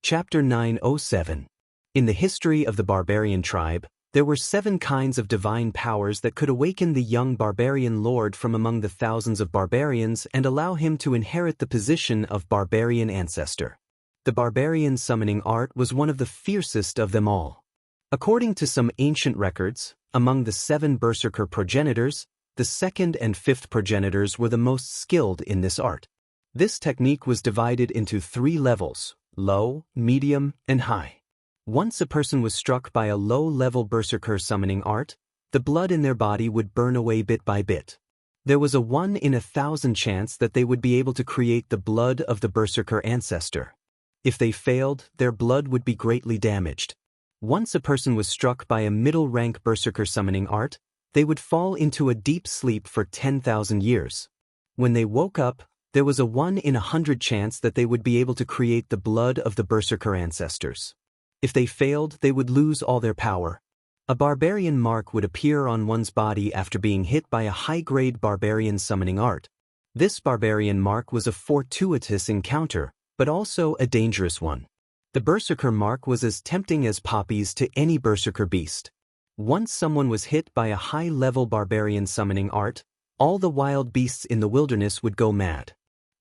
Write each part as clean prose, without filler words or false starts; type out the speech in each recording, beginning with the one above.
Chapter 907. In the history of the barbarian tribe, there were 7 kinds of divine powers that could awaken the young barbarian lord from among the thousands of barbarians and allow him to inherit the position of barbarian ancestor. The barbarian summoning art was one of the fiercest of them all. According to some ancient records, among the 7 berserker progenitors, the 2nd and 5th progenitors were the most skilled in this art. This technique was divided into 3 levels: low, medium, and high. Once a person was struck by a low-level berserker summoning art, the blood in their body would burn away bit by bit. There was a 1 in 1,000 chance that they would be able to create the blood of the berserker ancestor. If they failed, their blood would be greatly damaged. Once a person was struck by a middle-rank berserker summoning art, they would fall into a deep sleep for 10,000 years. When they woke up, there was a 1 in 100 chance that they would be able to create the blood of the berserker ancestors. If they failed, they would lose all their power. A barbarian mark would appear on one's body after being hit by a high-grade barbarian summoning art. This barbarian mark was a fortuitous encounter, but also a dangerous one. The berserker mark was as tempting as poppies to any berserker beast. Once someone was hit by a high-level barbarian summoning art, all the wild beasts in the wilderness would go mad.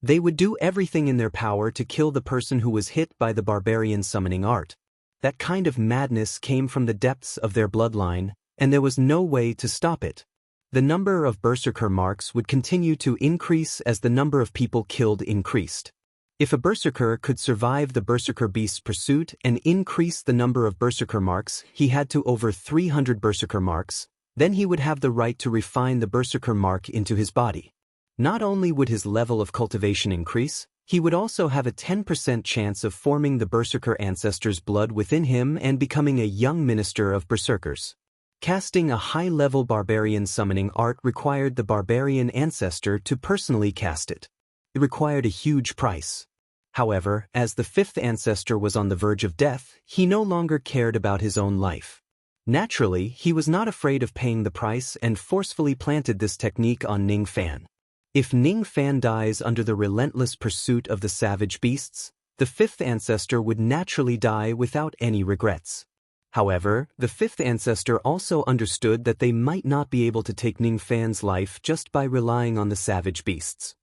They would do everything in their power to kill the person who was hit by the barbarian summoning art. That kind of madness came from the depths of their bloodline, and there was no way to stop it. The number of berserker marks would continue to increase as the number of people killed increased. If a berserker could survive the berserker beast's pursuit and increase the number of berserker marks he had to over 300 berserker marks, then he would have the right to refine the berserker mark into his body. Not only would his level of cultivation increase, he would also have a 10% chance of forming the berserker ancestor's blood within him and becoming a young minister of berserkers. Casting a high-level barbarian summoning art required the barbarian ancestor to personally cast it. It required a huge price. However, as the 5th ancestor was on the verge of death, he no longer cared about his own life. Naturally, he was not afraid of paying the price and forcefully planted this technique on Ning Fan. If Ning Fan dies under the relentless pursuit of the savage beasts, the 5th ancestor would naturally die without any regrets. However, the 5th ancestor also understood that they might not be able to take Ning Fan's life just by relying on the savage beasts.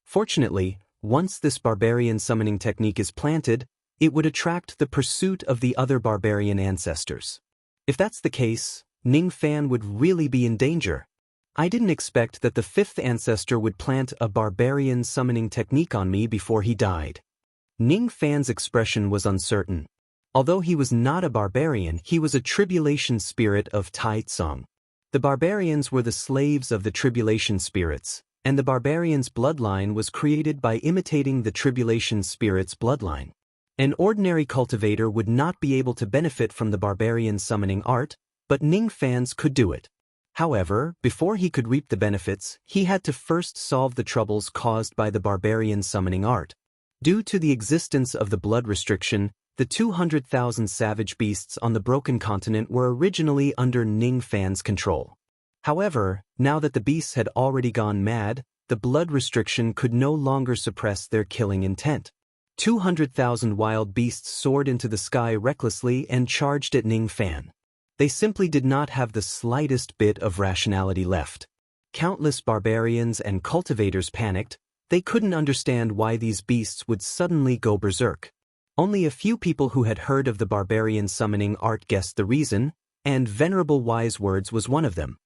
Fortunately, once this barbarian summoning technique is planted, it would attract the pursuit of the other barbarian ancestors. If that's the case, Ning Fan would really be in danger. I didn't expect that the 5th ancestor would plant a barbarian summoning technique on me before he died. Ning Fan's expression was uncertain. Although he was not a barbarian, he was a tribulation spirit of Tai Tsung. The barbarians were the slaves of the tribulation spirits, and the barbarian's bloodline was created by imitating the tribulation spirit's bloodline. An ordinary cultivator would not be able to benefit from the barbarian summoning art, but Ning Fan's could do it. However, before he could reap the benefits, he had to first solve the troubles caused by the barbarian summoning art. Due to the existence of the blood restriction, the 200,000 savage beasts on the Broken Continent were originally under Ning Fan's control. However, now that the beasts had already gone mad, the blood restriction could no longer suppress their killing intent. 200,000 wild beasts soared into the sky recklessly and charged at Ning Fan. They simply did not have the slightest bit of rationality left. Countless barbarians and cultivators panicked. They couldn't understand why these beasts would suddenly go berserk. Only a few people who had heard of the barbarian summoning art guessed the reason, and Venerable Wise Words was one of them.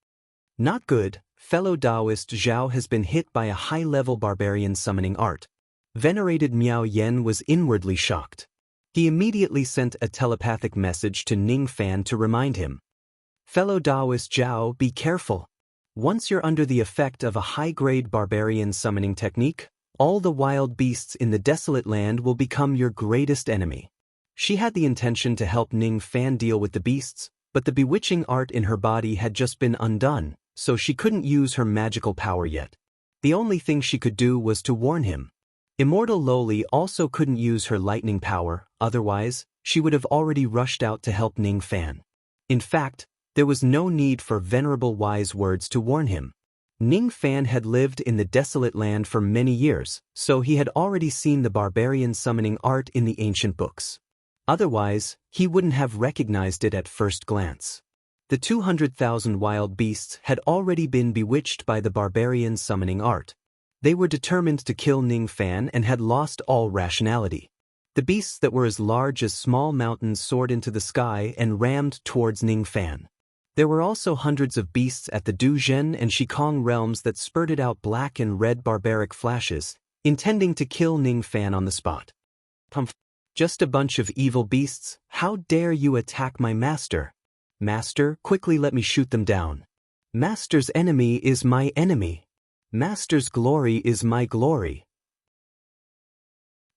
Not good, fellow Taoist Zhao has been hit by a high-level barbarian summoning art. Venerated Miao Yen was inwardly shocked. He immediately sent a telepathic message to Ning Fan to remind him. Fellow Taoist Zhao, be careful. Once you're under the effect of a high-grade barbarian summoning technique, all the wild beasts in the desolate land will become your greatest enemy. She had the intention to help Ning Fan deal with the beasts, but the bewitching art in her body had just been undone, so she couldn't use her magical power yet. The only thing she could do was to warn him. Immortal Loli also couldn't use her lightning power, otherwise, she would have already rushed out to help Ning Fan. In fact, there was no need for Venerable Wise Words to warn him. Ning Fan had lived in the desolate land for many years, so he had already seen the barbarian summoning art in the ancient books. Otherwise, he wouldn't have recognized it at first glance. The 200,000 wild beasts had already been bewitched by the barbarian summoning art. They were determined to kill Ning Fan and had lost all rationality. The beasts that were as large as small mountains soared into the sky and rammed towards Ning Fan. There were also hundreds of beasts at the Du Zhen and Shikong realms that spurted out black and red barbaric flashes, intending to kill Ning Fan on the spot. Just a bunch of evil beasts, how dare you attack my master? Master, quickly let me shoot them down. Master's enemy is my enemy. Master's glory is my glory.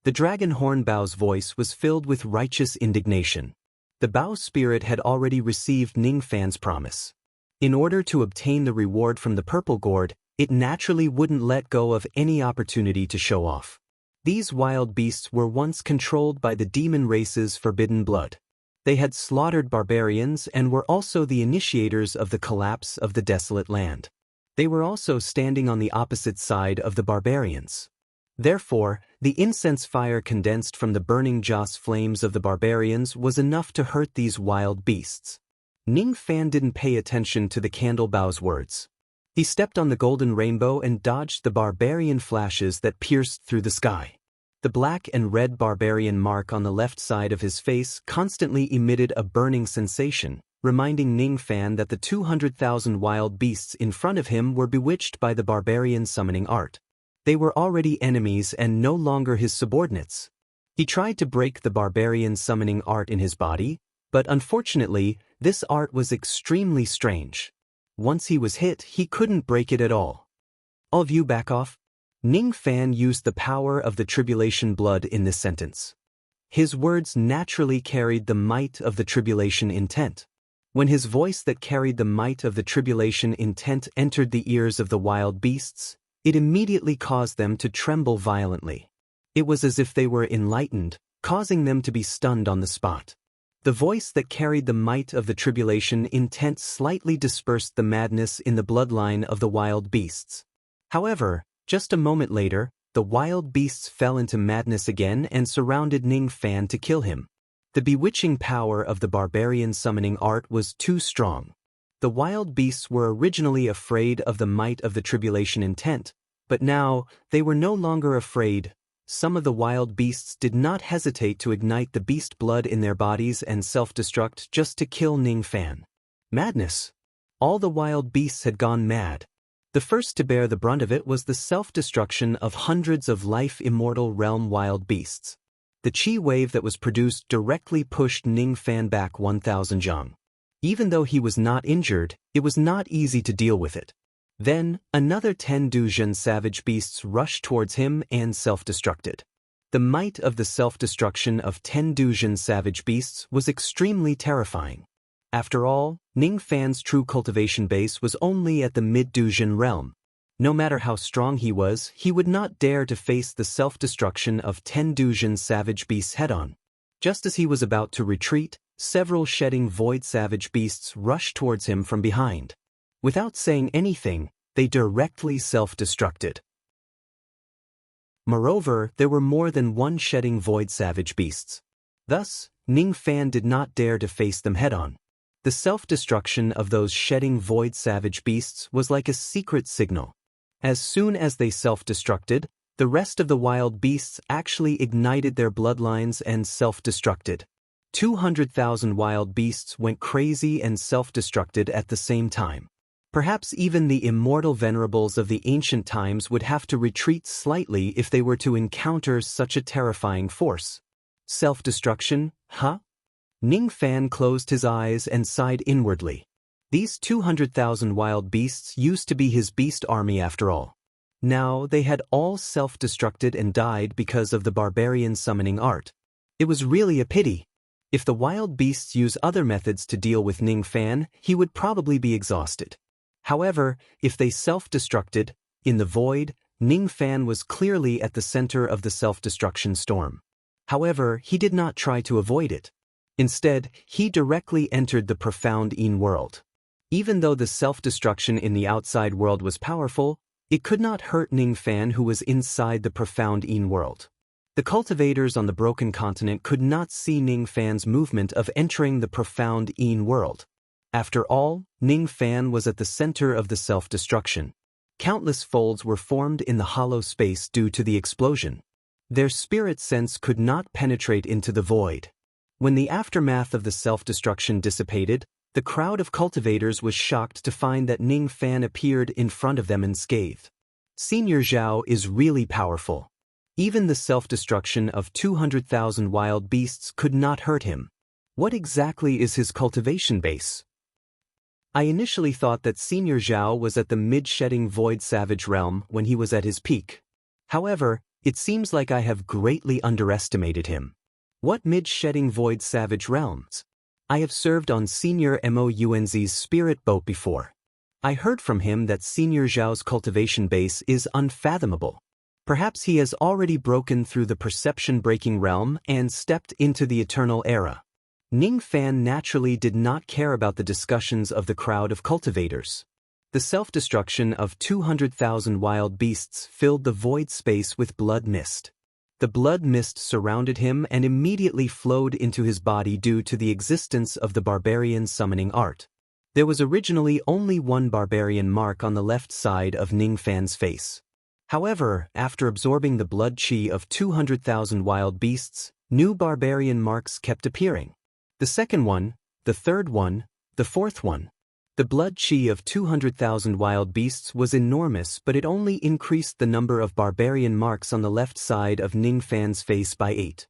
The dragon horn Bao's voice was filled with righteous indignation. The Bao spirit had already received Ning Fan's promise. In order to obtain the reward from the purple gourd, it naturally wouldn't let go of any opportunity to show off. These wild beasts were once controlled by the demon race's forbidden blood. They had slaughtered barbarians and were also the initiators of the collapse of the desolate land. They were also standing on the opposite side of the barbarians. Therefore, the incense fire condensed from the burning joss flames of the barbarians was enough to hurt these wild beasts. Ning Fan didn't pay attention to the candle Bao's words. He stepped on the golden rainbow and dodged the barbarian flashes that pierced through the sky. The black and red barbarian mark on the left side of his face constantly emitted a burning sensation, reminding Ning Fan that the 200,000 wild beasts in front of him were bewitched by the barbarian summoning art. They were already enemies and no longer his subordinates. He tried to break the barbarian summoning art in his body, but unfortunately, this art was extremely strange. Once he was hit, he couldn't break it at all. All of you back off. Ning Fan used the power of the tribulation blood in this sentence. His words naturally carried the might of the tribulation intent. When his voice that carried the might of the tribulation intent entered the ears of the wild beasts, it immediately caused them to tremble violently. It was as if they were enlightened, causing them to be stunned on the spot. The voice that carried the might of the tribulation intent slightly dispersed the madness in the bloodline of the wild beasts. However, just a moment later, the wild beasts fell into madness again and surrounded Ning Fan to kill him. The bewitching power of the barbarian summoning art was too strong. The wild beasts were originally afraid of the might of the tribulation intent, but now, they were no longer afraid. Some of the wild beasts did not hesitate to ignite the beast blood in their bodies and self-destruct just to kill Ning Fan. Madness. All the wild beasts had gone mad. The first to bear the brunt of it was the self-destruction of hundreds of life-immortal realm wild beasts. The chi wave that was produced directly pushed Ning Fan back 1,000 zhang. Even though he was not injured, it was not easy to deal with it. Then, another 10 Du Zhen savage beasts rushed towards him and self-destructed. The might of the self-destruction of 10 Du Zhen savage beasts was extremely terrifying. After all, Ning Fan's true cultivation base was only at the mid-Du Zhen realm. No matter how strong he was, he would not dare to face the self-destruction of 10 Du Zhen savage beasts head-on. Just as he was about to retreat, several shedding void savage beasts rushed towards him from behind. Without saying anything, they directly self-destructed. Moreover, there were more than one shedding void savage beasts. Thus, Ning Fan did not dare to face them head-on. The self-destruction of those shedding void savage beasts was like a secret signal. As soon as they self-destructed, the rest of the wild beasts actually ignited their bloodlines and self-destructed. 200,000 wild beasts went crazy and self-destructed at the same time. Perhaps even the immortal venerables of the ancient times would have to retreat slightly if they were to encounter such a terrifying force. Self-destruction, huh? Ning Fan closed his eyes and sighed inwardly. These 200,000 wild beasts used to be his beast army after all. Now they had all self-destructed and died because of the barbarian summoning art. It was really a pity. If the wild beasts use other methods to deal with Ning Fan, he would probably be exhausted. However, if they self-destructed, in the void, Ning Fan was clearly at the center of the self-destruction storm. However, he did not try to avoid it. Instead, he directly entered the profound Yin world. Even though the self-destruction in the outside world was powerful, it could not hurt Ning Fan, who was inside the profound Yin world. The cultivators on the broken continent could not see Ning Fan's movement of entering the profound Yin world. After all, Ning Fan was at the center of the self-destruction. Countless folds were formed in the hollow space due to the explosion. Their spirit sense could not penetrate into the void. When the aftermath of the self-destruction dissipated, the crowd of cultivators was shocked to find that Ning Fan appeared in front of them unscathed. Senior Zhao is really powerful. Even the self-destruction of 200,000 wild beasts could not hurt him. What exactly is his cultivation base? I initially thought that Senior Zhao was at the mid-shedding void savage realm when he was at his peak. However, it seems like I have greatly underestimated him. What mid-shedding void savage realms? I have served on Senior Mounz's spirit boat before. I heard from him that Senior Zhao's cultivation base is unfathomable. Perhaps he has already broken through the perception-breaking realm and stepped into the eternal era. Ning Fan naturally did not care about the discussions of the crowd of cultivators. The self-destruction of 200,000 wild beasts filled the void space with blood mist. The blood mist surrounded him and immediately flowed into his body due to the existence of the barbarian summoning art. There was originally only one barbarian mark on the left side of Ning Fan's face. However, after absorbing the blood chi of 200,000 wild beasts, new barbarian marks kept appearing. The second one, the third one, the fourth one. The blood chi of 200,000 wild beasts was enormous, but it only increased the number of barbarian marks on the left side of Ning Fan's face by 8.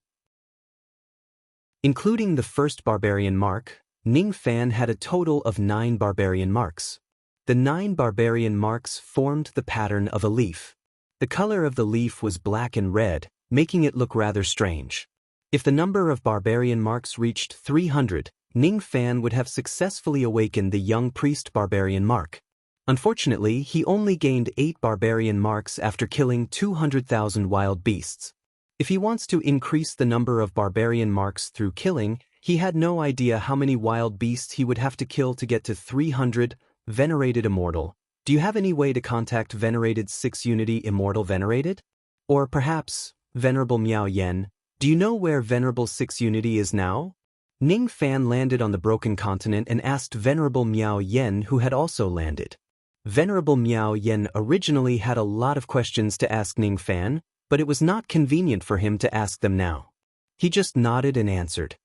Including the first barbarian mark, Ning Fan had a total of 9 barbarian marks. The 9 barbarian marks formed the pattern of a leaf. The color of the leaf was black and red, making it look rather strange. If the number of barbarian marks reached 300, Ning Fan would have successfully awakened the young priest barbarian mark. Unfortunately, he only gained 8 barbarian marks after killing 200,000 wild beasts. If he wants to increase the number of barbarian marks through killing, he had no idea how many wild beasts he would have to kill to get to 300. Venerated Immortal, do you have any way to contact Venerated 6 Unity Immortal Venerated? Or perhaps, Venerable Miao Yen, do you know where Venerable 6 Unity is now? Ning Fan landed on the broken continent and asked Venerable Miao Yen, who had also landed. Venerable Miao Yen originally had a lot of questions to ask Ning Fan, but it was not convenient for him to ask them now. He just nodded and answered.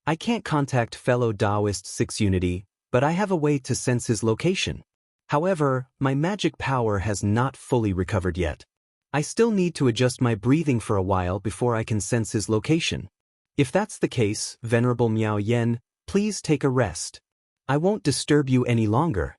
I can't contact fellow Taoist 6 Unity, but I have a way to sense his location. However, my magic power has not fully recovered yet. I still need to adjust my breathing for a while before I can sense his location. If that's the case, Venerable Miao Yen, please take a rest. I won't disturb you any longer.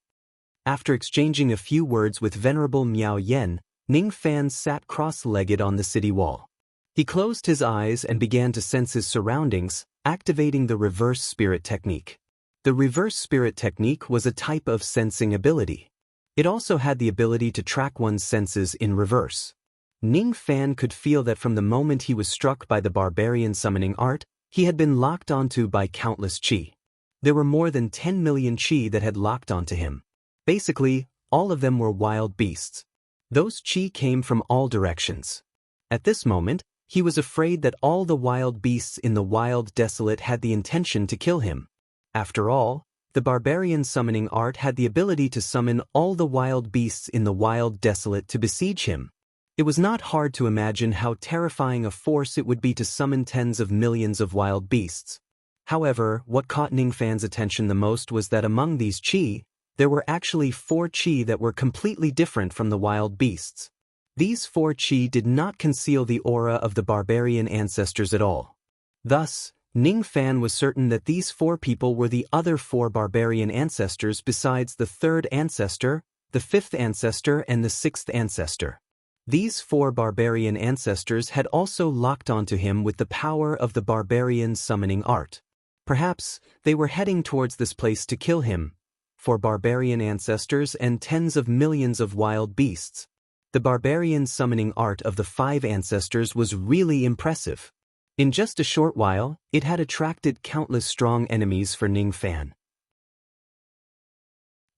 After exchanging a few words with Venerable Miao Yen, Ning Fan sat cross-legged on the city wall. He closed his eyes and began to sense his surroundings, activating the reverse spirit technique. The reverse spirit technique was a type of sensing ability. It also had the ability to track one's senses in reverse. Ning Fan could feel that from the moment he was struck by the barbarian summoning art, he had been locked onto by countless chi. There were more than 10 million chi that had locked onto him. Basically, all of them were wild beasts. Those chi came from all directions. At this moment, he was afraid that all the wild beasts in the wild desolate had the intention to kill him. After all, the barbarian summoning art had the ability to summon all the wild beasts in the wild desolate to besiege him. It was not hard to imagine how terrifying a force it would be to summon tens of millions of wild beasts. However, what caught Ning Fan's attention the most was that among these chi, there were actually 4 chi that were completely different from the wild beasts. These 4 chi did not conceal the aura of the barbarian ancestors at all. Thus, Ning Fan was certain that these 4 people were the other 4 barbarian ancestors besides the 3rd ancestor, the 5th ancestor, and the 6th ancestor. These 4 barbarian ancestors had also locked onto him with the power of the barbarian summoning art. Perhaps they were heading towards this place to kill him. 4 barbarian ancestors and tens of millions of wild beasts. The barbarian summoning art of the 5 ancestors was really impressive. In just a short while, it had attracted countless strong enemies for Ning Fan.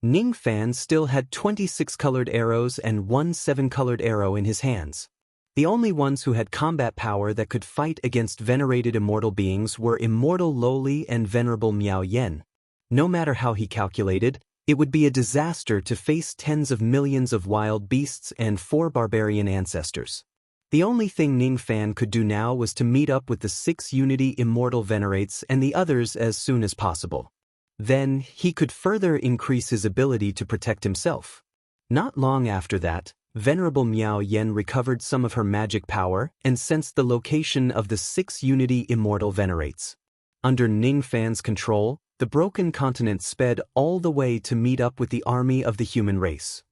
Ning Fan still had 26 colored arrows and 1 7-colored arrow in his hands. The only ones who had combat power that could fight against venerated immortal beings were Immortal Lowly and Venerable Miao Yen. No matter how he calculated, it would be a disaster to face tens of millions of wild beasts and 4 barbarian ancestors. The only thing Ning Fan could do now was to meet up with the 6 Unity Immortal Venerates and the others as soon as possible. Then, he could further increase his ability to protect himself. Not long after that, Venerable Miao Yen recovered some of her magic power and sensed the location of the 6 Unity Immortal Venerates. Under Ning Fan's control, the broken continent sped all the way to meet up with the army of the human race.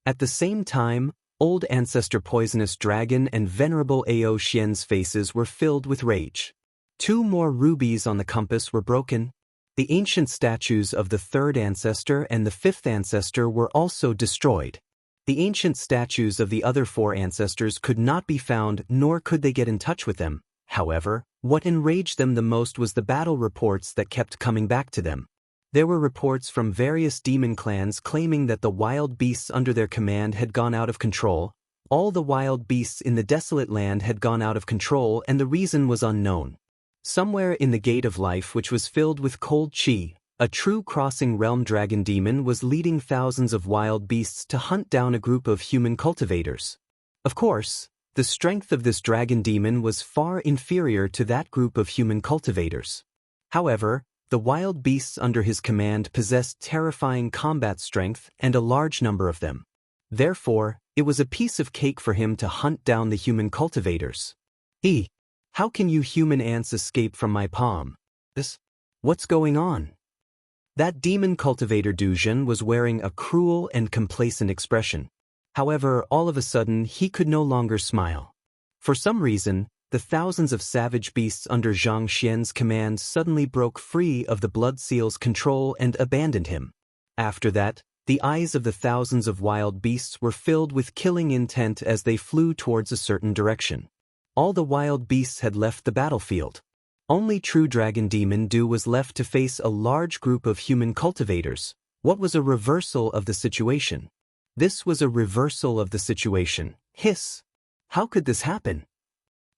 At the same time, Old Ancestor Poisonous Dragon and Venerable Ao Xian's faces were filled with rage. 2 more rubies on the compass were broken. The ancient statues of the 3rd ancestor and the 5th ancestor were also destroyed. The ancient statues of the other 4 ancestors could not be found, nor could they get in touch with them. However, what enraged them the most was the battle reports that kept coming back to them. There were reports from various demon clans claiming that the wild beasts under their command had gone out of control. All the wild beasts in the desolate land had gone out of control, and the reason was unknown. Somewhere in the Gate of Life, which was filled with cold chi, a true crossing realm dragon demon was leading thousands of wild beasts to hunt down a group of human cultivators. Of course, the strength of this dragon demon was far inferior to that group of human cultivators. However, the wild beasts under his command possessed terrifying combat strength and a large number of them. Therefore, it was a piece of cake for him to hunt down the human cultivators. How can you human ants escape from my palm? What's going on? That demon cultivator Duzhen was wearing a cruel and complacent expression. However, all of a sudden, he could no longer smile. For some reason, the thousands of savage beasts under Zhang Xian's command suddenly broke free of the Blood Seal's control and abandoned him. After that, the eyes of the thousands of wild beasts were filled with killing intent as they flew towards a certain direction. All the wild beasts had left the battlefield. Only True Dragon Demon Du was left to face a large group of human cultivators. What was a reversal of the situation? This was a reversal of the situation. Hiss! How could this happen?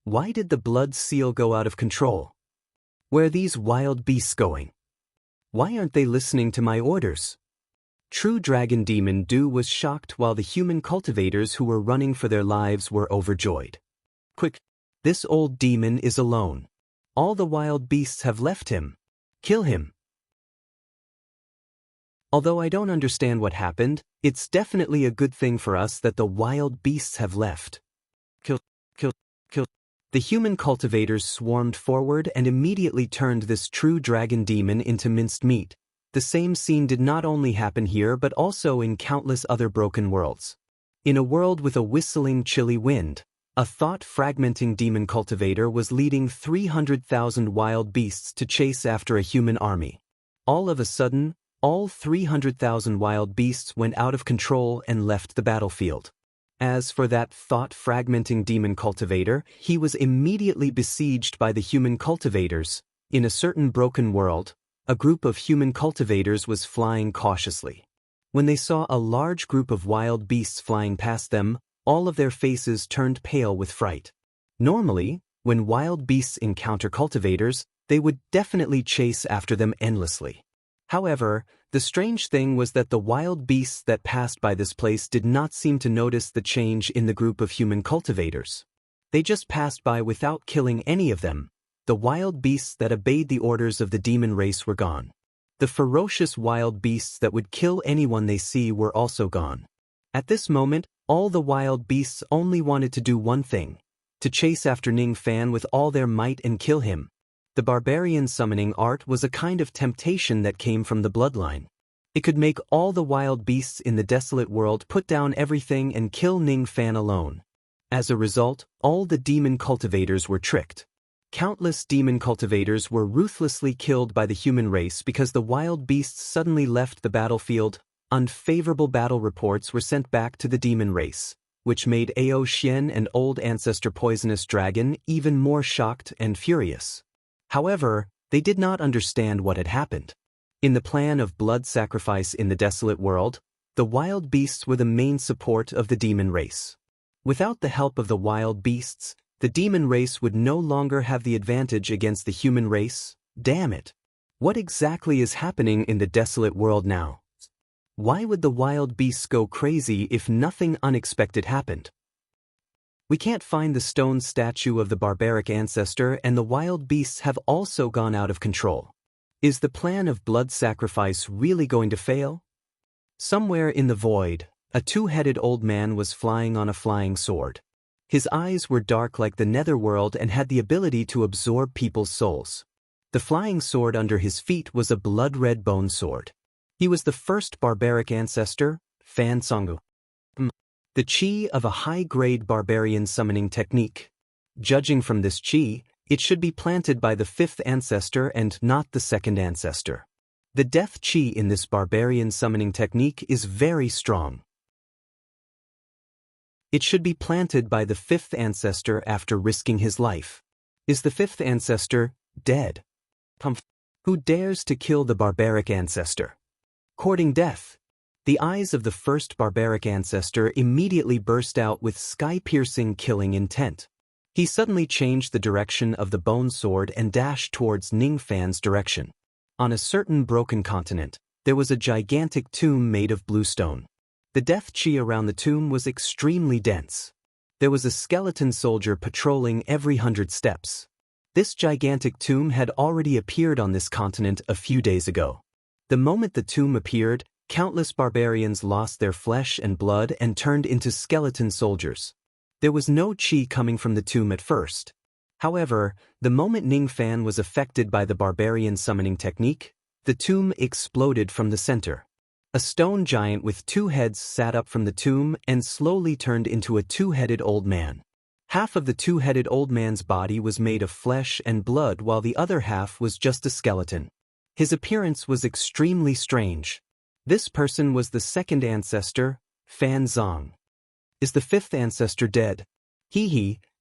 Why did the Blood Seal go out of control? Where are these wild beasts going? Why aren't they listening to my orders? True Dragon Demon Du was shocked while the human cultivators who were running for their lives were overjoyed. Quick! This old demon is alone. All the wild beasts have left him. Kill him. Although I don't understand what happened, it's definitely a good thing for us that the wild beasts have left. Kill. The human cultivators swarmed forward and immediately turned this true dragon demon into minced meat. The same scene did not only happen here but also in countless other broken worlds. In a world with a whistling chilly wind, a thought-fragmenting demon cultivator was leading 300,000 wild beasts to chase after a human army. All of a sudden, all 300,000 wild beasts went out of control and left the battlefield. As for that thought-fragmenting demon cultivator, he was immediately besieged by the human cultivators. In a certain broken world, a group of human cultivators was flying cautiously. When they saw a large group of wild beasts flying past them, all of their faces turned pale with fright. Normally, when wild beasts encounter cultivators, they would definitely chase after them endlessly. However, the strange thing was that the wild beasts that passed by this place did not seem to notice the change in the group of human cultivators. They just passed by without killing any of them. The wild beasts that obeyed the orders of the demon race were gone. The ferocious wild beasts that would kill anyone they see were also gone. At this moment, all the wild beasts only wanted to do one thing: to chase after Ning Fan with all their might and kill him. The barbarian summoning art was a kind of temptation that came from the bloodline. It could make all the wild beasts in the desolate world put down everything and kill Ning Fan alone. As a result, all the demon cultivators were tricked. Countless demon cultivators were ruthlessly killed by the human race because the wild beasts suddenly left the battlefield. Unfavorable battle reports were sent back to the demon race, which made Ao Xian and Old Ancestor Poisonous Dragon even more shocked and furious. However, they did not understand what had happened. In the plan of blood sacrifice in the desolate world, the wild beasts were the main support of the demon race. Without the help of the wild beasts, the demon race would no longer have the advantage against the human race. Damn it! What exactly is happening in the desolate world now? Why would the wild beasts go crazy if nothing unexpected happened? We can't find the stone statue of the barbaric ancestor, and the wild beasts have also gone out of control. Is the plan of blood sacrifice really going to fail? Somewhere in the void, a two-headed old man was flying on a flying sword. His eyes were dark like the netherworld and had the ability to absorb people's souls. The flying sword under his feet was a blood-red bone sword. He was the first barbaric ancestor, Fan Songu. The chi of a high-grade barbarian summoning technique. Judging from this chi, it should be planted by the fifth ancestor and not the second ancestor. The death chi in this barbarian summoning technique is very strong. It should be planted by the fifth ancestor after risking his life. Is the fifth ancestor dead? Who dares to kill the barbaric ancestor? Courting death. The eyes of the first barbaric ancestor immediately burst out with sky-piercing killing intent. He suddenly changed the direction of the bone sword and dashed towards Ning Fan's direction. On a certain broken continent, there was a gigantic tomb made of blue stone. The death chi around the tomb was extremely dense. There was a skeleton soldier patrolling every 100 steps. This gigantic tomb had already appeared on this continent a few days ago. The moment the tomb appeared, countless barbarians lost their flesh and blood and turned into skeleton soldiers. There was no chi coming from the tomb at first. However, the moment Ning Fan was affected by the barbarian summoning technique, the tomb exploded from the center. A stone giant with two heads sat up from the tomb and slowly turned into a two-headed old man. Half of the two-headed old man's body was made of flesh and blood while the other half was just a skeleton. His appearance was extremely strange. This person was the second ancestor, Fan Zong. Is the fifth ancestor dead?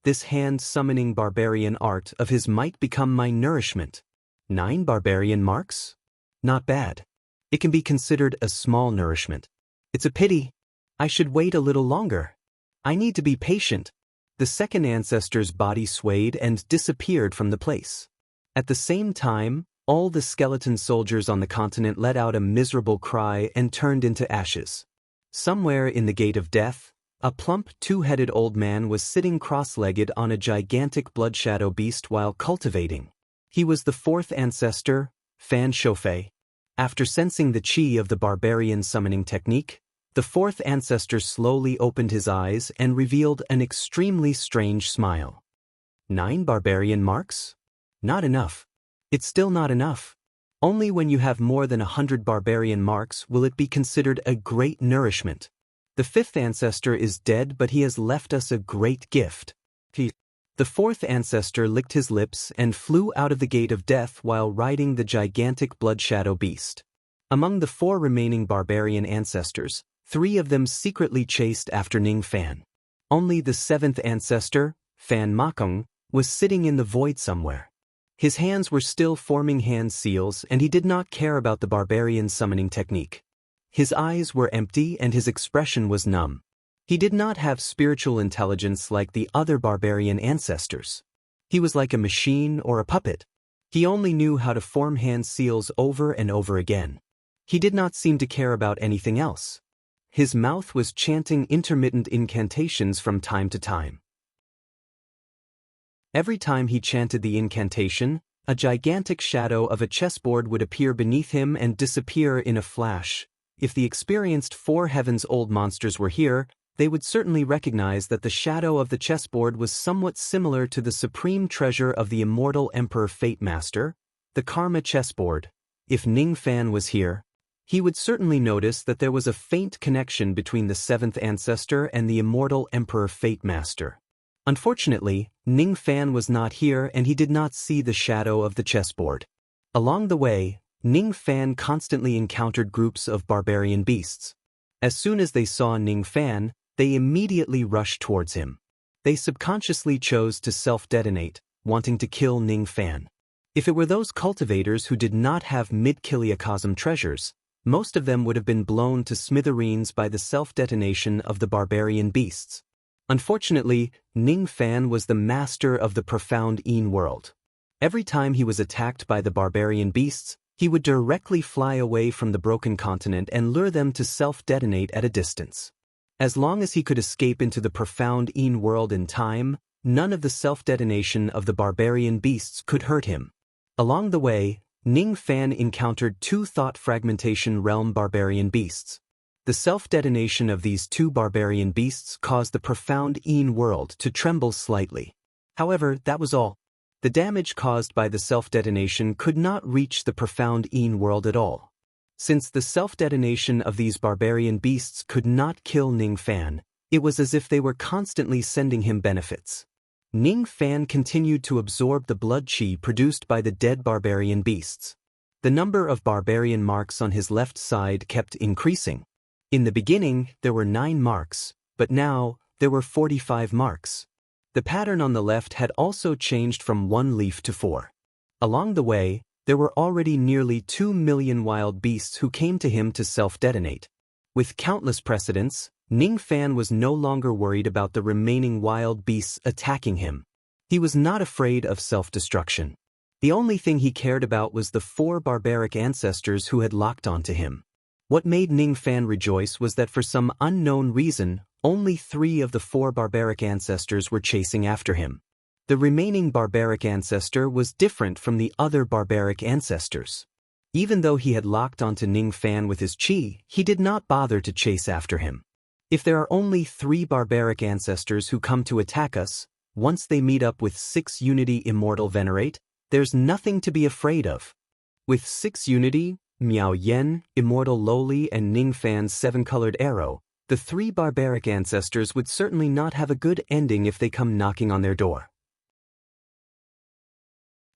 This hand-summoning barbarian art of his might become my nourishment. 9 barbarian marks? Not bad. It can be considered a small nourishment. It's a pity. I should wait a little longer. I need to be patient. The second ancestor's body swayed and disappeared from the place. At the same time, all the skeleton soldiers on the continent let out a miserable cry and turned into ashes. Somewhere in the Gate of Death, a plump, two-headed old man was sitting cross-legged on a gigantic blood shadow beast while cultivating. He was the fourth ancestor, Fan Shofei. After sensing the chi of the barbarian summoning technique, the fourth ancestor slowly opened his eyes and revealed an extremely strange smile. 9 barbarian marks? Not enough. It's still not enough. Only when you have more than 100 barbarian marks will it be considered a great nourishment. The fifth ancestor is dead, but he has left us a great gift. The fourth ancestor licked his lips and flew out of the Gate of Death while riding the gigantic blood shadow beast. Among the 4 remaining barbarian ancestors, 3 of them secretly chased after Ning Fan. Only the 7th ancestor, Fan Makong, was sitting in the void somewhere. His hands were still forming hand seals and he did not care about the barbarian summoning technique. His eyes were empty and his expression was numb. He did not have spiritual intelligence like the other barbarian ancestors. He was like a machine or a puppet. He only knew how to form hand seals over and over again. He did not seem to care about anything else. His mouth was chanting intermittent incantations from time to time. Every time he chanted the incantation, a gigantic shadow of a chessboard would appear beneath him and disappear in a flash. If the experienced 4 Heavens Old monsters were here, they would certainly recognize that the shadow of the chessboard was somewhat similar to the supreme treasure of the immortal Emperor Fate Master, the Karma chessboard. If Ning Fan was here, he would certainly notice that there was a faint connection between the 7th ancestor and the immortal Emperor Fate Master. Unfortunately, Ning Fan was not here and he did not see the shadow of the chessboard. Along the way, Ning Fan constantly encountered groups of barbarian beasts. As soon as they saw Ning Fan, they immediately rushed towards him. They subconsciously chose to self-detonate, wanting to kill Ning Fan. If it were those cultivators who did not have mid-kiliocosm treasures, most of them would have been blown to smithereens by the self-detonation of the barbarian beasts. Unfortunately, Ning Fan was the master of the profound Yin world. Every time he was attacked by the barbarian beasts, he would directly fly away from the broken continent and lure them to self-detonate at a distance. As long as he could escape into the profound Yin world in time, none of the self-detonation of the barbarian beasts could hurt him. Along the way, Ning Fan encountered two thought fragmentation realm barbarian beasts. The self-detonation of these two barbarian beasts caused the profound Yin world to tremble slightly. However, that was all. The damage caused by the self-detonation could not reach the profound Yin world at all. Since the self-detonation of these barbarian beasts could not kill Ning Fan, it was as if they were constantly sending him benefits. Ning Fan continued to absorb the blood qi produced by the dead barbarian beasts. The number of barbarian marks on his left side kept increasing. In the beginning, there were 9 marks, but now, there were 45 marks. The pattern on the left had also changed from 1 leaf to 4. Along the way, there were already nearly 2 million wild beasts who came to him to self-detonate. With countless precedents, Ning Fan was no longer worried about the remaining wild beasts attacking him. He was not afraid of self-destruction. The only thing he cared about was the 4 barbaric ancestors who had locked onto him. What made Ning Fan rejoice was that for some unknown reason, only 3 of the 4 barbaric ancestors were chasing after him. The remaining barbaric ancestor was different from the other barbaric ancestors. Even though he had locked onto Ning Fan with his qi, he did not bother to chase after him. If there are only 3 barbaric ancestors who come to attack us, once they meet up with 6 Unity Immortal Venerate, there's nothing to be afraid of. With 6 Unity, Miao Yen, Immortal Lowly, and Ning Fan's 7-colored arrow, the 3 barbaric ancestors would certainly not have a good ending if they come knocking on their door.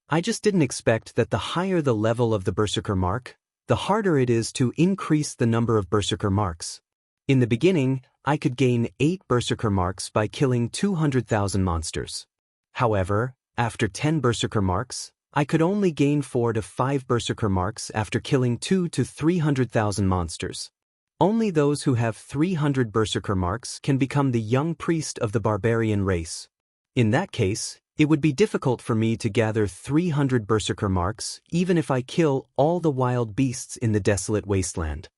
I just didn't expect that the higher the level of the Berserker mark, the harder it is to increase the number of Berserker marks. In the beginning, I could gain 8 Berserker marks by killing 200,000 monsters. However, after 10 Berserker marks, I could only gain 4 to 5 Berserker marks after killing 2 to 300,000 monsters. Only those who have 300 Berserker marks can become the young priest of the barbarian race. In that case, it would be difficult for me to gather 300 Berserker marks even if I kill all the wild beasts in the desolate wasteland.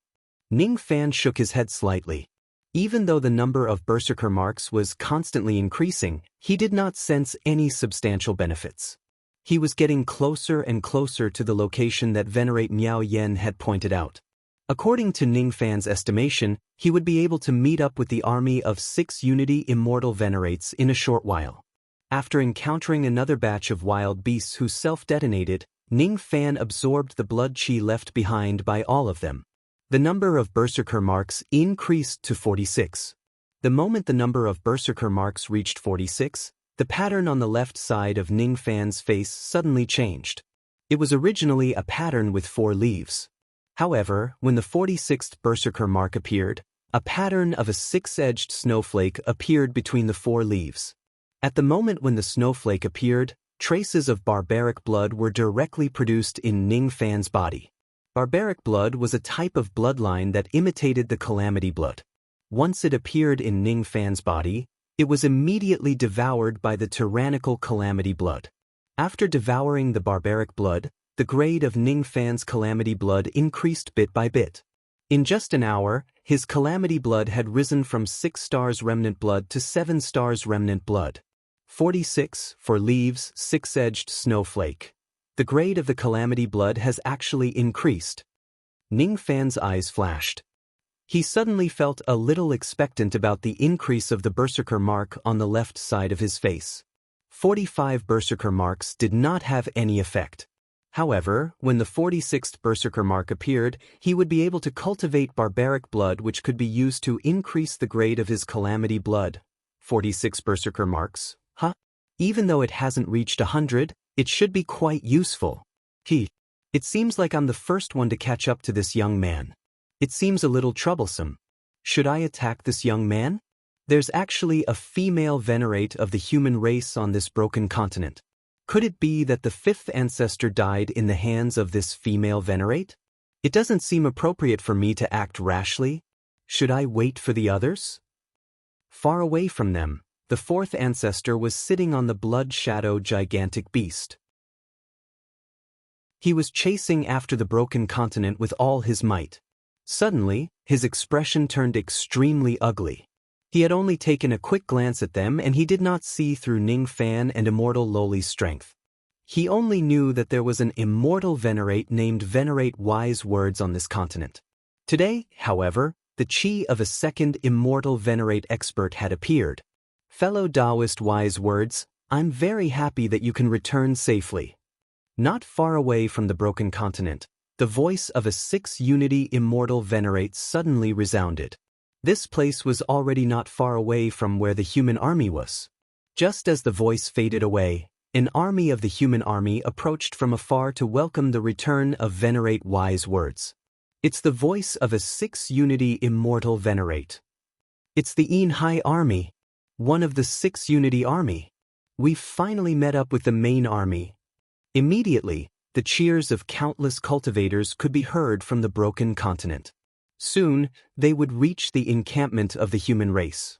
Ning Fan shook his head slightly. Even though the number of Berserker marks was constantly increasing, he did not sense any substantial benefits. He was getting closer and closer to the location that Venerate Miao Yen had pointed out. According to Ning Fan's estimation, he would be able to meet up with the army of 6 Unity Immortal Venerates in a short while. After encountering another batch of wild beasts who self-detonated, Ning Fan absorbed the blood qi left behind by all of them. The number of Berserker marks increased to 46. The moment the number of Berserker marks reached 46, the pattern on the left side of Ning Fan's face suddenly changed. It was originally a pattern with 4 leaves. However, when the 46th Berserker mark appeared, a pattern of a 6-edged snowflake appeared between the 4 leaves. At the moment when the snowflake appeared, traces of barbaric blood were directly produced in Ning Fan's body. Barbaric blood was a type of bloodline that imitated the calamity blood. Once it appeared in Ning Fan's body, it was immediately devoured by the tyrannical calamity blood. After devouring the barbaric blood, the grade of Ning Fan's calamity blood increased bit by bit. In just an hour, his calamity blood had risen from 6 stars remnant blood to 7 stars remnant blood. 46 for leaves, 6-edged snowflake. The grade of the calamity blood has actually increased. Ning Fan's eyes flashed. He suddenly felt a little expectant about the increase of the Berserker mark on the left side of his face. 45 Berserker marks did not have any effect. However, when the 46th Berserker mark appeared, he would be able to cultivate barbaric blood which could be used to increase the grade of his calamity blood. 46 Berserker marks? Huh? Even though it hasn't reached 100, it should be quite useful. It seems like I'm the first one to catch up to this young man. It seems a little troublesome. Should I attack this young man? There's actually a female venerate of the human race on this broken continent. Could it be that the fifth ancestor died in the hands of this female venerate? It doesn't seem appropriate for me to act rashly. Should I wait for the others? Far away from them, the fourth ancestor was sitting on the blood-shadowed gigantic beast. He was chasing after the broken continent with all his might. Suddenly, his expression turned extremely ugly. He had only taken a quick glance at them and he did not see through Ning Fan and immortal Loli's strength. He only knew that there was an immortal venerate named Venerate Wise Words on this continent. Today, however, the chi of a second immortal venerate expert had appeared. Fellow Taoist Wise Words, I'm very happy that you can return safely. Not far away from the broken continent, the voice of a six-unity immortal venerate suddenly resounded. This place was already not far away from where the human army was. Just as the voice faded away, an army of the human army approached from afar to welcome the return of Venerate Wise Words. It's the voice of a six-unity immortal venerate. It's the Ein Hai army, one of the six-unity army. We've finally met up with the main army. Immediately, the cheers of countless cultivators could be heard from the broken continent. Soon, they would reach the encampment of the human race.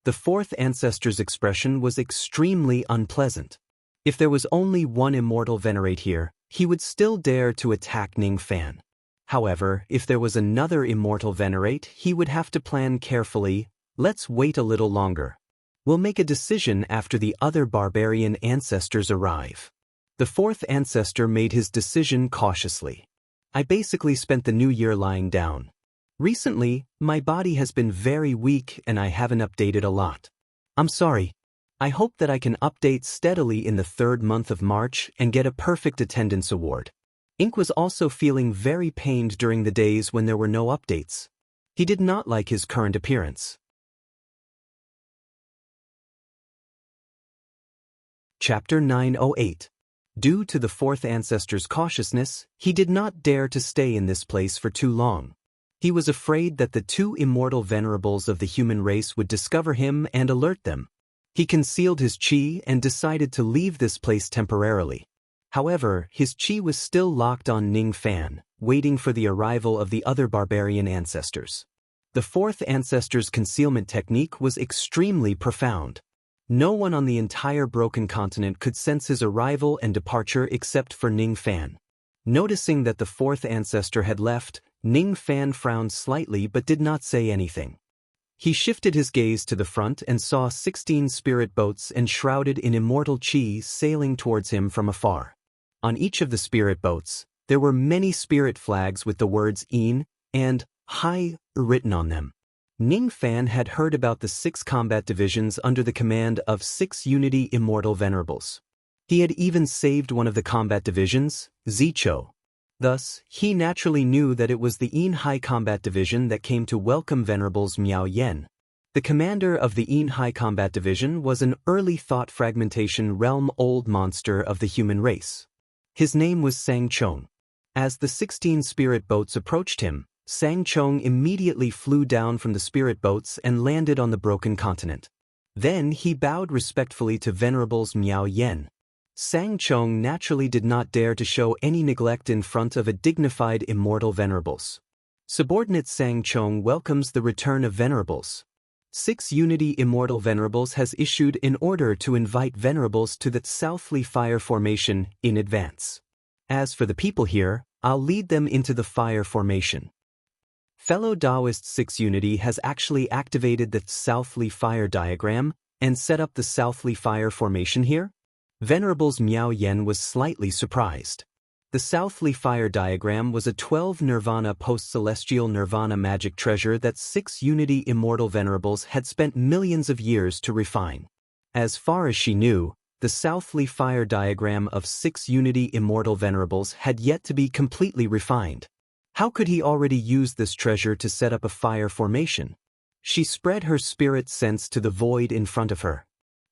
The fourth ancestor's expression was extremely unpleasant. If there was only one immortal venerate here, he would still dare to attack Ning Fan. However, if there was another immortal venerate, he would have to plan carefully. Let's wait a little longer. We'll make a decision after the other barbarian ancestors arrive. The fourth ancestor made his decision cautiously. I basically spent the new year lying down. Recently, my body has been very weak and I haven't updated a lot. I'm sorry. I hope that I can update steadily in the third month of March and get a perfect attendance award. Ink was also feeling very pained during the days when there were no updates. He did not like his current appearance. Chapter 908. Due to the fourth ancestor's cautiousness, he did not dare to stay in this place for too long. He was afraid that the two immortal venerables of the human race would discover him and alert them. He concealed his chi and decided to leave this place temporarily. However, his chi was still locked on Ning Fan, waiting for the arrival of the other barbarian ancestors. The fourth ancestor's concealment technique was extremely profound. No one on the entire broken continent could sense his arrival and departure except for Ning Fan. Noticing that the fourth ancestor had left, Ning Fan frowned slightly but did not say anything. He shifted his gaze to the front and saw 16 spirit boats enshrouded in immortal chi sailing towards him from afar. On each of the spirit boats, there were many spirit flags with the words Ein and Hai written on them. Ning Fan had heard about the 6 combat divisions under the command of 6 Unity Immortal Venerables. He had even saved one of the combat divisions, Zicho. Thus, he naturally knew that it was the Ein Hai Combat Division that came to welcome Venerables Miao Yen. The commander of the Ein Hai Combat Division was an early thought fragmentation realm old monster of the human race. His name was Sang Chong. As the 16 spirit boats approached him, Sang Chong immediately flew down from the spirit boats and landed on the broken continent. Then he bowed respectfully to Venerables Miao Yen. Sang Chong naturally did not dare to show any neglect in front of a dignified immortal Venerables. Subordinate Sang Chong welcomes the return of Venerables. 6 Unity Immortal Venerables has issued an order to invite Venerables to the Southly Fire Formation in advance. As for the people here, I'll lead them into the fire formation. Fellow Taoist 6 Unity has actually activated the Southly Fire diagram and set up the Southly Fire formation here? Venerables Miao Yen was slightly surprised. The Southly Fire diagram was a 12 Nirvana post-celestial Nirvana magic treasure that 6 Unity Immortal Venerables had spent millions of years to refine. As far as she knew, the Southly Fire diagram of 6 Unity Immortal Venerables had yet to be completely refined. How could he already use this treasure to set up a fire formation? She spread her spirit sense to the void in front of her.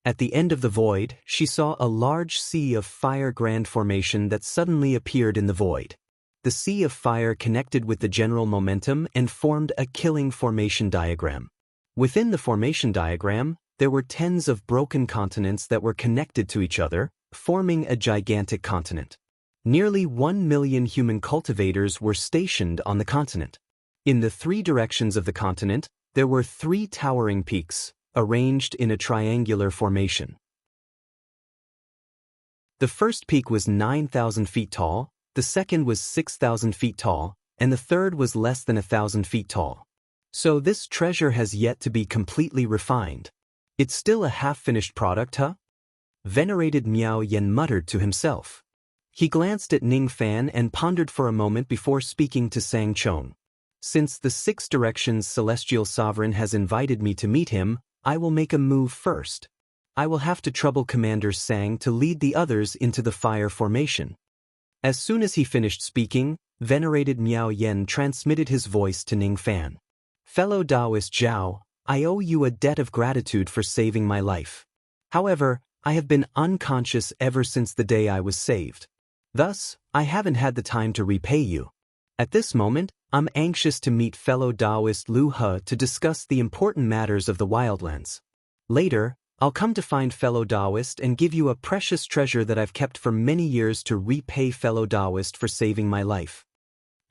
At the end of the void, she saw a large sea of fire grand formation that suddenly appeared in the void. The sea of fire connected with the general momentum and formed a killing formation diagram. Within the formation diagram, there were tens of broken continents that were connected to each other, forming a gigantic continent. Nearly 1 million human cultivators were stationed on the continent. In the three directions of the continent, there were 3 towering peaks, arranged in a triangular formation. The first peak was 9,000 feet tall, the second was 6,000 feet tall, and the third was less than 1,000 feet tall. So this treasure has yet to be completely refined. It's still a half-finished product, huh? Venerated Miao Yen muttered to himself. He glanced at Ning Fan and pondered for a moment before speaking to Sang Chong. Since the 6 Directions Celestial Sovereign has invited me to meet him, I will make a move first. I will have to trouble Commander Sang to lead the others into the fire formation. As soon as he finished speaking, Venerated Miao Yen transmitted his voice to Ning Fan. Fellow Taoist Zhao, I owe you a debt of gratitude for saving my life. However, I have been unconscious ever since the day I was saved. Thus, I haven't had the time to repay you. At this moment, I'm anxious to meet fellow Taoist Lu He to discuss the important matters of the wildlands. Later, I'll come to find fellow Taoist and give you a precious treasure that I've kept for many years to repay fellow Taoist for saving my life.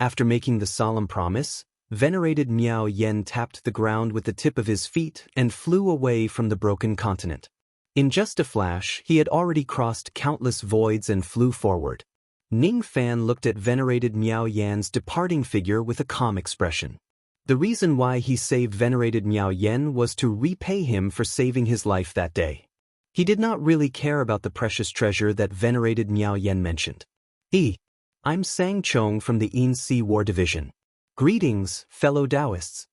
After making the solemn promise, Venerated Miao Yen tapped the ground with the tip of his feet and flew away from the broken continent. In just a flash, he had already crossed countless voids and flew forward. Ning Fan looked at Venerated Miao Yen's departing figure with a calm expression. The reason why he saved Venerated Miao Yen was to repay him for saving his life that day. He did not really care about the precious treasure that Venerated Miao Yen mentioned. I'm Sang Chong from the Yin-Si War Division. Greetings, fellow Taoists.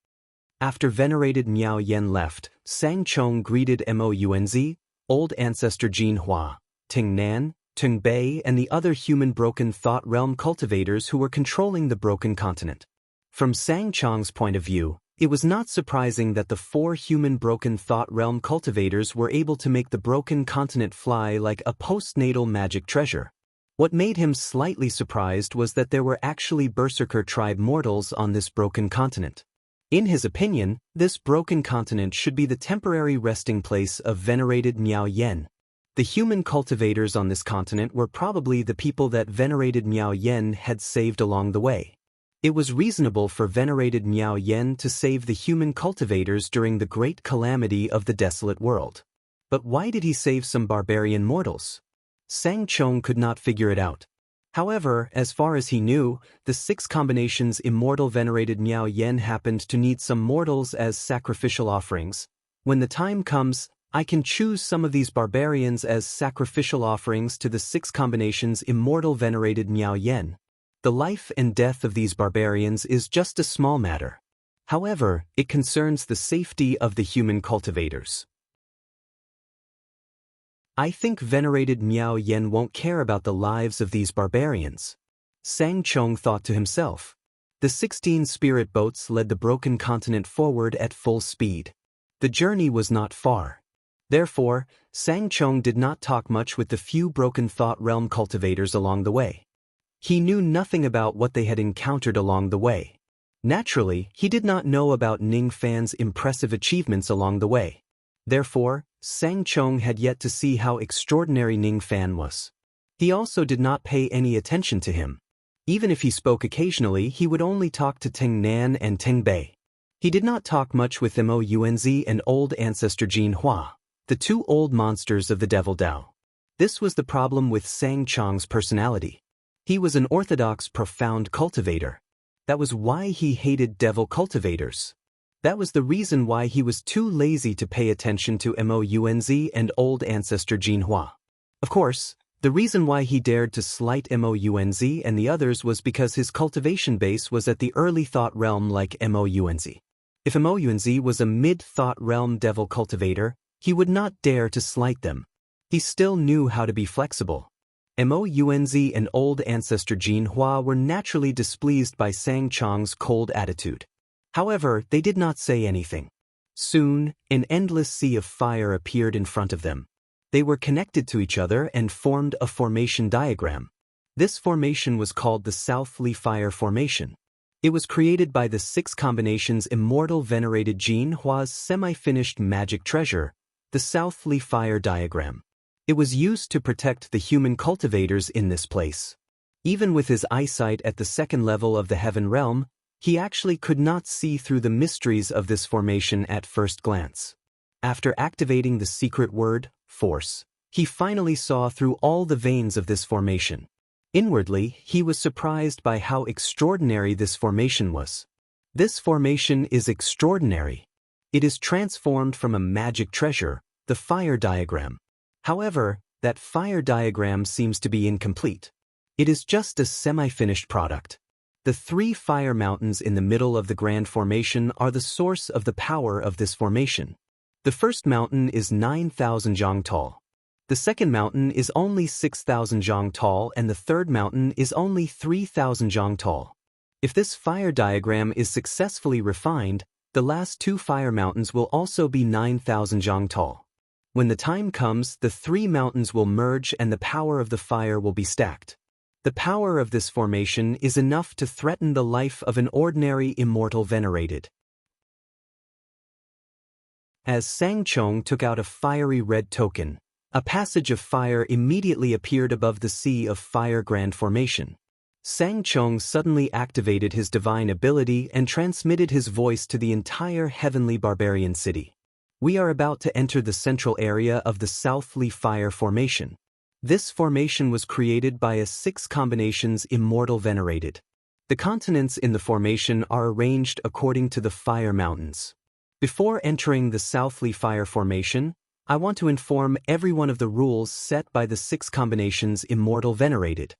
After Venerated Miao Yen left, Sang Chong greeted Mounz, Old Ancestor Jin Hua, Ting Nan, Tung Bei and the other human Broken Thought Realm cultivators who were controlling the Broken Continent. From Sang Chong's point of view, it was not surprising that the 4 human Broken Thought Realm cultivators were able to make the Broken Continent fly like a postnatal magic treasure. What made him slightly surprised was that there were actually Berserker tribe mortals on this Broken Continent. In his opinion, this Broken Continent should be the temporary resting place of Venerated Miao Yen. The human cultivators on this continent were probably the people that Venerated Miao Yen had saved along the way. It was reasonable for Venerated Miao Yen to save the human cultivators during the great calamity of the desolate world. But why did he save some barbarian mortals? Sang Chong could not figure it out. However, as far as he knew, the 6 combinations Immortal Venerated Miao Yen happened to need some mortals as sacrificial offerings. When the time comes, I can choose some of these barbarians as sacrificial offerings to the 6 combinations Immortal Venerated Miao Yen. The life and death of these barbarians is just a small matter. However, it concerns the safety of the human cultivators. I think Venerated Miao Yen won't care about the lives of these barbarians. Sang Chong thought to himself. The 16 spirit boats led the Broken Continent forward at full speed. The journey was not far. Therefore, Sang Chong did not talk much with the few Broken Thought Realm cultivators along the way. He knew nothing about what they had encountered along the way. Naturally, he did not know about Ning Fan's impressive achievements along the way. Therefore, Sang Chong had yet to see how extraordinary Ning Fan was. He also did not pay any attention to him. Even if he spoke occasionally, he would only talk to Ting Nan and Ting Bei. He did not talk much with Mounz and Old Ancestor Jin Hua, the 2 old monsters of the Devil Dao. This was the problem with Sang Chong's personality. He was an orthodox, profound cultivator. That was why he hated devil cultivators. That was the reason why he was too lazy to pay attention to Mounz and Old Ancestor Jin Hua. Of course, the reason why he dared to slight Mounz and the others was because his cultivation base was at the early thought realm like Mounz. If Mounz was a mid-thought realm devil cultivator, he would not dare to slight them. He still knew how to be flexible. Mounz and Old Ancestor Jin Hua were naturally displeased by Sang Chong's cold attitude. However, they did not say anything. Soon, an endless sea of fire appeared in front of them. They were connected to each other and formed a formation diagram. This formation was called the Southly Fire Formation. It was created by the 6 combinations Immortal Venerated Jin Hua's semi-finished magic treasure, the Southly Fire Diagram. It was used to protect the human cultivators in this place. Even with his eyesight at the second level of the heaven realm, he actually could not see through the mysteries of this formation at first glance. After activating the secret word, force, he finally saw through all the veins of this formation. Inwardly, he was surprised by how extraordinary this formation was. This formation is extraordinary. It is transformed from a magic treasure, the fire diagram. However, that fire diagram seems to be incomplete. It is just a semi-finished product. The 3 fire mountains in the middle of the grand formation are the source of the power of this formation. The first mountain is 9,000 zhang tall. The second mountain is only 6,000 zhang tall, and the third mountain is only 3,000 zhang tall. If this fire diagram is successfully refined, the last 2 fire mountains will also be 9,000 zhang tall. When the time comes, the 3 mountains will merge and the power of the fire will be stacked. The power of this formation is enough to threaten the life of an ordinary immortal venerated. As Sangchong took out a fiery red token, a passage of fire immediately appeared above the sea of fire grand formation. Sangchong suddenly activated his divine ability and transmitted his voice to the entire heavenly barbarian city. We are about to enter the central area of the Southly Fire Formation. This formation was created by a 6 combinations immortal venerated. The continents in the formation are arranged according to the fire mountains. Before entering the Southly Fire Formation, I want to inform everyone of the rules set by the 6 combinations immortal venerated.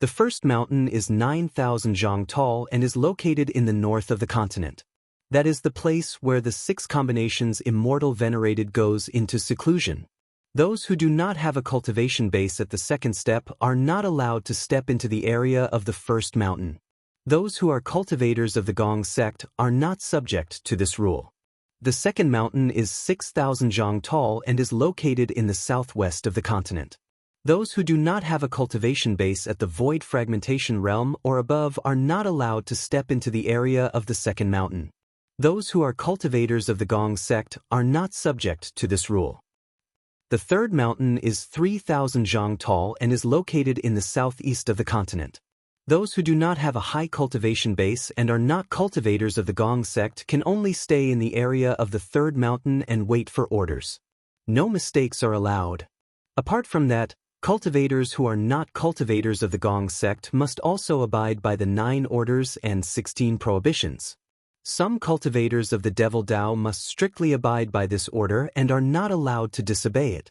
The first mountain is 9,000 zhang tall and is located in the north of the continent. That is the place where the 6 combinations immortal venerated goes into seclusion. Those who do not have a cultivation base at the second step are not allowed to step into the area of the first mountain. Those who are cultivators of the Gong sect are not subject to this rule. The second mountain is 6,000 zhang tall and is located in the southwest of the continent. Those who do not have a cultivation base at the void fragmentation realm or above are not allowed to step into the area of the second mountain. Those who are cultivators of the Gong sect are not subject to this rule. The third mountain is 3,000 zhang tall and is located in the southeast of the continent. Those who do not have a high cultivation base and are not cultivators of the Gong sect can only stay in the area of the third mountain and wait for orders. No mistakes are allowed. Apart from that, cultivators who are not cultivators of the Gong sect must also abide by the 9 orders and 16 prohibitions. Some cultivators of the Devil Dao must strictly abide by this order and are not allowed to disobey it.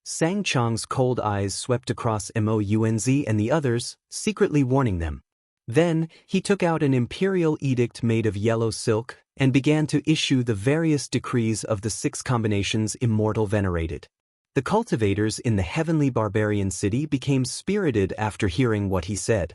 Sangchong's cold eyes swept across Mounz and the others, secretly warning them. Then, he took out an imperial edict made of yellow silk and began to issue the various decrees of the 6 combinations immortal venerated. The cultivators in the heavenly barbarian city became spirited after hearing what he said.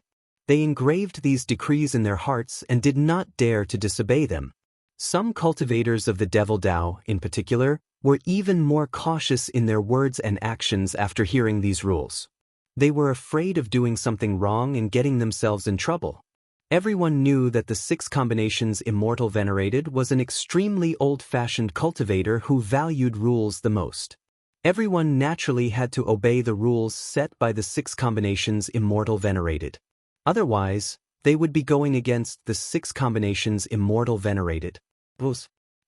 They engraved these decrees in their hearts and did not dare to disobey them. Some cultivators of the Devil Dao, in particular, were even more cautious in their words and actions after hearing these rules. They were afraid of doing something wrong and getting themselves in trouble. Everyone knew that the 6 combinations immortal venerated was an extremely old-fashioned cultivator who valued rules the most. Everyone naturally had to obey the rules set by the 6 combinations immortal venerated. Otherwise, they would be going against the 6 combinations immortal venerated.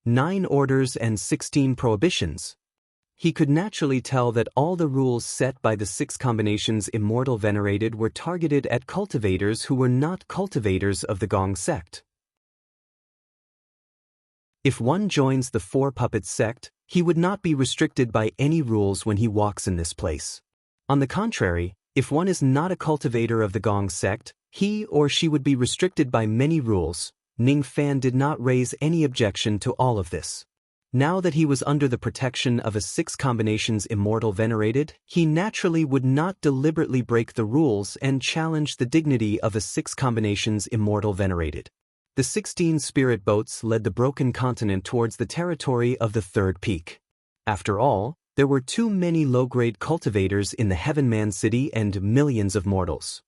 9 orders and 16 prohibitions. He could naturally tell that all the rules set by the 6 combinations immortal venerated were targeted at cultivators who were not cultivators of the Gong sect. If one joins the 4 Puppets sect, he would not be restricted by any rules when he walks in this place. On the contrary, if one is not a cultivator of the Gong sect, he or she would be restricted by many rules. Ning Fan did not raise any objection to all of this. Now that he was under the protection of a 6 combinations immortal venerated, he naturally would not deliberately break the rules and challenge the dignity of a 6 combinations immortal venerated. The 16 spirit boats led the broken continent towards the territory of the 3rd peak. After all, there were too many low-grade cultivators in the Heavenman City and millions of mortals.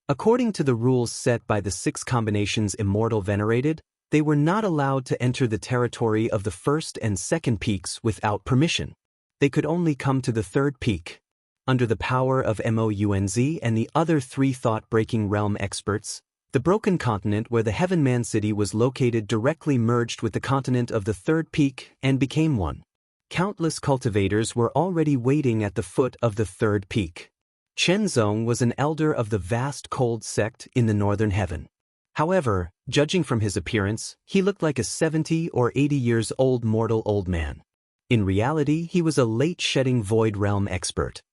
According to the rules set by the 6 combinations immortal venerated, they were not allowed to enter the territory of the 1st and 2nd peaks without permission. They could only come to the third peak. Under the power of Mounz and the other three thought-breaking realm experts, the broken continent where the Heaven Man City was located directly merged with the continent of the third peak and became one. Countless cultivators were already waiting at the foot of the third peak. Chen Zong was an elder of the vast cold sect in the northern heaven. However, judging from his appearance, he looked like a 70 or 80 years old mortal old man. In reality, he was a late shedding void realm expert.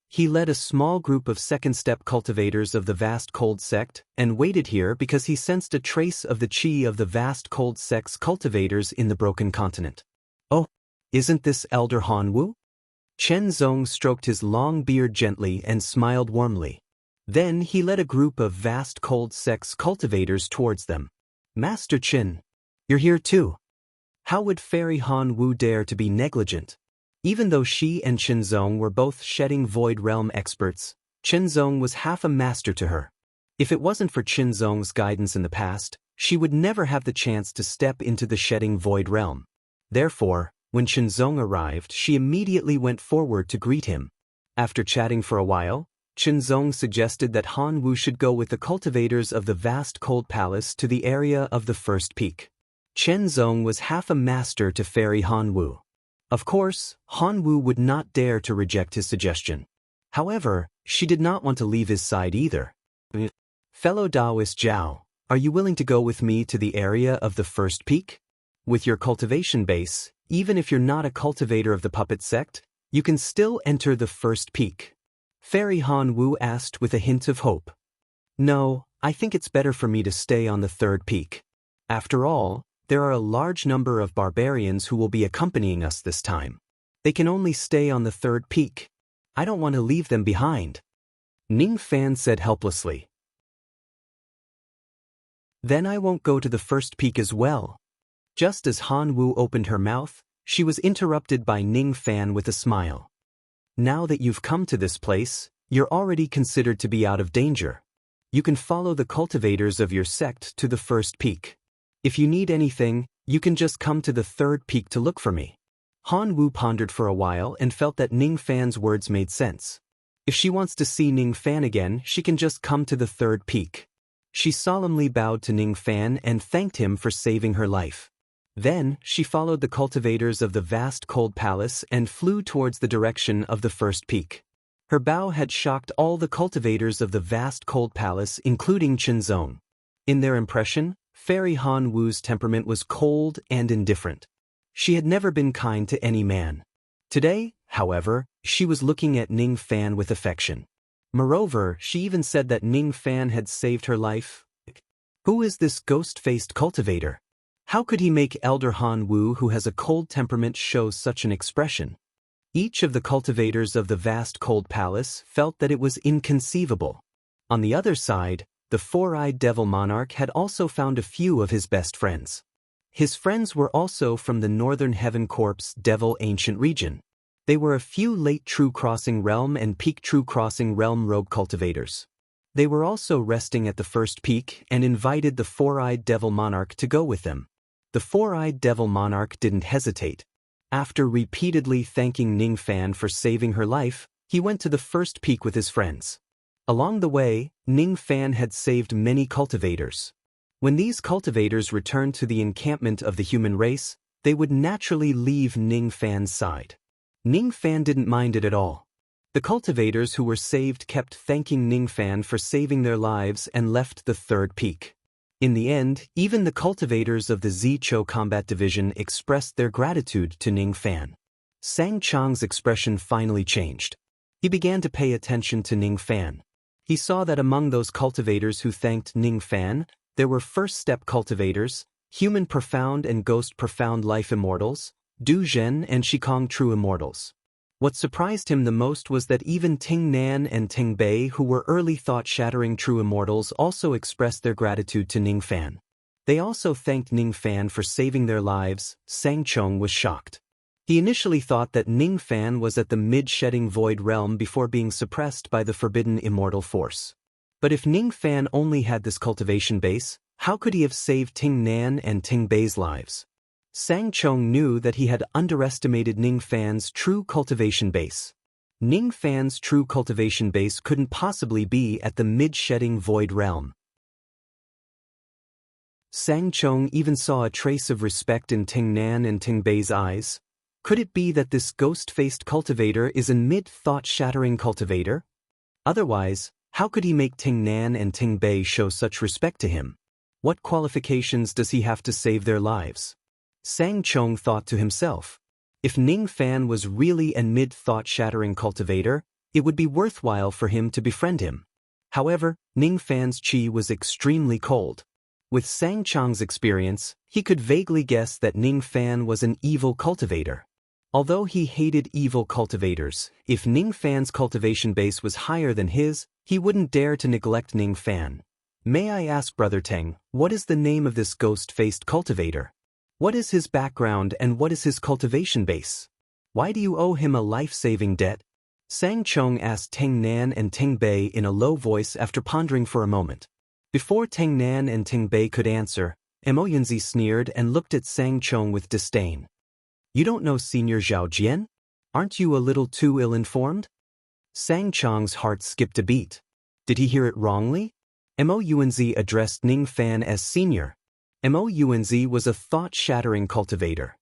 He led a small group of second-step cultivators of the vast cold sect and waited here because he sensed a trace of the chi of the vast cold sect's cultivators in the broken continent. Oh, isn't this Elder Han Wu? Chen Zong stroked his long beard gently and smiled warmly. Then he led a group of vast cold sect's cultivators towards them. Master Chen, you're here too. How would Fairy Han Wu dare to be negligent? Even though she and Chen Zong were both shedding void realm experts, Chen Zong was half a master to her. If it wasn't for Chen Zong's guidance in the past, she would never have the chance to step into the shedding void realm. Therefore, when Chen Zong arrived, she immediately went forward to greet him. After chatting for a while, Chen Zong suggested that Han Wu should go with the cultivators of the vast cold palace to the area of the first peak. Chen Zong was half a master to Fairy Han Wu. Of course, Han Wu would not dare to reject his suggestion. However, she did not want to leave his side either. Fellow Taoist Zhao, are you willing to go with me to the area of the first peak? With your cultivation base, even if you're not a cultivator of the puppet sect, you can still enter the first peak. Fairy Han Wu asked with a hint of hope. No, I think it's better for me to stay on the third peak. After all, there are a large number of barbarians who will be accompanying us this time. They can only stay on the third peak. I don't want to leave them behind. Ning Fan said helplessly. Then I won't go to the first peak as well. Just as Han Wu opened her mouth, she was interrupted by Ning Fan with a smile. Now that you've come to this place, you're already considered to be out of danger. You can follow the cultivators of your sect to the first peak. If you need anything, you can just come to the third peak to look for me. Han Wu pondered for a while and felt that Ning Fan's words made sense. If she wants to see Ning Fan again, she can just come to the third peak. She solemnly bowed to Ning Fan and thanked him for saving her life. Then, she followed the cultivators of the vast cold palace and flew towards the direction of the first peak. Her bow had shocked all the cultivators of the vast cold palace, including Chen Zong. In their impression, Fairy Han Wu's temperament was cold and indifferent. She had never been kind to any man. Today, however, she was looking at Ning Fan with affection. Moreover, she even said that Ning Fan had saved her life. Who is this ghost-faced cultivator? How could he make Elder Han Wu, who has a cold temperament, show such an expression? Each of the cultivators of the vast cold palace felt that it was inconceivable. On the other side, the four-eyed devil monarch had also found a few of his best friends. His friends were also from the Northern Heaven Corp's Devil Ancient region. They were a few late True Crossing Realm and Peak True Crossing Realm rogue cultivators. They were also resting at the first peak and invited the four-eyed devil monarch to go with them. The four-eyed devil monarch didn't hesitate. After repeatedly thanking Ning Fan for saving her life, he went to the first peak with his friends. Along the way, Ning Fan had saved many cultivators. When these cultivators returned to the encampment of the human race, they would naturally leave Ning Fan's side. Ning Fan didn't mind it at all. The cultivators who were saved kept thanking Ning Fan for saving their lives and left the third peak. In the end, even the cultivators of the Zichou Combat Division expressed their gratitude to Ning Fan. Sang Chang's expression finally changed. He began to pay attention to Ning Fan. He saw that among those cultivators who thanked Ning Fan, there were first-step cultivators, human profound and ghost profound life immortals, Du Zhen and Shikong true immortals. What surprised him the most was that even Ting Nan and Ting Bei, who were early thought-shattering true immortals, also expressed their gratitude to Ning Fan. They also thanked Ning Fan for saving their lives. Sang Chong was shocked. He initially thought that Ning Fan was at the mid-shedding void realm before being suppressed by the forbidden immortal force. But if Ning Fan only had this cultivation base, how could he have saved Ting Nan and Ting Bei's lives? Sang Chong knew that he had underestimated Ning Fan's true cultivation base. Ning Fan's true cultivation base couldn't possibly be at the mid-shedding void realm. Sang Chong even saw a trace of respect in Ting Nan and Ting Bei's eyes. Could it be that this ghost-faced cultivator is a mid-thought-shattering cultivator? Otherwise, how could he make Ting Nan and Ting Bei show such respect to him? What qualifications does he have to save their lives? Sang Chong thought to himself. If Ning Fan was really a mid-thought-shattering cultivator, it would be worthwhile for him to befriend him. However, Ning Fan's chi was extremely cold. With Sang Chong's experience, he could vaguely guess that Ning Fan was an evil cultivator. Although he hated evil cultivators, if Ning Fan's cultivation base was higher than his, he wouldn't dare to neglect Ning Fan. May I ask Brother Teng, what is the name of this ghost-faced cultivator? What is his background and what is his cultivation base? Why do you owe him a life-saving debt? Sang Chong asked Ting Nan and Ting Bei in a low voice after pondering for a moment. Before Ting Nan and Ting Bei could answer, Mo Yunzi sneered and looked at Sang Chong with disdain. You don't know Senior Zhao Jian? Aren't you a little too ill-informed? Sang Chong's heart skipped a beat. Did he hear it wrongly? Mo Yunzi addressed Ning Fan as senior. Mo Yunzi was a thought-shattering cultivator.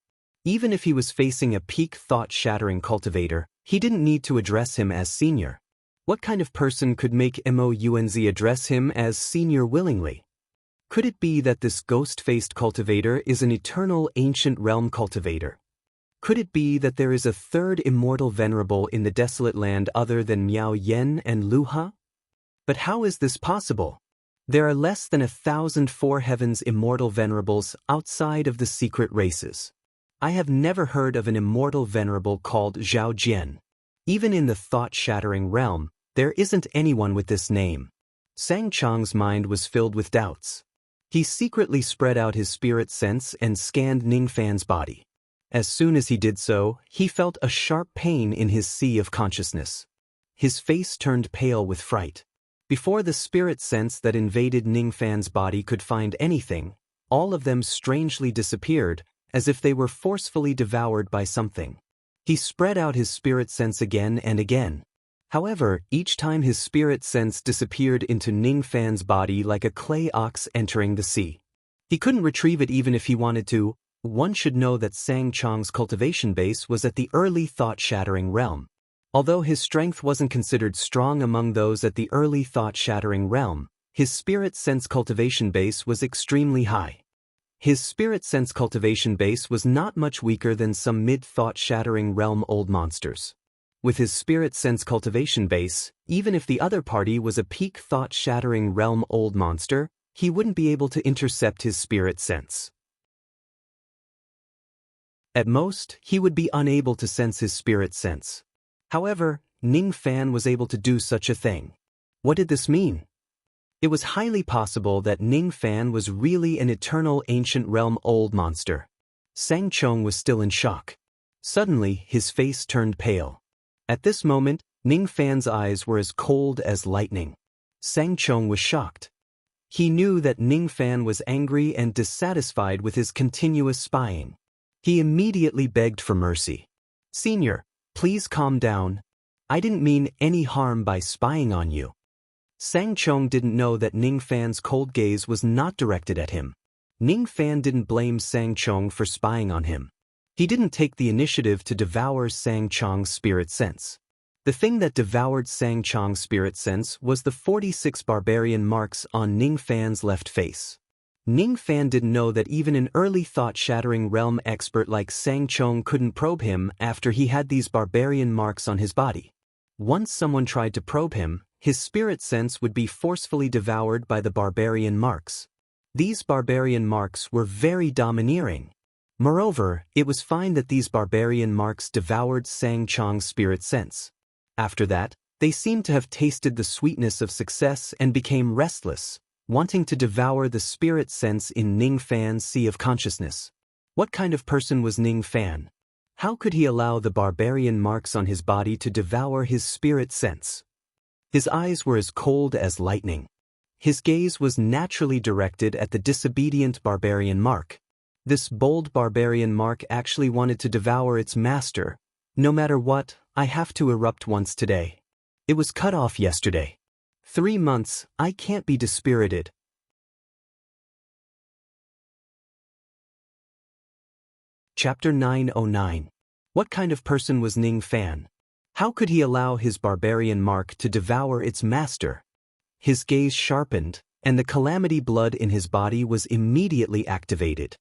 Even if he was facing a peak thought-shattering cultivator, he didn't need to address him as senior. What kind of person could make Mo Yunzi address him as senior willingly? Could it be that this ghost-faced cultivator is an eternal ancient realm cultivator? Could it be that there is a third immortal venerable in the desolate land other than Miao Yen and Lu Ha? But how is this possible? There are less than 1,000 four heavens immortal venerables outside of the secret races. I have never heard of an immortal venerable called Zhao Jian. Even in the thought-shattering realm, there isn't anyone with this name. Sang Chong's mind was filled with doubts. He secretly spread out his spirit sense and scanned Ning Fan's body. As soon as he did so, he felt a sharp pain in his sea of consciousness. His face turned pale with fright. Before the spirit sense that invaded Ning Fan's body could find anything, all of them strangely disappeared, as if they were forcefully devoured by something. He spread out his spirit sense again and again. However, each time his spirit sense disappeared into Ning Fan's body like a clay ox entering the sea. He couldn't retrieve it even if he wanted to. One should know that Sang Chong's cultivation base was at the early thought-shattering realm. Although his strength wasn't considered strong among those at the early thought-shattering realm, his spirit sense cultivation base was extremely high. His spirit sense cultivation base was not much weaker than some mid-thought-shattering realm old monsters. With his spirit sense cultivation base, even if the other party was a peak thought-shattering realm old monster, he wouldn't be able to intercept his spirit sense. At most, he would be unable to sense his spirit sense. However, Ning Fan was able to do such a thing. What did this mean? It was highly possible that Ning Fan was really an eternal ancient realm old monster. Sang Chong was still in shock. Suddenly, his face turned pale. At this moment, Ning Fan's eyes were as cold as lightning. Sang Chong was shocked. He knew that Ning Fan was angry and dissatisfied with his continuous spying. He immediately begged for mercy. Senior, please calm down. I didn't mean any harm by spying on you. Sang Chong didn't know that Ning Fan's cold gaze was not directed at him. Ning Fan didn't blame Sang Chong for spying on him. He didn't take the initiative to devour Sang Chong's spirit sense. The thing that devoured Sang Chong's spirit sense was the 46 barbarian marks on Ning Fan's left face. Ning Fan didn't know that even an early thought-shattering realm expert like Sang Chong couldn't probe him after he had these barbarian marks on his body. Once someone tried to probe him, his spirit sense would be forcefully devoured by the barbarian marks. These barbarian marks were very domineering. Moreover, it was fine that these barbarian marks devoured Sang Chong's spirit sense. After that, they seemed to have tasted the sweetness of success and became restless, wanting to devour the spirit sense in Ning Fan's sea of consciousness. What kind of person was Ning Fan? How could he allow the barbarian marks on his body to devour his spirit sense? His eyes were as cold as lightning. His gaze was naturally directed at the disobedient barbarian mark. This bold barbarian Mark actually wanted to devour its master. No matter what, I have to erupt once today. It was cut off yesterday. 3 months, I can't be dispirited. Chapter 909. What kind of person was Ning Fan? How could he allow his barbarian Mark to devour its master? His gaze sharpened, and the calamity blood in his body was immediately activated.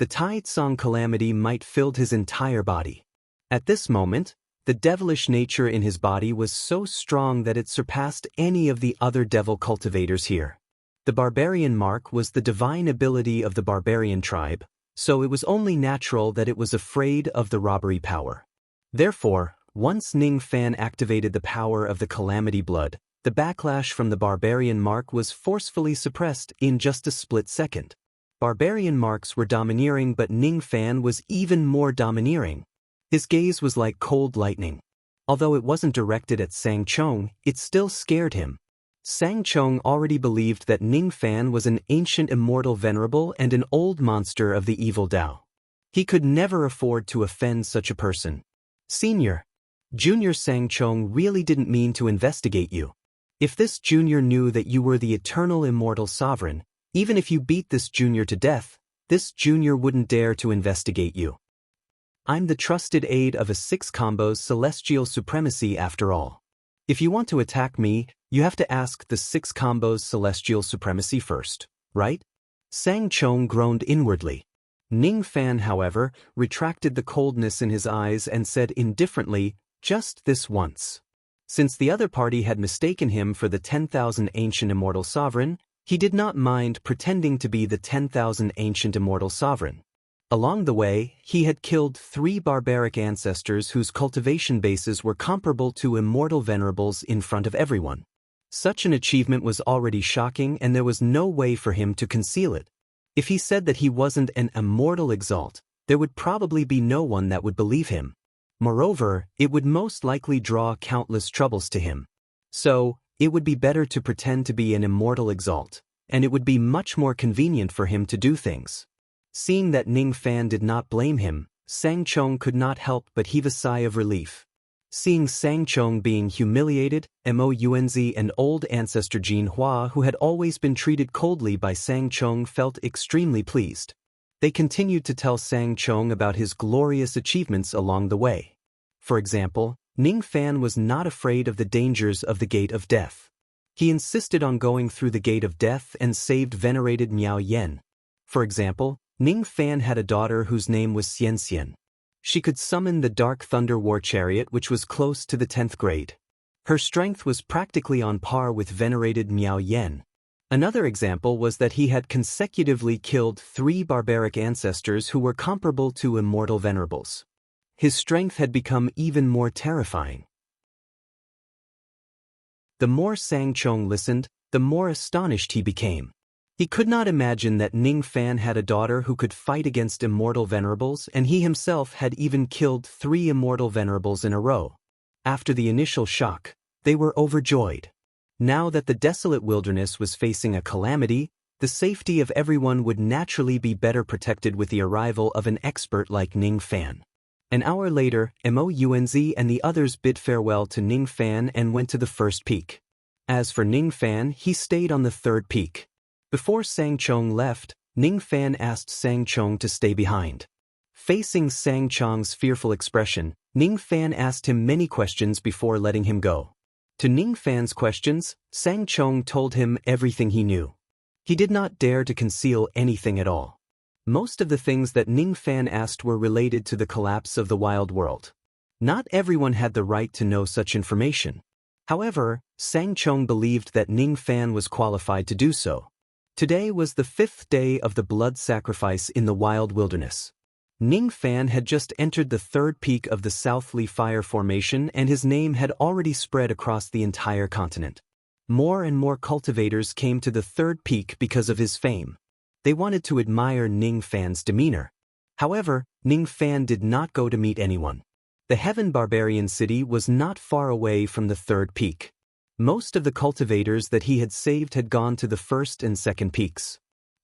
The Tai Tsong calamity might filled his entire body. At this moment, the devilish nature in his body was so strong that it surpassed any of the other devil cultivators here. The barbarian Mark was the divine ability of the barbarian tribe, so it was only natural that it was afraid of the robbery power. Therefore, once Ning Fan activated the power of the calamity blood, the backlash from the barbarian Mark was forcefully suppressed in just a split second. Barbarian Marks were domineering, but Ning Fan was even more domineering. His gaze was like cold lightning. Although it wasn't directed at Sang Chong, it still scared him. Sang Chong already believed that Ning Fan was an ancient immortal venerable and an old monster of the evil Tao. He could never afford to offend such a person. Senior. Junior Sang Chong really didn't mean to investigate you. If this junior knew that you were the eternal immortal sovereign, even if you beat this junior to death, this junior wouldn't dare to investigate you. I'm the trusted aide of a 6 combos celestial supremacy after all. If you want to attack me, you have to ask the 6 combos celestial supremacy first, right? Sang Chong groaned inwardly. Ning Fan, however, retracted the coldness in his eyes and said indifferently, just this once. Since the other party had mistaken him for the 10,000 ancient immortal sovereign, he did not mind pretending to be the 10,000 ancient immortal sovereign. Along the way, he had killed 3 barbaric ancestors whose cultivation bases were comparable to immortal venerables in front of everyone. Such an achievement was already shocking, and there was no way for him to conceal it. If he said that he wasn't an immortal exalt, there would probably be no one that would believe him. Moreover, it would most likely draw countless troubles to him. So, it would be better to pretend to be an immortal exalt, and it would be much more convenient for him to do things. Seeing that Ning Fan did not blame him, Sang Chong could not help but heave a sigh of relief. Seeing Sang Chong being humiliated, Mounz and old ancestor Jin Hua, who had always been treated coldly by Sang Chong, felt extremely pleased. They continued to tell Sang Chong about his glorious achievements along the way. For example, Ning Fan was not afraid of the dangers of the Gate of Death. He insisted on going through the Gate of Death and saved venerated Miao Yen. For example, Ning Fan had a daughter whose name was Xian Xian. She could summon the Dark Thunder War Chariot, which was close to the 10th grade. Her strength was practically on par with venerated Miao Yen. Another example was that he had consecutively killed 3 barbaric ancestors who were comparable to immortal venerables. His strength had become even more terrifying. The more Sang Chong listened, the more astonished he became. He could not imagine that Ning Fan had a daughter who could fight against immortal venerables, and he himself had even killed 3 immortal venerables in a row. After the initial shock, they were overjoyed. Now that the desolate wilderness was facing a calamity, the safety of everyone would naturally be better protected with the arrival of an expert like Ning Fan. An hour later, Mounz and the others bid farewell to Ning Fan and went to the first peak. As for Ning Fan, he stayed on the 3rd peak. Before Sang Chong left, Ning Fan asked Sang Chong to stay behind. Facing Sang Chong's fearful expression, Ning Fan asked him many questions before letting him go. To Ning Fan's questions, Sang Chong told him everything he knew. He did not dare to conceal anything at all. Most of the things that Ning Fan asked were related to the collapse of the wild world. Not everyone had the right to know such information. However, Sang Chong believed that Ning Fan was qualified to do so. Today was the 5th day of the blood sacrifice in the wild wilderness. Ning Fan had just entered the 3rd peak of the Southly Fire Formation, and his name had already spread across the entire continent. More and more cultivators came to the 3rd peak because of his fame. They wanted to admire Ning Fan's demeanor. However, Ning Fan did not go to meet anyone. The Heaven Barbarian City was not far away from the 3rd peak. Most of the cultivators that he had saved had gone to the 1st and 2nd peaks.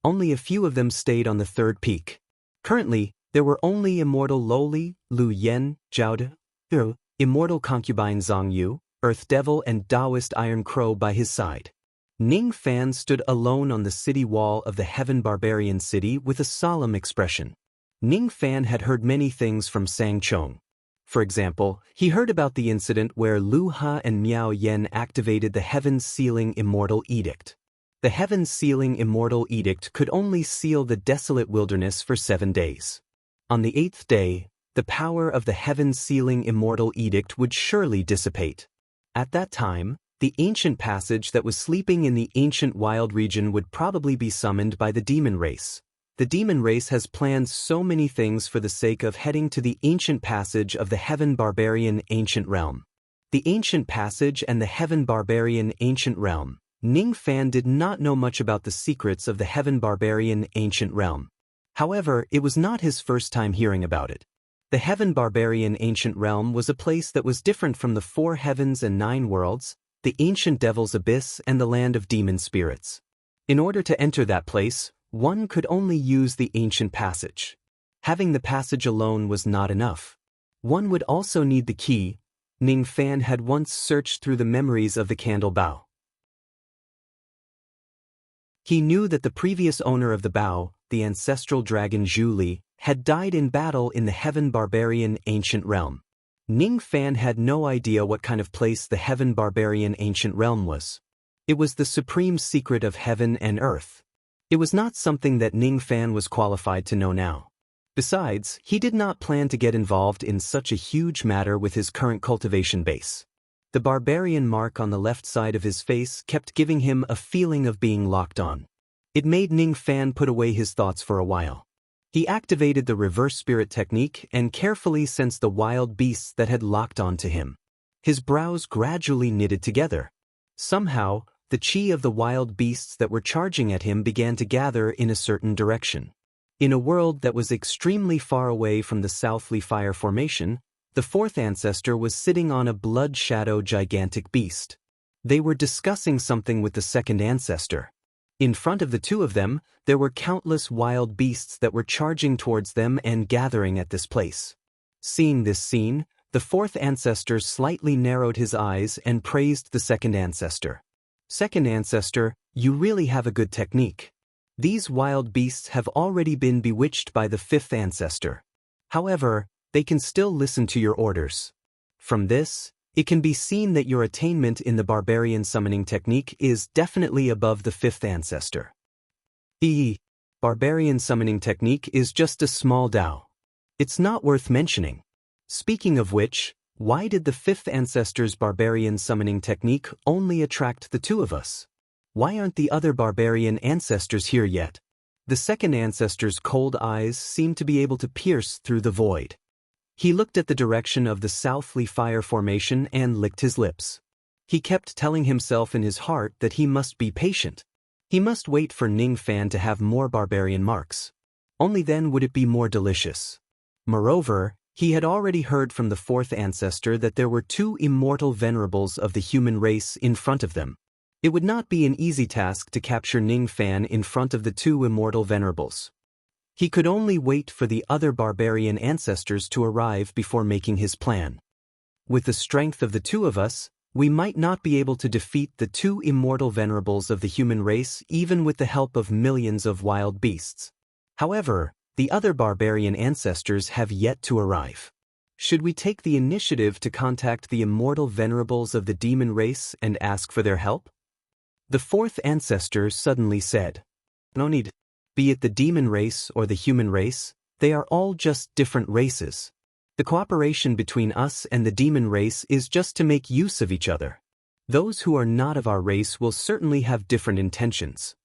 Only a few of them stayed on the 3rd peak. Currently, there were only immortal Loli, Lu Yen, Zhao De, immortal concubine Zhang Yu, Earth Devil and Taoist Iron Crow by his side. Ning Fan stood alone on the city wall of the Heaven Barbarian City with a solemn expression. Ning Fan had heard many things from Sang Chong. For example, he heard about the incident where Lu Ha and Miao Yen activated the Heaven's Sealing Immortal Edict. The Heaven's Sealing Immortal Edict could only seal the desolate wilderness for 7 days. On the 8th day, the power of the Heaven's Sealing Immortal Edict would surely dissipate. At that time, the ancient passage that was sleeping in the ancient wild region would probably be summoned by the demon race. The demon race has planned so many things for the sake of heading to the ancient passage of the Heaven Barbarian Ancient Realm. The ancient passage and the Heaven Barbarian Ancient Realm. Ning Fan did not know much about the secrets of the Heaven Barbarian Ancient Realm. However, it was not his first time hearing about it. The Heaven Barbarian Ancient Realm was a place that was different from the 4 heavens and 9 worlds, the ancient devil's abyss and the land of demon spirits. In order to enter that place, one could only use the ancient passage. Having the passage alone was not enough. One would also need the key. Ning Fan had once searched through the memories of the candle bow. He knew that the previous owner of the bow, the ancestral dragon Zhu Li, had died in battle in the Heaven Barbarian Ancient Realm. Ning Fan had no idea what kind of place the Heaven Barbarian Ancient Realm was. It was the supreme secret of heaven and earth. It was not something that Ning Fan was qualified to know now. Besides, he did not plan to get involved in such a huge matter with his current cultivation base. The barbarian mark on the left side of his face kept giving him a feeling of being locked on. It made Ning Fan put away his thoughts for a while. He activated the reverse spirit technique and carefully sensed the wild beasts that had locked onto him. His brows gradually knitted together. Somehow, the chi of the wild beasts that were charging at him began to gather in a certain direction. In a world that was extremely far away from the Southly Fire Formation, the 4th ancestor was sitting on a blood shadow gigantic beast. They were discussing something with the 2nd ancestor. In front of the two of them, there were countless wild beasts that were charging towards them and gathering at this place. Seeing this scene, the 4th ancestor slightly narrowed his eyes and praised the 2nd ancestor. 2nd ancestor, you really have a good technique. These wild beasts have already been bewitched by the 5th ancestor. However, they can still listen to your orders. From this, it can be seen that your attainment in the barbarian summoning technique is definitely above the 5th ancestor. The barbarian summoning technique is just a small Dao. It's not worth mentioning. Speaking of which, why did the 5th ancestor's barbarian summoning technique only attract the two of us? Why aren't the other barbarian ancestors here yet? The 2nd ancestor's cold eyes seemed to be able to pierce through the void. He looked at the direction of the Southly Fire Formation and licked his lips. He kept telling himself in his heart that he must be patient. He must wait for Ning Fan to have more barbarian marks. Only then would it be more delicious. Moreover, he had already heard from the 4th ancestor that there were 2 immortal venerables of the human race in front of them. It would not be an easy task to capture Ning Fan in front of the 2 immortal venerables. He could only wait for the other barbarian ancestors to arrive before making his plan. With the strength of the two of us, we might not be able to defeat the 2 immortal venerables of the human race even with the help of millions of wild beasts. However, the other barbarian ancestors have yet to arrive. Should we take the initiative to contact the immortal venerables of the demon race and ask for their help? The 4th ancestor suddenly said, "No need. Be it the demon race or the human race, they are all just different races. The cooperation between us and the demon race is just to make use of each other. Those who are not of our race will certainly have different intentions.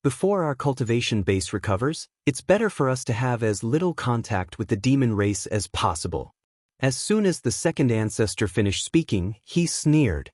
Before our cultivation base recovers, it's better for us to have as little contact with the demon race as possible." As soon as the 2nd ancestor finished speaking, he sneered.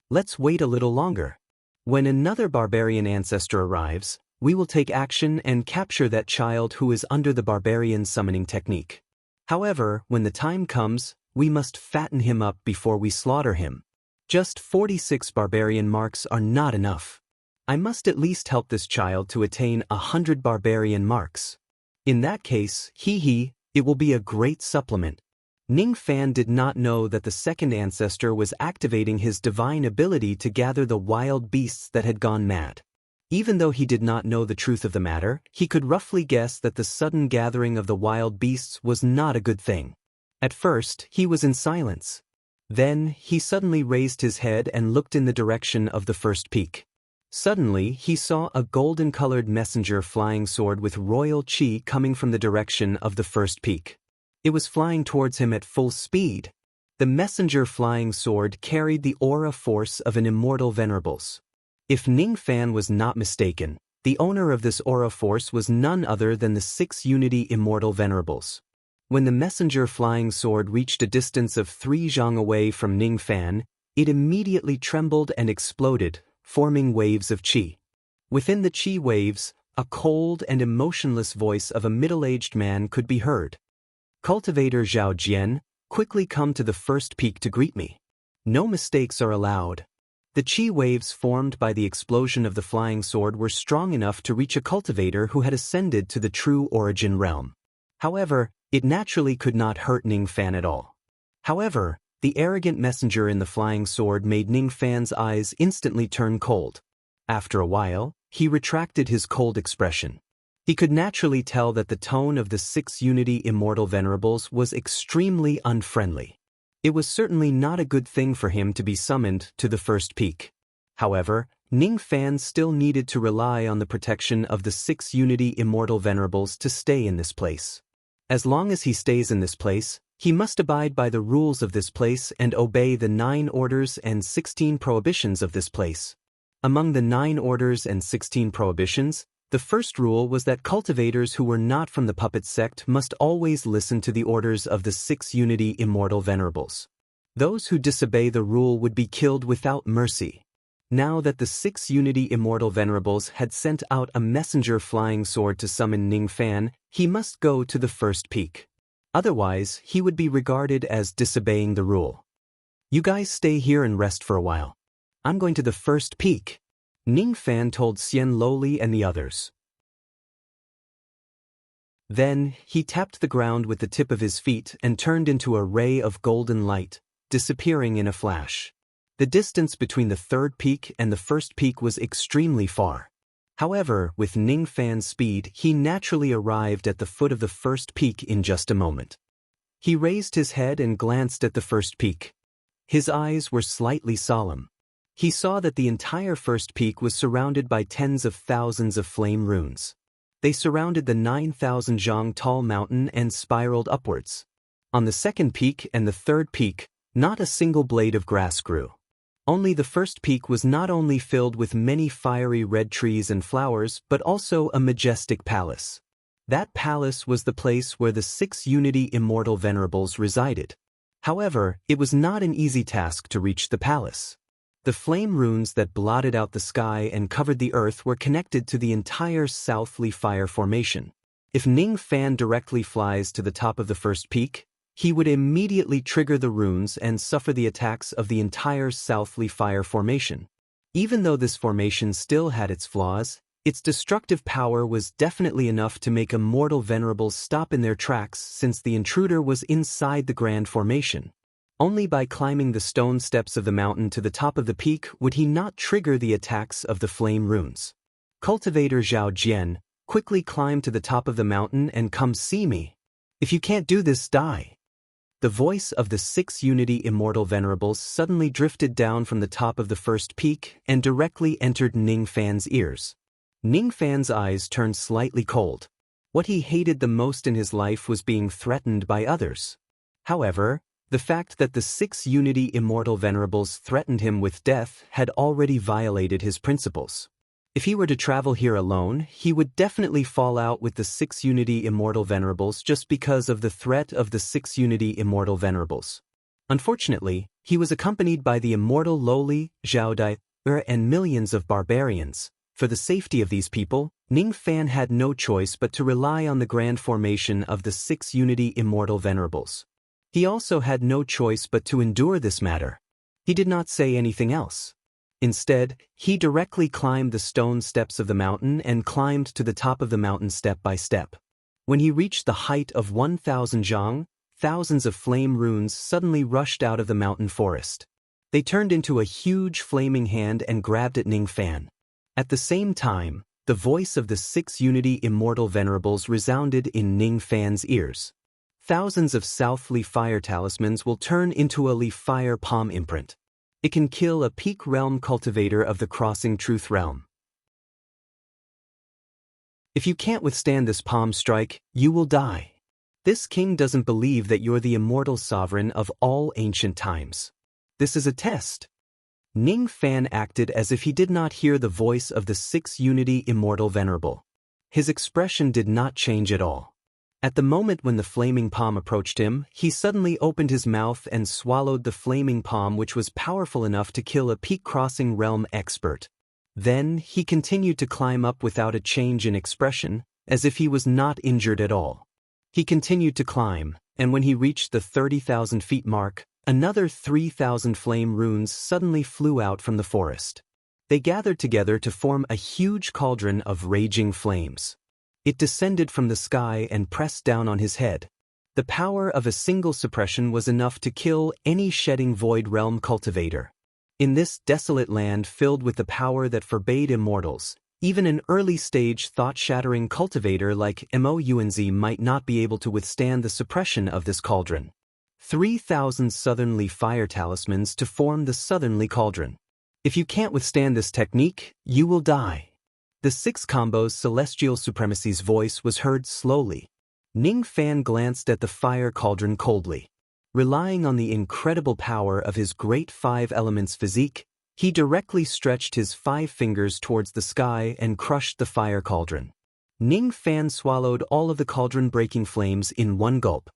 "Let's wait a little longer. When another barbarian ancestor arrives, we will take action and capture that child who is under the barbarian summoning technique. However, when the time comes, we must fatten him up before we slaughter him. Just 46 barbarian marks are not enough. I must at least help this child to attain 100 barbarian marks. In that case, it will be a great supplement. Ning Fan did not know that the second ancestor was activating his divine ability to gather the wild beasts that had gone mad. Even though he did not know the truth of the matter, he could roughly guess that the sudden gathering of the wild beasts was not a good thing. At first, he was in silence. Then, he suddenly raised his head and looked in the direction of the first peak. Suddenly, he saw a golden-colored messenger flying sword with royal chi coming from the direction of the first peak. It was flying towards him at full speed. The messenger flying sword carried the aura force of an immortal venerables. If Ning Fan was not mistaken, the owner of this aura force was none other than the 6 Unity Immortal Venerables. When the messenger flying sword reached a distance of 3 zhang away from Ning Fan, it immediately trembled and exploded, forming waves of qi. Within the qi waves, a cold and emotionless voice of a middle-aged man could be heard. Cultivator Zhao Jian, quickly come to the first peak to greet me. No mistakes are allowed. The qi waves formed by the explosion of the flying sword were strong enough to reach a cultivator who had ascended to the true origin realm. However, it naturally could not hurt Ning Fan at all. However, the arrogant messenger in the flying sword made Ning Fan's eyes instantly turn cold. After a while, he retracted his cold expression. He could naturally tell that the tone of the 6 Unity Immortal Venerables was extremely unfriendly. It was certainly not a good thing for him to be summoned to the first peak. However, Ning Fan still needed to rely on the protection of the 6 Unity Immortal Venerables to stay in this place. As long as he stays in this place, he must abide by the rules of this place and obey the 9 orders and 16 prohibitions of this place. Among the 9 orders and 16 prohibitions, the first rule was that cultivators who were not from the puppet sect must always listen to the orders of the 6 Unity Immortal Venerables. Those who disobey the rule would be killed without mercy. Now that the 6 Unity Immortal Venerables had sent out a messenger flying sword to summon Ning Fan, he must go to the first peak. Otherwise, he would be regarded as disobeying the rule. You guys stay here and rest for a while. I'm going to the first peak, Ning Fan told Xian Loli and the others. Then, he tapped the ground with the tip of his feet and turned into a ray of golden light, disappearing in a flash. The distance between the third peak and the first peak was extremely far. However, with Ning Fan's speed, he naturally arrived at the foot of the first peak in just a moment. He raised his head and glanced at the first peak. His eyes were slightly solemn. He saw that the entire first peak was surrounded by tens of thousands of flame runes. They surrounded the 9,000 zhang tall mountain and spiraled upwards. On the second peak and the third peak, not a single blade of grass grew. Only the first peak was not only filled with many fiery red trees and flowers, but also a majestic palace. That palace was the place where the 6 Unity Immortal Venerables resided. However, it was not an easy task to reach the palace. The flame runes that blotted out the sky and covered the earth were connected to the entire Southly Fire Formation. If Ning Fan directly flies to the top of the first peak, he would immediately trigger the runes and suffer the attacks of the entire Southly Fire Formation. Even though this formation still had its flaws, its destructive power was definitely enough to make immortal venerables stop in their tracks since the intruder was inside the Grand Formation. Only by climbing the stone steps of the mountain to the top of the peak would he not trigger the attacks of the flame runes. Cultivator Zhao Jian, quickly climb to the top of the mountain and come see me. If you can't do this, die. The voice of the 6 Unity Immortal Venerables suddenly drifted down from the top of the first peak and directly entered Ning Fan's ears. Ning Fan's eyes turned slightly cold. What he hated the most in his life was being threatened by others. However, the fact that the 6 Unity Immortal Venerables threatened him with death had already violated his principles. If he were to travel here alone, he would definitely fall out with the 6 Unity Immortal Venerables just because of the threat of the 6 Unity Immortal Venerables. Unfortunately, he was accompanied by the immortal Loli, Zhao Dai, and millions of barbarians. For the safety of these people, Ning Fan had no choice but to rely on the grand formation of the 6 Unity Immortal Venerables. He also had no choice but to endure this matter. He did not say anything else. Instead, he directly climbed the stone steps of the mountain and climbed to the top of the mountain step by step. When he reached the height of 1,000 zhang, thousands of flame runes suddenly rushed out of the mountain forest. They turned into a huge flaming hand and grabbed at Ningfan. At the same time, the voice of the 6 Unity Immortal Venerables resounded in Ningfan's ears. Thousands of Southly Fire Talismans will turn into a Li Fire Palm imprint. It can kill a peak realm cultivator of the Crossing Truth realm. If you can't withstand this palm strike, you will die. This king doesn't believe that you're the immortal sovereign of all ancient times. This is a test. Ningfan acted as if he did not hear the voice of the 6 Unity Immortal Venerable. His expression did not change at all. At the moment when the flaming palm approached him, he suddenly opened his mouth and swallowed the flaming palm, which was powerful enough to kill a peak crossing realm expert. Then, he continued to climb up without a change in expression, as if he was not injured at all. He continued to climb, and when he reached the 30,000 feet mark, another 3,000 flame runes suddenly flew out from the forest. They gathered together to form a huge cauldron of raging flames. It descended from the sky and pressed down on his head. The power of a single suppression was enough to kill any shedding void realm cultivator. In this desolate land filled with the power that forbade immortals, even an early-stage thought-shattering cultivator like Mounz might not be able to withstand the suppression of this cauldron. 3,000 Southernly Fire Talismans to form the Southernly Cauldron. If you can't withstand this technique, you will die. The 6 combos Celestial Supremacy's voice was heard slowly. Ningfan glanced at the fire cauldron coldly. Relying on the incredible power of his great 5 elements physique, he directly stretched his 5 fingers towards the sky and crushed the fire cauldron. Ningfan swallowed all of the cauldron-breaking flames in one gulp.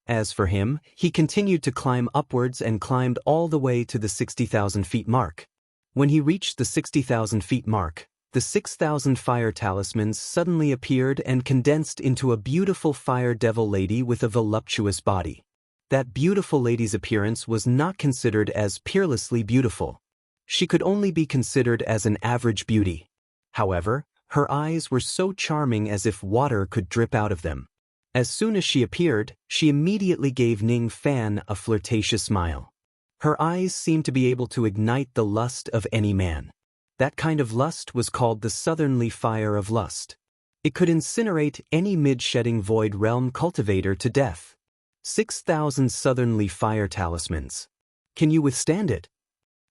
As for him, he continued to climb upwards and climbed all the way to the 60,000 feet mark. When he reached the 60,000 feet mark, the 6,000 fire talismans suddenly appeared and condensed into a beautiful fire devil lady with a voluptuous body. That beautiful lady's appearance was not considered as peerlessly beautiful. She could only be considered as an average beauty. However, her eyes were so charming as if water could drip out of them. As soon as she appeared, she immediately gave Ningfan a flirtatious smile. Her eyes seemed to be able to ignite the lust of any man. That kind of lust was called the Southernly Fire of Lust. It could incinerate any mid-shedding void realm cultivator to death. 6,000 Southernly Fire Talismans. Can you withstand it?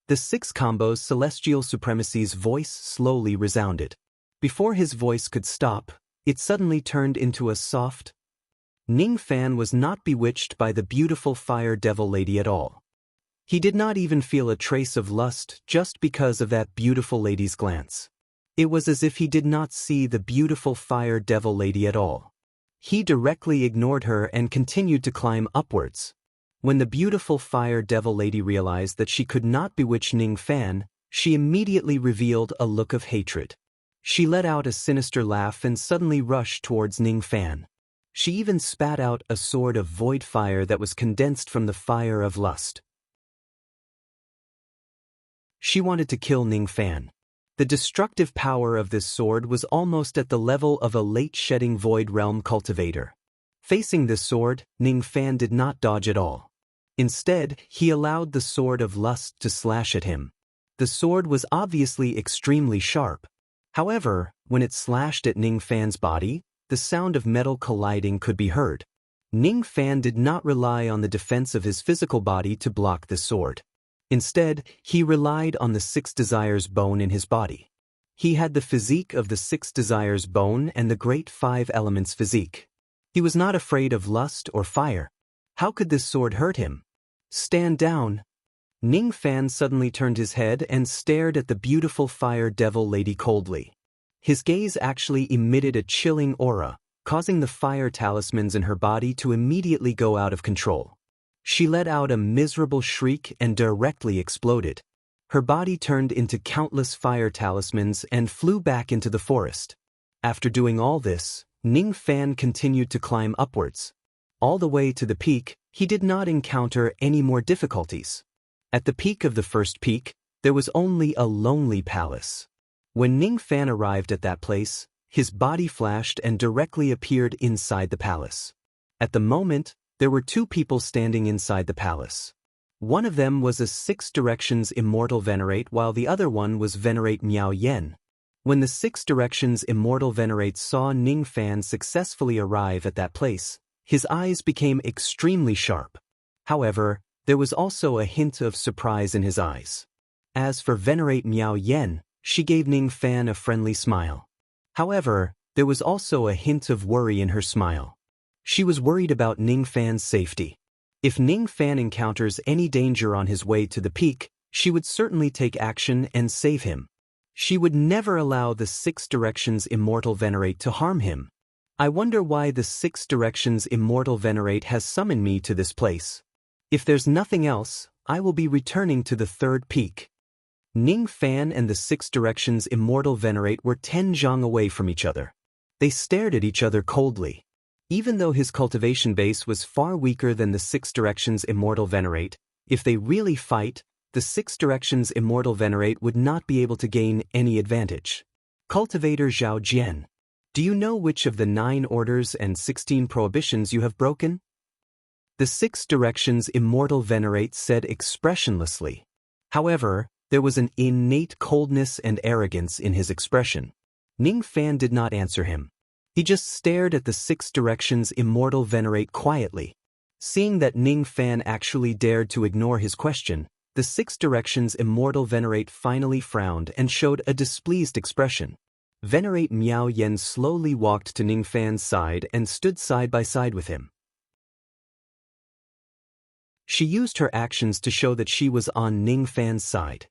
The 6 combos Celestial Supremacy's voice slowly resounded. Before his voice could stop, it suddenly turned into a soft. Ningfan was not bewitched by the beautiful fire devil lady at all. He did not even feel a trace of lust just because of that beautiful lady's glance. It was as if he did not see the beautiful fire devil lady at all. He directly ignored her and continued to climb upwards. When the beautiful fire devil lady realized that she could not bewitch Ningfan, she immediately revealed a look of hatred. She let out a sinister laugh and suddenly rushed towards Ningfan. She even spat out a sword of void fire that was condensed from the fire of lust. She wanted to kill Ningfan. The destructive power of this sword was almost at the level of a late-shedding void realm cultivator. Facing this sword, Ningfan did not dodge at all. Instead, he allowed the sword of lust to slash at him. The sword was obviously extremely sharp. However, when it slashed at Ningfan's body, the sound of metal colliding could be heard. Ningfan did not rely on the defense of his physical body to block the sword. Instead, he relied on the 6 desires bone in his body. He had the physique of the 6 desires bone and the great 5 elements physique. He was not afraid of lust or fire. How could this sword hurt him? Stand down. Ningfan suddenly turned his head and stared at the beautiful fire devil lady coldly. His gaze actually emitted a chilling aura, causing the fire talismans in her body to immediately go out of control. She let out a miserable shriek and directly exploded. Her body turned into countless fire talismans and flew back into the forest. After doing all this, Ningfan continued to climb upwards. All the way to the peak, he did not encounter any more difficulties. At the peak of the first peak, there was only a lonely palace. When Ning Fan arrived at that place, his body flashed and directly appeared inside the palace. At the moment, there were two people standing inside the palace. One of them was a Six Directions Immortal Venerate while the other one was Venerate Miao Yen. When the Six Directions Immortal Venerate saw Ning Fan successfully arrive at that place, his eyes became extremely sharp. However, there was also a hint of surprise in his eyes. As for Venerate Miao Yen, she gave Ning Fan a friendly smile. However, there was also a hint of worry in her smile. She was worried about Ning Fan's safety. If Ning Fan encounters any danger on his way to the peak, she would certainly take action and save him. She would never allow the Six Directions Immortal Venerate to harm him. I wonder why the Six Directions Immortal Venerate has summoned me to this place. If there's nothing else, I will be returning to the third peak. Ning Fan and the Six Directions Immortal Venerate were 10 zhang away from each other. They stared at each other coldly. Even though his cultivation base was far weaker than the Six Directions Immortal Venerate, if they really fight, the Six Directions Immortal Venerate would not be able to gain any advantage. Cultivator Zhao Jian, do you know which of the 9 orders and 16 prohibitions you have broken? The Six Directions Immortal Venerate said expressionlessly. However, there was an innate coldness and arrogance in his expression. Ning Fan did not answer him. He just stared at the Six Directions Immortal Venerate quietly. Seeing that Ning Fan actually dared to ignore his question, the Six Directions Immortal Venerate finally frowned and showed a displeased expression. Venerate Miao Yen slowly walked to Ning Fan's side and stood side by side with him. She used her actions to show that she was on Ning Fan's side.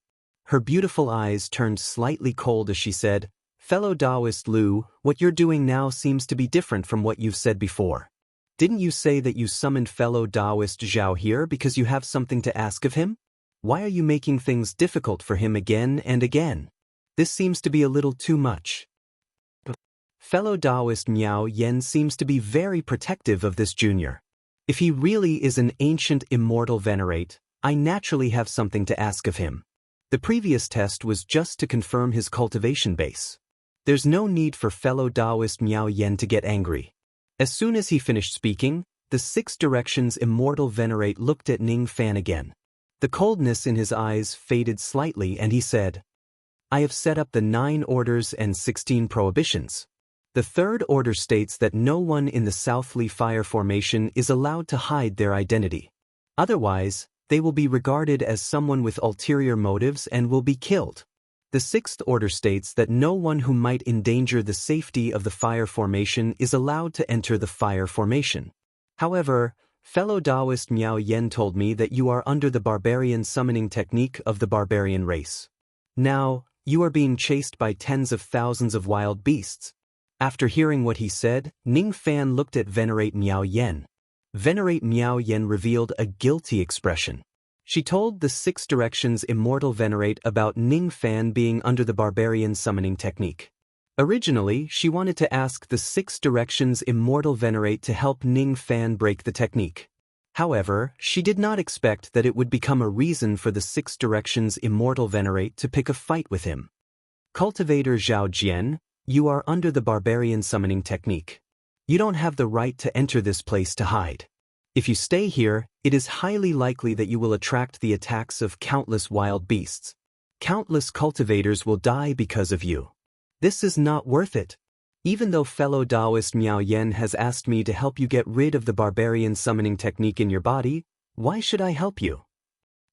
Her beautiful eyes turned slightly cold as she said, "Fellow Taoist Lu, what you're doing now seems to be different from what you've said before. Didn't you say that you summoned fellow Taoist Zhao here because you have something to ask of him? Why are you making things difficult for him again and again? This seems to be a little too much." Fellow Taoist Miao Yen seems to be very protective of this junior. If he really is an ancient immortal venerate, I naturally have something to ask of him. The previous test was just to confirm his cultivation base. There's no need for fellow Taoist Miao Yen to get angry. As soon as he finished speaking, the Six Directions Immortal Venerate looked at Ning Fan again. The coldness in his eyes faded slightly and he said, "I have set up the 9 orders and 16 prohibitions. The third order states that no one in the Southly Fire Formation is allowed to hide their identity. Otherwise, they will be regarded as someone with ulterior motives and will be killed. The sixth order states that no one who might endanger the safety of the fire formation is allowed to enter the fire formation. However, fellow Taoist Miao Yen told me that you are under the barbarian summoning technique of the barbarian race. Now, you are being chased by tens of thousands of wild beasts." After hearing what he said, Ning Fan looked at Venerate Miao Yen. Venerate Miao Yen revealed a guilty expression. She told the Six Directions Immortal Venerate about Ning Fan being under the barbarian summoning technique. Originally, she wanted to ask the Six Directions Immortal Venerate to help Ning Fan break the technique. However, she did not expect that it would become a reason for the Six Directions Immortal Venerate to pick a fight with him. Cultivator Zhao Jian, you are under the barbarian summoning technique. You don't have the right to enter this place to hide. If you stay here, it is highly likely that you will attract the attacks of countless wild beasts. Countless cultivators will die because of you. This is not worth it. Even though fellow Taoist Miao Yen has asked me to help you get rid of the barbarian summoning technique in your body, why should I help you?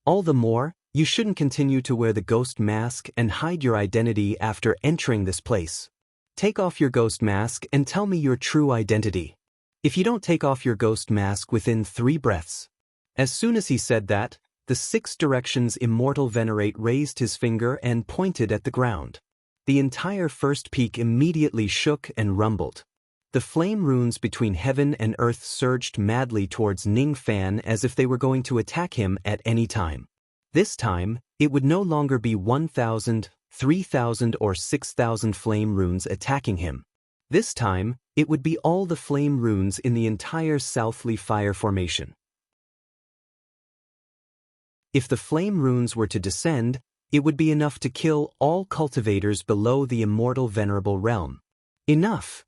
All the more, you shouldn't continue to wear the ghost mask and hide your identity after entering this place. Take off your ghost mask and tell me your true identity. If you don't take off your ghost mask within 3 breaths. As soon as he said that, the Six Directions Immortal Venerate raised his finger and pointed at the ground. The entire first peak immediately shook and rumbled. The flame runes between heaven and earth surged madly towards Ning Fan as if they were going to attack him at any time. This time, it would no longer be 1,000, 3,000 or 6,000 flame runes attacking him. This time, it would be all the flame runes in the entire Southly Fire Formation. If the flame runes were to descend, It would be enough to kill all cultivators below the immortal venerable realm. Enough!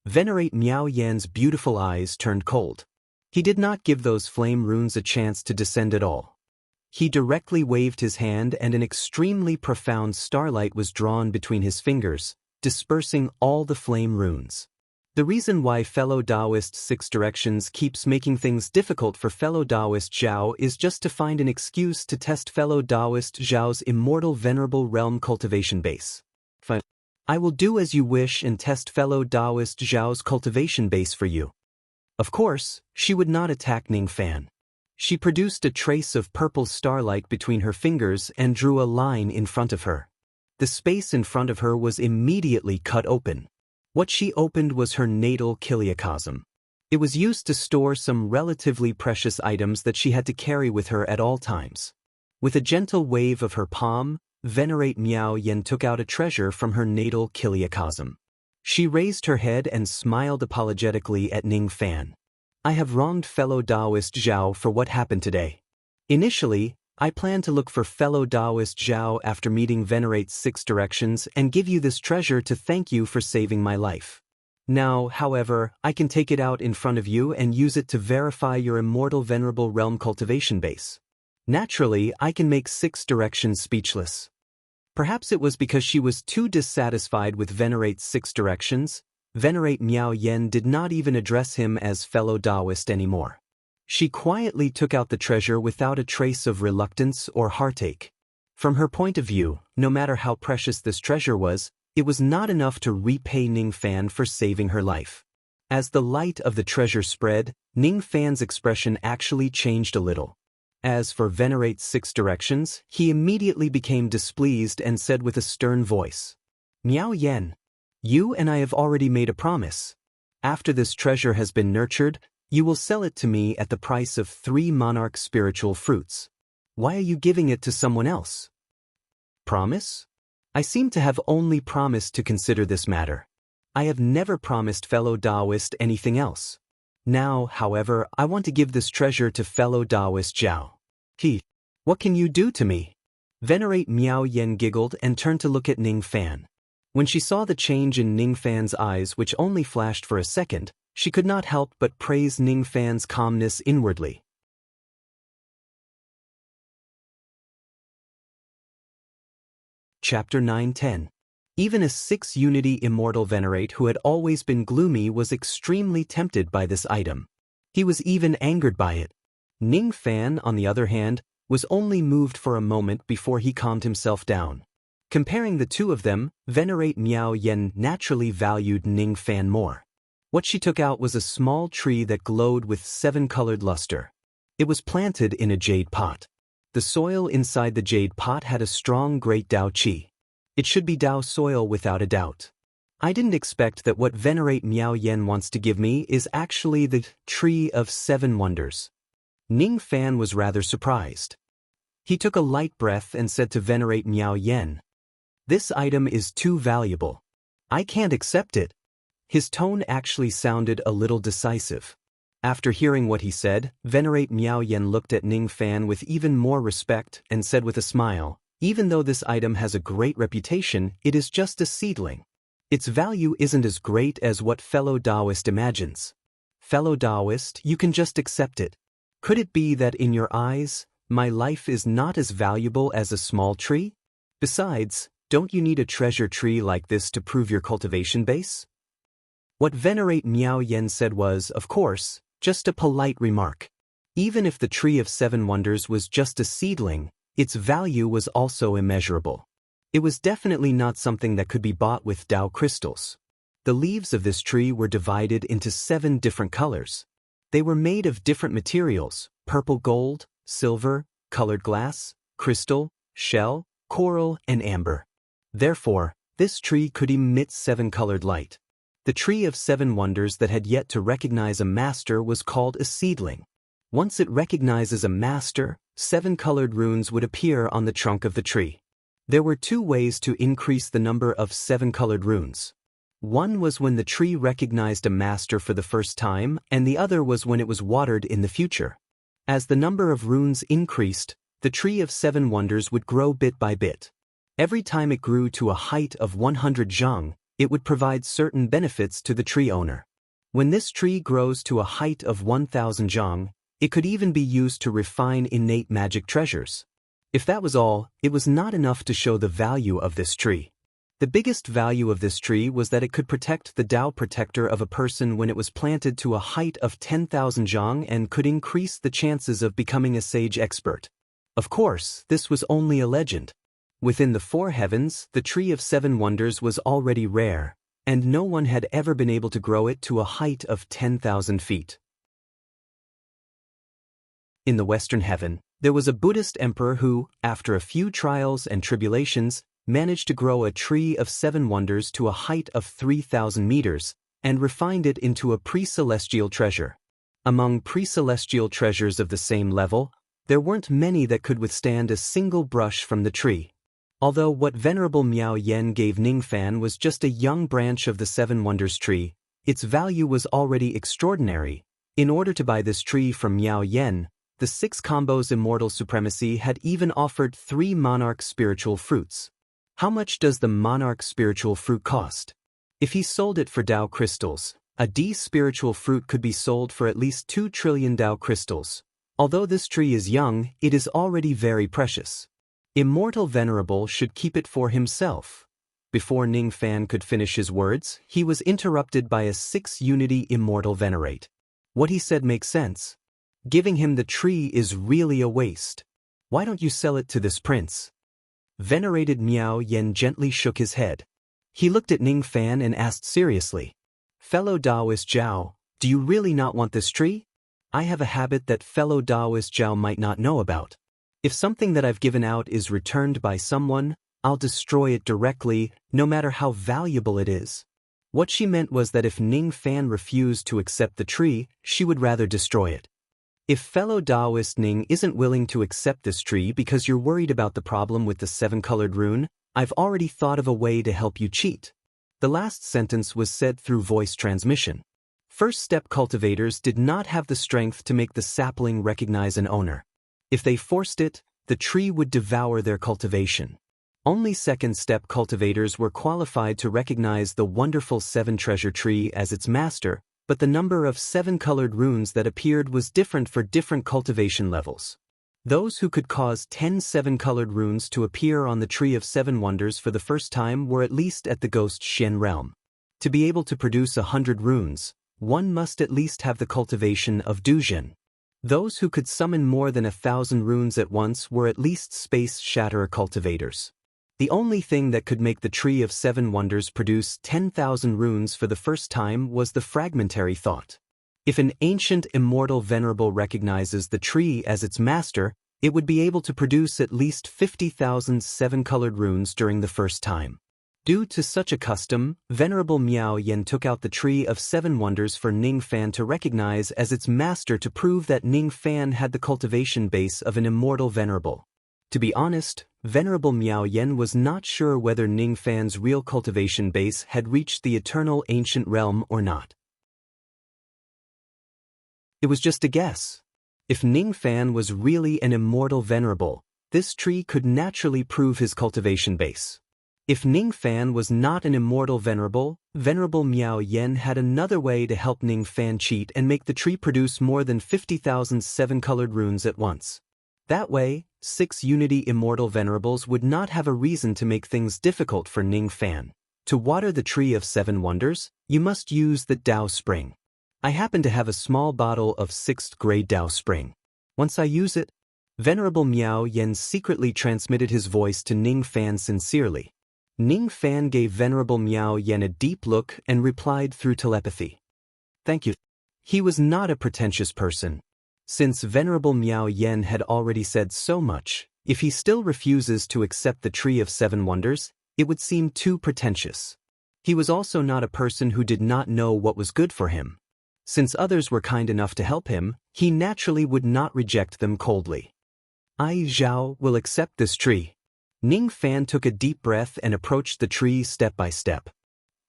Venerate Miao Yan's beautiful eyes turned cold. He did not give those flame runes a chance to descend at all. He directly waved his hand and an extremely profound starlight was drawn between his fingers, dispersing all the flame runes. The reason why fellow Taoist Six Directions keeps making things difficult for fellow Taoist Zhao is just to find an excuse to test fellow Taoist Zhao's immortal venerable realm cultivation base. Fine. I will do as you wish and test fellow Taoist Zhao's cultivation base for you. Of course, she would not attack Ning Fan. She produced a trace of purple starlight between her fingers and drew a line in front of her. The space in front of her was immediately cut open. What she opened was her natal kiliacosm. It was used to store some relatively precious items that she had to carry with her at all times. With a gentle wave of her palm, Venerate Miao Yan took out a treasure from her natal kiliacosm. She raised her head and smiled apologetically at Ning Fan. I have wronged fellow Taoist Zhao for what happened today. Initially, I planned to look for fellow Taoist Zhao after meeting Venerate's Six Directions and give you this treasure to thank you for saving my life. Now, however, I can take it out in front of you and use it to verify your immortal venerable realm cultivation base. Naturally, I can make Six Directions speechless. Perhaps it was because she was too dissatisfied with Venerate's Six Directions. Venerate Miao Yan did not even address him as fellow Taoist anymore. She quietly took out the treasure without a trace of reluctance or heartache. From her point of view, no matter how precious this treasure was, it was not enough to repay Ning Fan for saving her life. As the light of the treasure spread, Ning Fan's expression actually changed a little. As for Venerate's Six Directions, he immediately became displeased and said with a stern voice, Miao Yan, you and I have already made a promise. After this treasure has been nurtured, you will sell it to me at the price of 3 monarch spiritual fruits. Why are you giving it to someone else? Promise? I seem to have only promised to consider this matter. I have never promised fellow Taoist anything else. Now, however, I want to give this treasure to fellow Taoist Zhao. What can you do to me? Venerate Miao Yan giggled and turned to look at Ning Fan. When she saw the change in Ning Fan's eyes which only flashed for a second, she could not help but praise Ning Fan's calmness inwardly. Chapter 9-10. Even a six-unity immortal Venerate who had always been gloomy was extremely tempted by this item. He was even angered by it. Ning Fan, on the other hand, was only moved for a moment before he calmed himself down. Comparing the two of them, Venerate Miao Yan naturally valued Ning Fan more. What she took out was a small tree that glowed with 7-colored luster. It was planted in a jade pot. The soil inside the jade pot had a strong great Dao Qi. It should be Dao soil without a doubt. I didn't expect that what Venerate Miao Yan wants to give me is actually the Tree of 7 Wonders. Ning Fan was rather surprised. He took a light breath and said to Venerate Miao Yan, "This item is too valuable. I can't accept it." His tone actually sounded a little decisive. After hearing what he said, Venerate Miao Yan looked at Ning Fan with even more respect and said with a smile, "Even though this item has a great reputation, it is just a seedling. Its value isn't as great as what fellow Taoist imagines. Fellow Taoist, you can just accept it. Could it be that in your eyes, my life is not as valuable as a small tree? Besides, don't you need a treasure tree like this to prove your cultivation base?" What Venerate Miao Yan said was, of course, just a polite remark. Even if the Tree of 7 Wonders was just a seedling, its value was also immeasurable. It was definitely not something that could be bought with Dao crystals. The leaves of this tree were divided into 7 different colors. They were made of different materials: purple gold, silver, colored glass, crystal, shell, coral, and amber. Therefore, this tree could emit 7-colored light. The Tree of 7 Wonders that had yet to recognize a master was called a seedling. Once it recognizes a master, 7-colored runes would appear on the trunk of the tree. There were 2 ways to increase the number of 7-colored runes. One was when the tree recognized a master for the first time, and the other was when it was watered in the future. As the number of runes increased, the tree of 7 wonders would grow bit by bit. Every time it grew to a height of 100 zhang, it would provide certain benefits to the tree owner. When this tree grows to a height of 1000 zhang, it could even be used to refine innate magic treasures. If that was all, it was not enough to show the value of this tree. The biggest value of this tree was that it could protect the Tao protector of a person when it was planted to a height of 10,000 zhang and could increase the chances of becoming a sage expert. Of course, this was only a legend. Within the 4 heavens, the tree of 7 wonders was already rare, and no one had ever been able to grow it to a height of 10,000 feet. In the Western heaven, there was a Buddhist emperor who, after a few trials and tribulations, managed to grow a tree of 7 wonders to a height of 3,000 meters, and refined it into a pre-celestial treasure. Among pre-celestial treasures of the same level, there weren't many that could withstand a single brush from the tree. Although what Venerable Miao Yen gave Ningfan was just a young branch of the 7 wonders tree, its value was already extraordinary. In order to buy this tree from Miao Yen, the 6 combos Immortal Supremacy had even offered 3 monarch spiritual fruits. How much does the monarch spiritual fruit cost? If he sold it for Tao crystals, a D spiritual fruit could be sold for at least 2 trillion Tao crystals. Although this tree is young, it is already very precious. Immortal Venerable should keep it for himself. Before Ningfan could finish his words, he was interrupted by a 6-unity Immortal Venerate. What he said makes sense. Giving him the tree is really a waste. Why don't you sell it to this prince? Venerated Miao Yen gently shook his head. He looked at Ningfan and asked seriously, "Fellow Taoist Zhao, do you really not want this tree? I have a habit that fellow Taoist Zhao might not know about. If something that I've given out is returned by someone, I'll destroy it directly, no matter how valuable it is." What she meant was that if Ningfan refused to accept the tree, she would rather destroy it. If fellow Taoist Ning isn't willing to accept this tree because you're worried about the problem with the 7-colored rune, I've already thought of a way to help you cheat. The last sentence was said through voice transmission. First-step cultivators did not have the strength to make the sapling recognize an owner. If they forced it, the tree would devour their cultivation. Only second-step cultivators were qualified to recognize the wonderful 7 treasure tree as its master, but the number of 7-colored runes that appeared was different for different cultivation levels. Those who could cause 10 7-colored runes to appear on the tree of 7 wonders for the first time were at least at the Ghost Shen realm. To be able to produce 100 runes, one must at least have the cultivation of Duzhen. Those who could summon more than 1,000 runes at once were at least Space Shatterer cultivators. The only thing that could make the tree of 7 wonders produce 10,000 runes for the first time was the fragmentary thought. If an ancient immortal venerable recognizes the tree as its master, it would be able to produce at least 50,000 7-colored runes during the first time. Due to such a custom, Venerable Miao Yen took out the tree of 7 wonders for Ningfan to recognize as its master to prove that Ningfan had the cultivation base of an immortal venerable. To be honest, Venerable Miao Yen was not sure whether Ningfan's real cultivation base had reached the eternal ancient realm or not. It was just a guess. If Ningfan was really an immortal venerable, this tree could naturally prove his cultivation base. If Ningfan was not an immortal venerable, Venerable Miao Yen had another way to help Ningfan cheat and make the tree produce more than 50,000 7-colored runes at once. That way, 6 Unity Immortal Venerables would not have a reason to make things difficult for Ningfan. To water the tree of 7 wonders, you must use the Tao Spring. I happen to have a small bottle of 6th grade Tao Spring. Once I use it, Venerable Miao Yen secretly transmitted his voice to Ningfan sincerely. Ningfan gave Venerable Miao Yen a deep look and replied through telepathy. "Thank you." He was not a pretentious person. Since Venerable Miao Yen had already said so much, if he still refuses to accept the tree of 7 wonders, it would seem too pretentious. He was also not a person who did not know what was good for him. Since others were kind enough to help him, he naturally would not reject them coldly. "I, Zhao, will accept this tree." Ningfan took a deep breath and approached the tree step by step.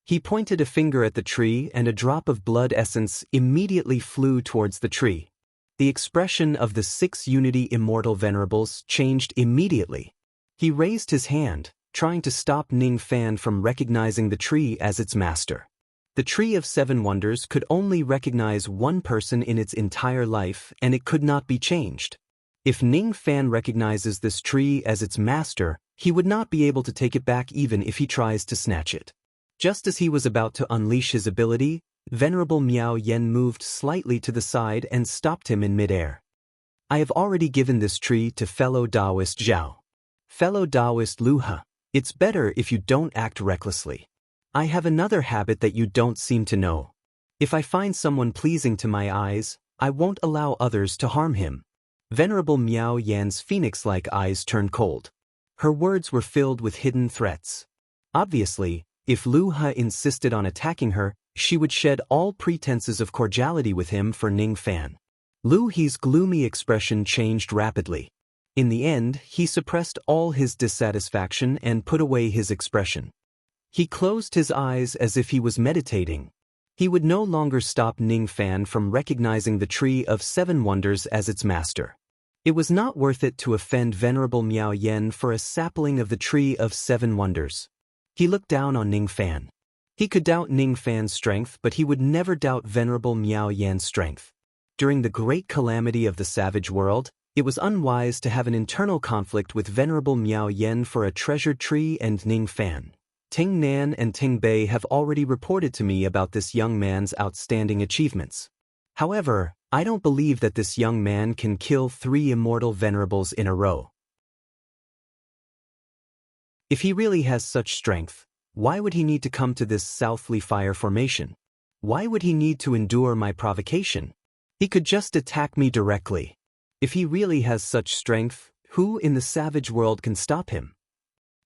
He pointed a finger at the tree and a drop of blood essence immediately flew towards the tree. The expression of the 6 Unity Immortal Venerables changed immediately. He raised his hand, trying to stop Ning Fan from recognizing the tree as its master. The Tree of 7 Wonders could only recognize one person in its entire life, and it could not be changed. If Ning Fan recognizes this tree as its master, he would not be able to take it back even if he tries to snatch it. Just as he was about to unleash his ability, Venerable Miao Yen moved slightly to the side and stopped him in midair. I have already given this tree to fellow Taoist Zhao. Fellow Taoist Lu He, it's better if you don't act recklessly. I have another habit that you don't seem to know. If I find someone pleasing to my eyes, I won't allow others to harm him. Venerable Miao Yan's phoenix-like eyes turned cold. Her words were filled with hidden threats. Obviously, if Lu He insisted on attacking her, she would shed all pretenses of cordiality with him for Ning Fan. Lu He's gloomy expression changed rapidly. In the end, he suppressed all his dissatisfaction and put away his expression. He closed his eyes as if he was meditating. He would no longer stop Ning Fan from recognizing the Tree of 7 Wonders as its master. It was not worth it to offend Venerable Miao Yen for a sapling of the Tree of 7 Wonders. He looked down on Ning Fan. He could doubt Ning Fan's strength, but he would never doubt Venerable Miao Yan's strength. During the great calamity of the savage world, it was unwise to have an internal conflict with Venerable Miao Yen for a treasured tree and Ning Fan. Ting Nan and Ting Bei have already reported to me about this young man's outstanding achievements. However, I don't believe that this young man can kill 3 immortal venerables in a row. If he really has such strength, why would he need to come to this Southly Fire formation? Why would he need to endure my provocation? He could just attack me directly. If he really has such strength, who in the savage world can stop him?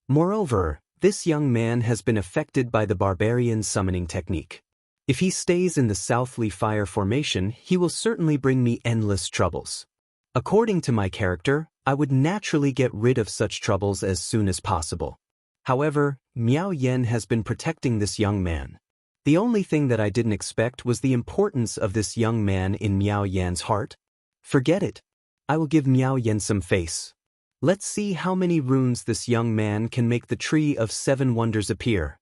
Moreover, this young man has been affected by the barbarian summoning technique. If he stays in the Southly Fire formation, he will certainly bring me endless troubles. According to my character, I would naturally get rid of such troubles as soon as possible. However, Miao Yen has been protecting this young man. The only thing that I didn't expect was the importance of this young man in Miao Yan's heart. Forget it. I will give Miao Yen some face. Let's see how many runes this young man can make the Tree of 7 Wonders appear.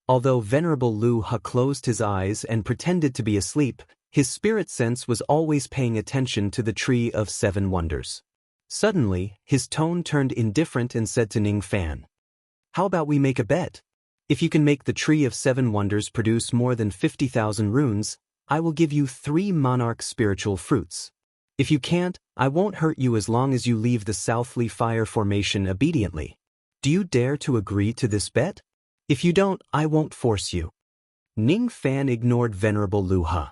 Although Venerable Lu He closed his eyes and pretended to be asleep, his spirit sense was always paying attention to the Tree of 7 Wonders. Suddenly, his tone turned indifferent and said to Ning Fan, "How about we make a bet? If you can make the Tree of 7 Wonders produce more than 50,000 runes, I will give you 3 monarch spiritual fruits. If you can't, I won't hurt you as long as you leave the Southly Fire formation obediently. Do you dare to agree to this bet? If you don't, I won't force you." Ning Fan ignored Venerable Lu He.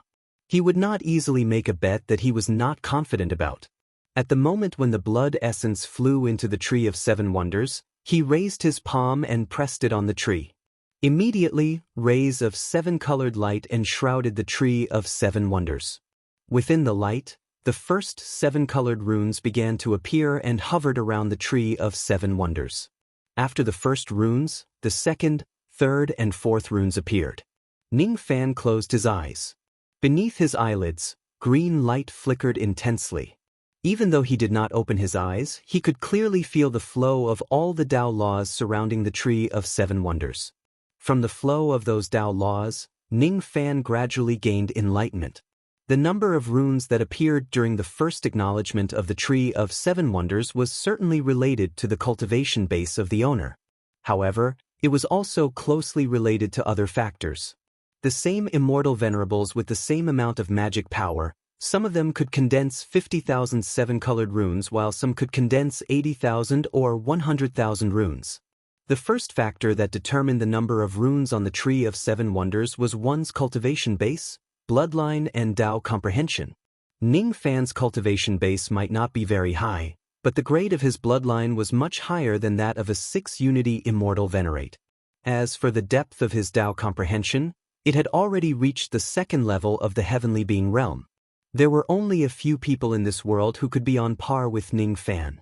He would not easily make a bet that he was not confident about. At the moment when the blood essence flew into the Tree of 7 Wonders, he raised his palm and pressed it on the tree. Immediately, rays of 7-colored light enshrouded the Tree of 7 Wonders. Within the light, the first 7-colored runes began to appear and hovered around the Tree of 7 Wonders. After the first runes, the second, third, and fourth runes appeared. Ning Fan closed his eyes. Beneath his eyelids, green light flickered intensely. Even though he did not open his eyes, he could clearly feel the flow of all the Tao laws surrounding the Tree of 7 Wonders. From the flow of those Tao laws, Ning Fan gradually gained enlightenment. The number of runes that appeared during the first acknowledgement of the Tree of 7 Wonders was certainly related to the cultivation base of the owner. However, it was also closely related to other factors. The same immortal venerables with the same amount of magic power, some of them could condense 50,000 7-colored runes while some could condense 80,000 or 100,000 runes. The first factor that determined the number of runes on the Tree of 7 Wonders was one's cultivation base, bloodline, and Tao comprehension. Ning Fan's cultivation base might not be very high, but the grade of his bloodline was much higher than that of a 6-unity immortal venerate. As for the depth of his Tao comprehension, it had already reached the second level of the heavenly being realm. There were only a few people in this world who could be on par with Ning Fan.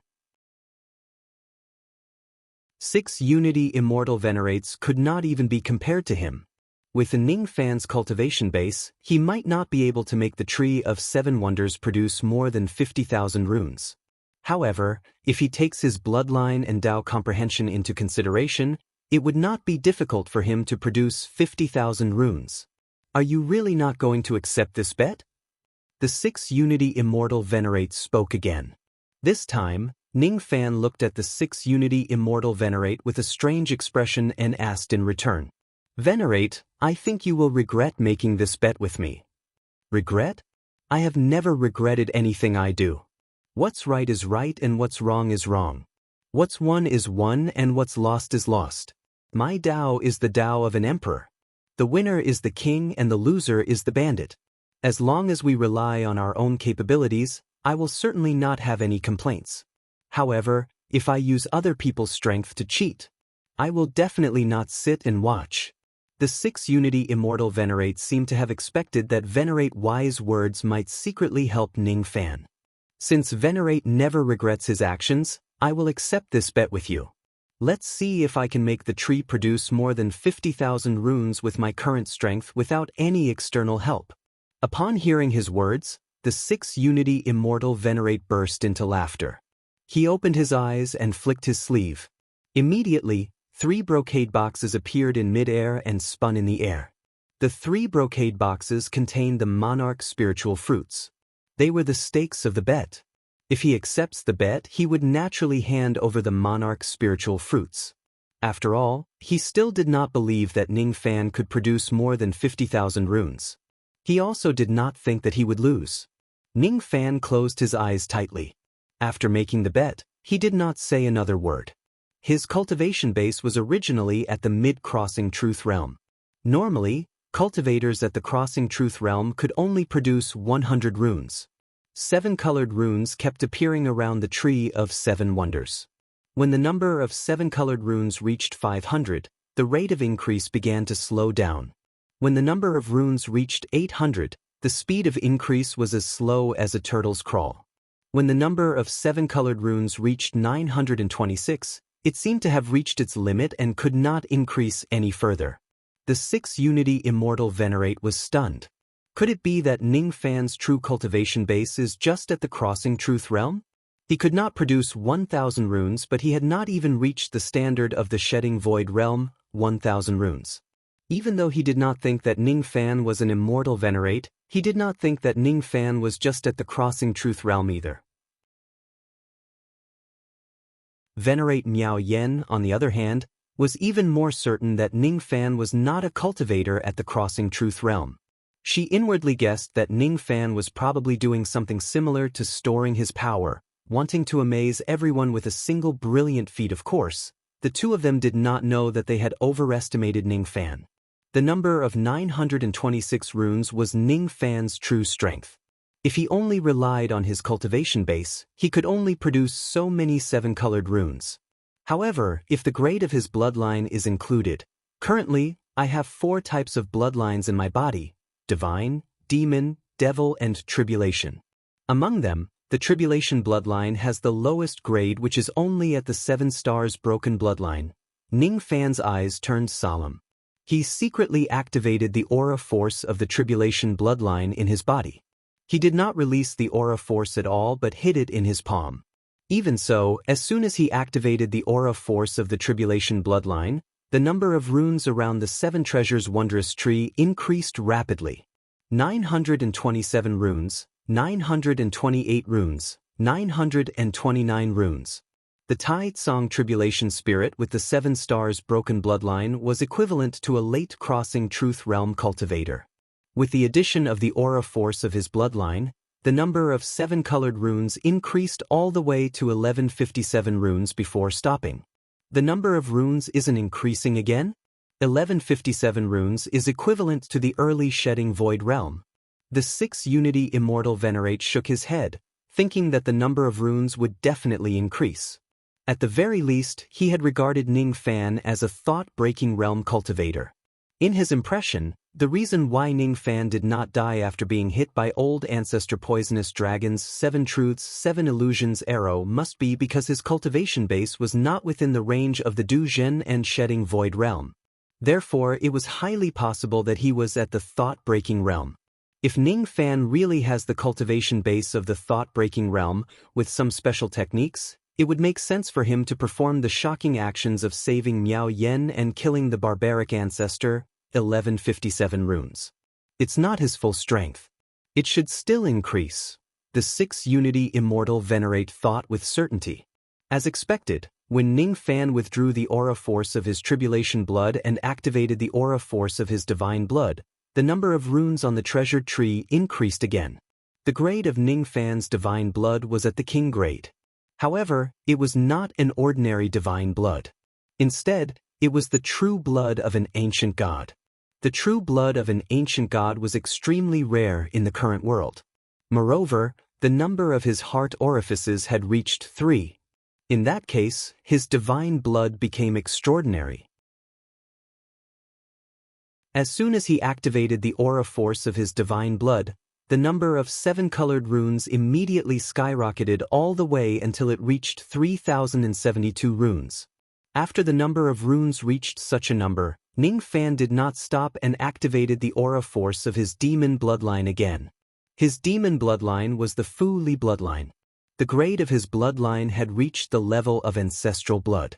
6 unity immortal venerates could not even be compared to him. With the Ning Fan's cultivation base, he might not be able to make the Tree of Seven Wonders produce more than 50,000 runes. However, if he takes his bloodline and Tao comprehension into consideration, it would not be difficult for him to produce 50,000 runes. Are you really not going to accept this bet? The 6 Unity Immortal Venerate spoke again. This time, Ning Fan looked at the 6 Unity Immortal Venerate with a strange expression and asked in return, "Venerate, I think you will regret making this bet with me." Regret? I have never regretted anything I do. What's right is right and what's wrong is wrong. What's won is won and what's lost is lost. My Tao is the Tao of an emperor. The winner is the king and the loser is the bandit. As long as we rely on our own capabilities, I will certainly not have any complaints. However, if I use other people's strength to cheat, I will definitely not sit and watch. The 6 Unity Immortal Venerates seem to have expected that Venerate wise words might secretly help Ning Fan. Since Venerate never regrets his actions, I will accept this bet with you. Let's see if I can make the tree produce more than 50,000 runes with my current strength without any external help. Upon hearing his words, the 6 Unity Immortal Venerate burst into laughter. He opened his eyes and flicked his sleeve. Immediately, 3 brocade boxes appeared in mid-air and spun in the air. The 3 brocade boxes contained the monarch spiritual fruits. They were the stakes of the bet. If he accepts the bet, he would naturally hand over the monarch spiritual fruits. After all, he still did not believe that Ning Fan could produce more than 50,000 runes. He also did not think that he would lose. Ning Fan closed his eyes tightly. After making the bet, he did not say another word. His cultivation base was originally at the mid-crossing truth realm. Normally, cultivators at the crossing truth realm could only produce 100 runes. 7 colored runes kept appearing around the Tree of Seven Wonders. When the number of 7 colored runes reached 500, the rate of increase began to slow down. When the number of runes reached 800, the speed of increase was as slow as a turtle's crawl. When the number of 7 colored runes reached 926, it seemed to have reached its limit and could not increase any further. The 6 Unity Immortal Venerate was stunned. Could it be that Ning Fan's true cultivation base is just at the crossing truth realm? He could not produce 1,000 runes, but he had not even reached the standard of the shedding void realm, 1,000 runes. Even though he did not think that Ning Fan was an immortal venerate, he did not think that Ning Fan was just at the crossing truth realm either. Venerate Miao Yen, on the other hand, was even more certain that Ning Fan was not a cultivator at the crossing truth realm. She inwardly guessed that Ning Fan was probably doing something similar to storing his power, wanting to amaze everyone with a single brilliant feat. Of course, the two of them did not know that they had overestimated Ning Fan. The number of 926 runes was Ning Fan's true strength. If he only relied on his cultivation base, he could only produce so many 7-colored runes. However, if the grade of his bloodline is included, currently, I have 4 types of bloodlines in my body: divine, demon, devil, and tribulation. Among them, the tribulation bloodline has the lowest grade, which is only at the 7 stars broken bloodline. Ning Fan's eyes turned solemn. He secretly activated the aura force of the tribulation bloodline in his body. He did not release the aura force at all but hid it in his palm. Even so, as soon as he activated the aura force of the tribulation bloodline, the number of runes around the 7 treasures wondrous tree increased rapidly. 927 runes, 928 runes, 929 runes. The Tai Tsong tribulation spirit with the 7 stars broken bloodline was equivalent to a late crossing truth realm cultivator. With the addition of the aura force of his bloodline, the number of 7-colored runes increased all the way to 1157 runes before stopping. The number of runes isn't increasing again? 1157 runes is equivalent to the early shedding void realm. The 6 Unity Immortal Venerate shook his head, thinking that the number of runes would definitely increase. At the very least, he had regarded Ning Fan as a thought-breaking realm cultivator. In his impression, the reason why Ning Fan did not die after being hit by Old Ancestor Poisonous Dragon's 7 Truths 7 Illusions arrow must be because his cultivation base was not within the range of the Du Zhen and Shedding Void realm. Therefore, it was highly possible that he was at the thought-breaking realm. If Ning Fan really has the cultivation base of the thought-breaking realm with some special techniques, it would make sense for him to perform the shocking actions of saving Miao Yen and killing the barbaric ancestor, 1157 runes. It's not his full strength. It should still increase. The 6 Unity Immortal venerate thought with certainty. As expected, when Ning Fan withdrew the aura force of his tribulation blood and activated the aura force of his divine blood, the number of runes on the treasured tree increased again. The grade of Ning Fan's divine blood was at the king grade. However, it was not an ordinary divine blood. Instead, it was the true blood of an ancient god. The true blood of an ancient god was extremely rare in the current world. Moreover, the number of his heart orifices had reached 3. In that case, his divine blood became extraordinary. As soon as he activated the aura force of his divine blood, the number of 7-colored runes immediately skyrocketed all the way until it reached 3,072 runes. After the number of runes reached such a number, Ning Fan did not stop and activated the aura force of his demon bloodline again. His demon bloodline was the Fu Li bloodline. The grade of his bloodline had reached the level of ancestral blood.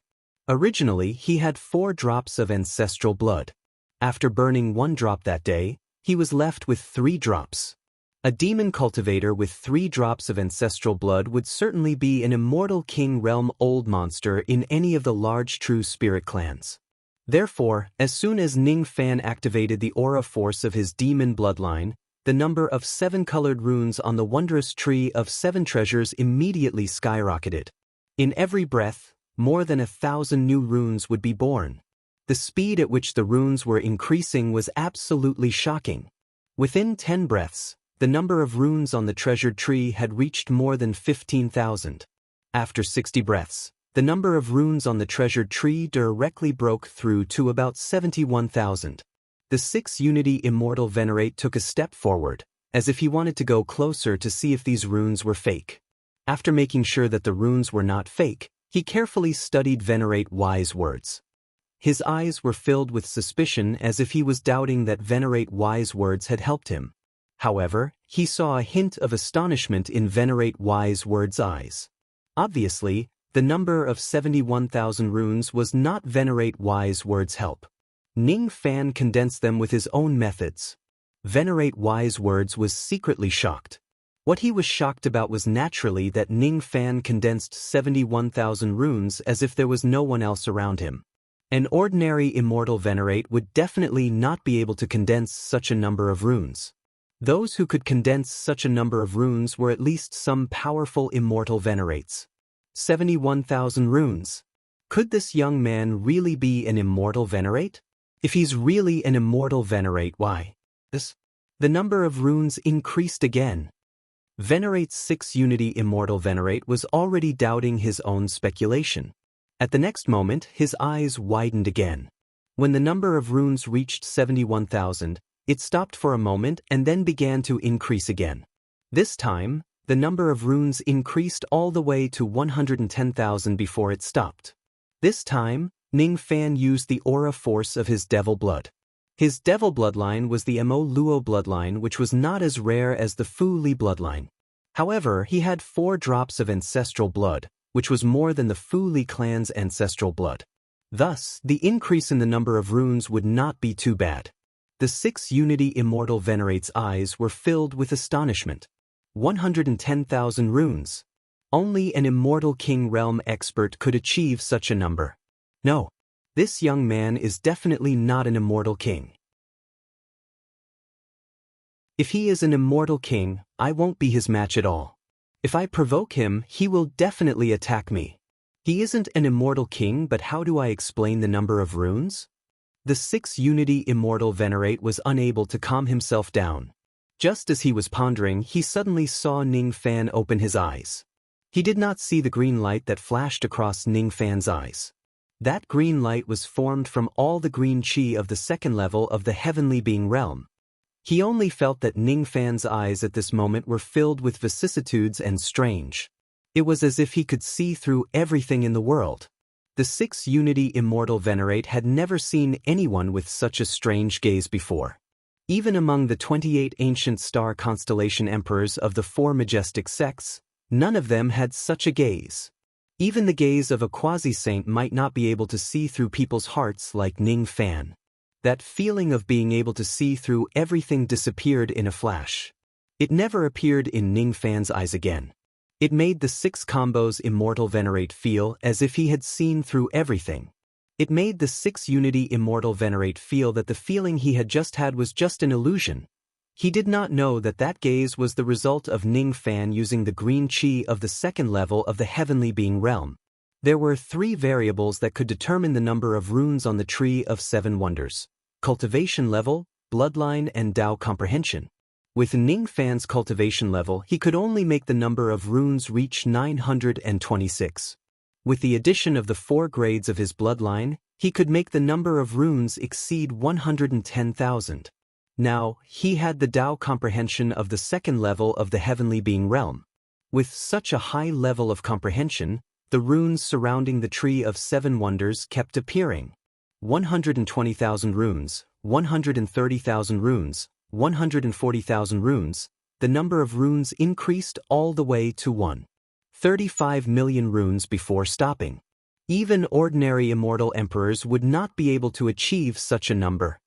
Originally, he had 4 drops of ancestral blood. After burning 1 drop that day, he was left with 3 drops. A demon cultivator with 3 drops of ancestral blood would certainly be an immortal king realm old monster in any of the large true spirit clans. Therefore, as soon as Ning Fan activated the aura force of his demon bloodline, the number of 7-colored runes on the wondrous tree of 7 treasures immediately skyrocketed. In every breath, more than 1,000 new runes would be born. The speed at which the runes were increasing was absolutely shocking. Within 10 breaths, the number of runes on the treasured tree had reached more than 15,000. After 60 breaths, the number of runes on the treasured tree directly broke through to about 71,000. The 6 Unity Immortal Venerate took a step forward, as if he wanted to go closer to see if these runes were fake. After making sure that the runes were not fake, he carefully studied Venerate Wise words. His eyes were filled with suspicion as if he was doubting that Venerate Wise words had helped him. However, he saw a hint of astonishment in Venerate Wise words' eyes. Obviously, the number of 71,000 runes was not Venerate Wise words' help. Ning Fan condensed them with his own methods. Venerate Wise words was secretly shocked. What he was shocked about was naturally that Ning Fan condensed 71,000 runes as if there was no one else around him. An ordinary immortal venerate would definitely not be able to condense such a number of runes. Those who could condense such a number of runes were at least some powerful immortal venerates. 71,000 runes. Could this young man really be an immortal venerate? If he's really an immortal venerate, why? The number of runes increased again. Venerate's 6 Unity Immortal Venerate was already doubting his own speculation. At the next moment, his eyes widened again. When the number of runes reached 71,000, it stopped for a moment and then began to increase again. This time, the number of runes increased all the way to 110,000 before it stopped. This time, Ning Fan used the aura force of his devil blood. His devil bloodline was the Mo Luo bloodline, which was not as rare as the Fu Li bloodline. However, he had 4 drops of ancestral blood, which was more than the Fu Li clan's ancestral blood. Thus, the increase in the number of runes would not be too bad. The 6 Unity Immortal Venerate's eyes were filled with astonishment. 110,000 runes. Only an immortal king realm expert could achieve such a number. No, this young man is definitely not an immortal king. If he is an immortal king, I won't be his match at all. If I provoke him, he will definitely attack me. He isn't an immortal king, but how do I explain the number of runes? The 6 Unity Immortal Venerate was unable to calm himself down. Just as he was pondering, he suddenly saw Ning Fan open his eyes. He did not see the green light that flashed across Ning Fan's eyes. That green light was formed from all the green chi of the 2nd level of the heavenly being realm. He only felt that Ning Fan's eyes at this moment were filled with vicissitudes and strange. It was as if he could see through everything in the world. The six Unity Immortal Venerate had never seen anyone with such a strange gaze before. Even among the 28 ancient star constellation emperors of the four majestic sects, none of them had such a gaze. Even the gaze of a quasi-saint might not be able to see through people's hearts like Ning Fan. That feeling of being able to see through everything disappeared in a flash. It never appeared in Ning Fan's eyes again. It made the six combos Immortal Venerate feel as if he had seen through everything. It made the six Unity Immortal Venerate feel that the feeling he had just had was just an illusion. He did not know that that gaze was the result of Ning Fan using the green chi of the second level of the Heavenly Being realm. There were three variables that could determine the number of runes on the Tree of Seven Wonders: cultivation level, bloodline, and Tao comprehension. With Ning Fan's cultivation level, he could only make the number of runes reach 926. With the addition of the 4 grades of his bloodline, he could make the number of runes exceed 110,000. Now, he had the Tao comprehension of the second level of the Heavenly Being realm. With such a high level of comprehension, the runes surrounding the Tree of Seven Wonders kept appearing. 120,000 runes, 130,000 runes, 140,000 runes. The number of runes increased all the way to 1.35 million runes before stopping. Even ordinary immortal emperors would not be able to achieve such a number.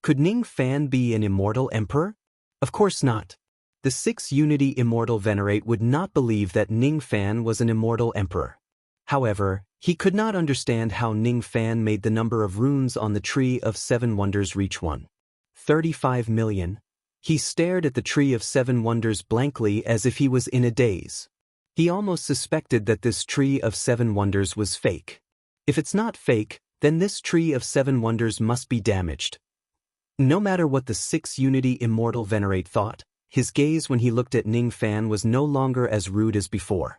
Could Ning Fan be an immortal emperor? Of course not. The six Unity Immortal Venerate would not believe that Ning Fan was an immortal emperor. However, he could not understand how Ning Fan made the number of runes on the Tree of Seven Wonders reach 1.35 million. He stared at the Tree of Seven Wonders blankly as if he was in a daze. He almost suspected that this Tree of Seven Wonders was fake. If it's not fake, then this Tree of Seven Wonders must be damaged. No matter what the six Unity Immortal Venerate thought, his gaze when he looked at Ning Fan was no longer as rude as before.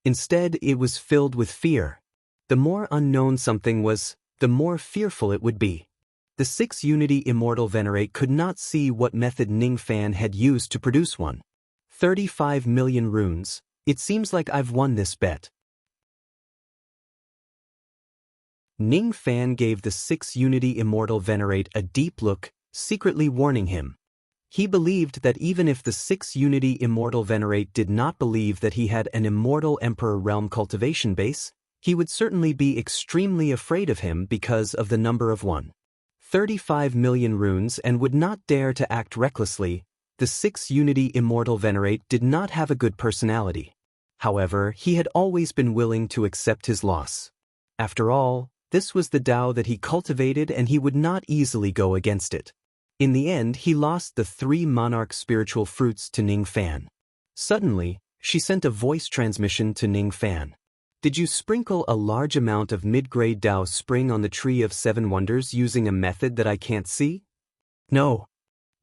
Instead, it was filled with fear. The more unknown something was, the more fearful it would be. The six Unity Immortal Venerate could not see what method Ning Fan had used to produce 1.35 million runes. It seems like I've won this bet. Ning Fan gave the six Unity Immortal Venerate a deep look, secretly warning him. He believed that even if the six Unity Immortal Venerate did not believe that he had an Immortal Emperor Realm cultivation base, he would certainly be extremely afraid of him because of the number of 1.35 million runes and would not dare to act recklessly. The six Unity Immortal Venerate did not have a good personality. However, he had always been willing to accept his loss. After all, this was the Tao that he cultivated and he would not easily go against it. In the end, he lost the 3 monarch spiritual fruits to Ning Fan. Suddenly, she sent a voice transmission to Ning Fan. Did you sprinkle a large amount of mid-grade Tao spring on the Tree of Seven Wonders using a method that I can't see? No.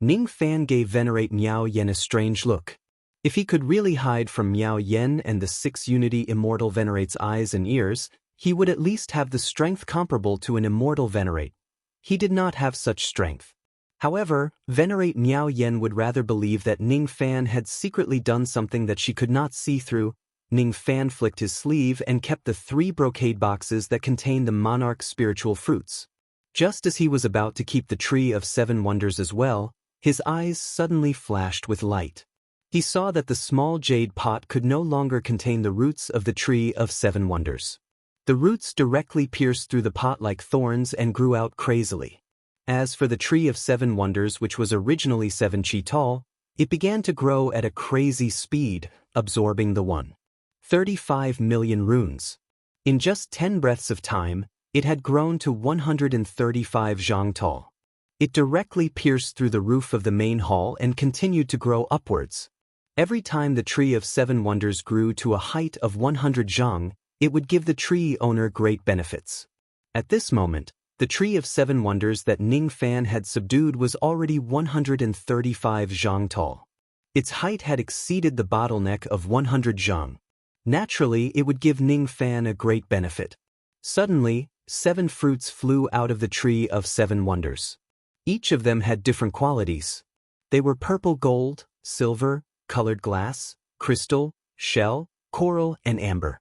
Ning Fan gave Venerate Miao Yen a strange look. If he could really hide from Miao Yen and the six Unity Immortal Venerate's eyes and ears, he would at least have the strength comparable to an Immortal Venerate. He did not have such strength. However, Venerate Miao Yen would rather believe that Ning Fan had secretly done something that she could not see through. Ning Fan flicked his sleeve and kept the 3 brocade boxes that contained the monarch spiritual fruits. Just as he was about to keep the Tree of Seven Wonders as well, his eyes suddenly flashed with light. He saw that the small jade pot could no longer contain the roots of the Tree of Seven Wonders. The roots directly pierced through the pot like thorns and grew out crazily. As for the Tree of Seven Wonders, which was originally 7 chi tall, it began to grow at a crazy speed, absorbing the 1.35 million runes. In just 10 breaths of time, it had grown to 135 zhang tall. It directly pierced through the roof of the main hall and continued to grow upwards. Every time the Tree of Seven Wonders grew to a height of 100 zhang, it would give the tree owner great benefits. At this moment, the Tree of Seven Wonders that Ning Fan had subdued was already 135 zhang tall. Its height had exceeded the bottleneck of 100 zhang. Naturally, it would give Ning Fan a great benefit. Suddenly, 7 fruits flew out of the Tree of Seven Wonders. Each of them had different qualities. They were purple gold, silver, colored glass, crystal, shell, coral, and amber.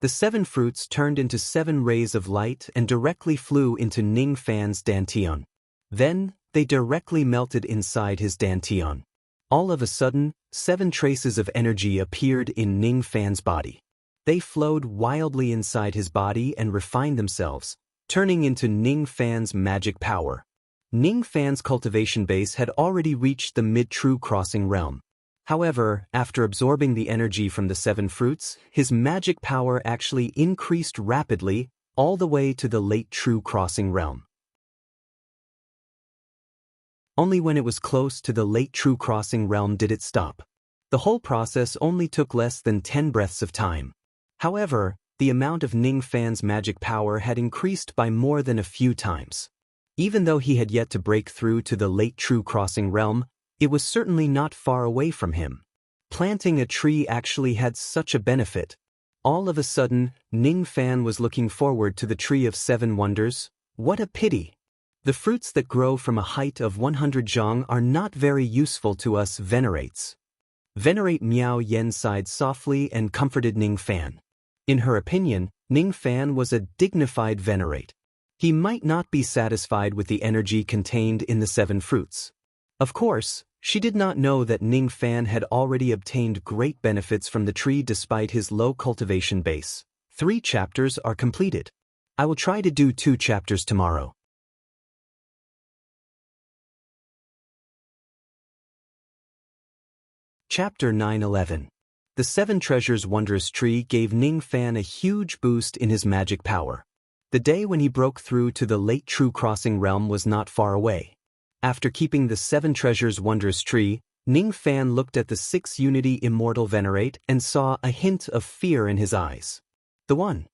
The 7 fruits turned into 7 rays of light and directly flew into Ning Fan's dantian. Then, they directly melted inside his dantian. All of a sudden, 7 traces of energy appeared in Ning Fan's body. They flowed wildly inside his body and refined themselves, turning into Ning Fan's magic power. Ning Fan's cultivation base had already reached the mid-true crossing realm. However, after absorbing the energy from the 7 fruits, his magic power actually increased rapidly, all the way to the late true crossing realm. Only when it was close to the late true crossing realm did it stop. The whole process only took less than 10 breaths of time. However, the amount of Ning Fan's magic power had increased by more than a few times. Even though he had yet to break through to the late true crossing realm, it was certainly not far away from him. Planting a tree actually had such a benefit. All of a sudden, Ning Fan was looking forward to the tree of 7 wonders. What a pity! The fruits that grow from a height of 100 zhang are not very useful to us venerates. Venerate Miao Yen sighed softly and comforted Ning Fan. In her opinion, Ning Fan was a dignified venerate. He might not be satisfied with the energy contained in the 7 fruits. Of course, she did not know that Ning Fan had already obtained great benefits from the tree despite his low cultivation base. 3 chapters are completed. I will try to do 2 chapters tomorrow. Chapter 9-11. The 7 Treasures Wondrous Tree gave Ning Fan a huge boost in his magic power. The day when he broke through to the late true crossing realm was not far away. After keeping the 7 Treasures Wondrous Tree, Ning Fan looked at the 6 Unity Immortal Venerate and saw a hint of fear in his eyes. The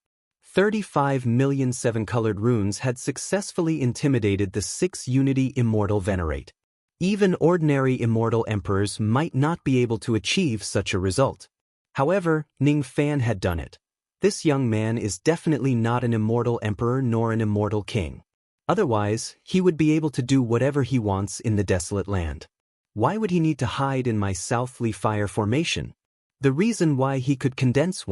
35 million 7-colored runes had successfully intimidated the 6 Unity Immortal Venerate. Even ordinary immortal emperors might not be able to achieve such a result. However, Ning Fan had done it. This young man is definitely not an immortal emperor nor an immortal king. Otherwise, he would be able to do whatever he wants in the desolate land. Why would he need to hide in my Southly Fire formation? The reason why he could condense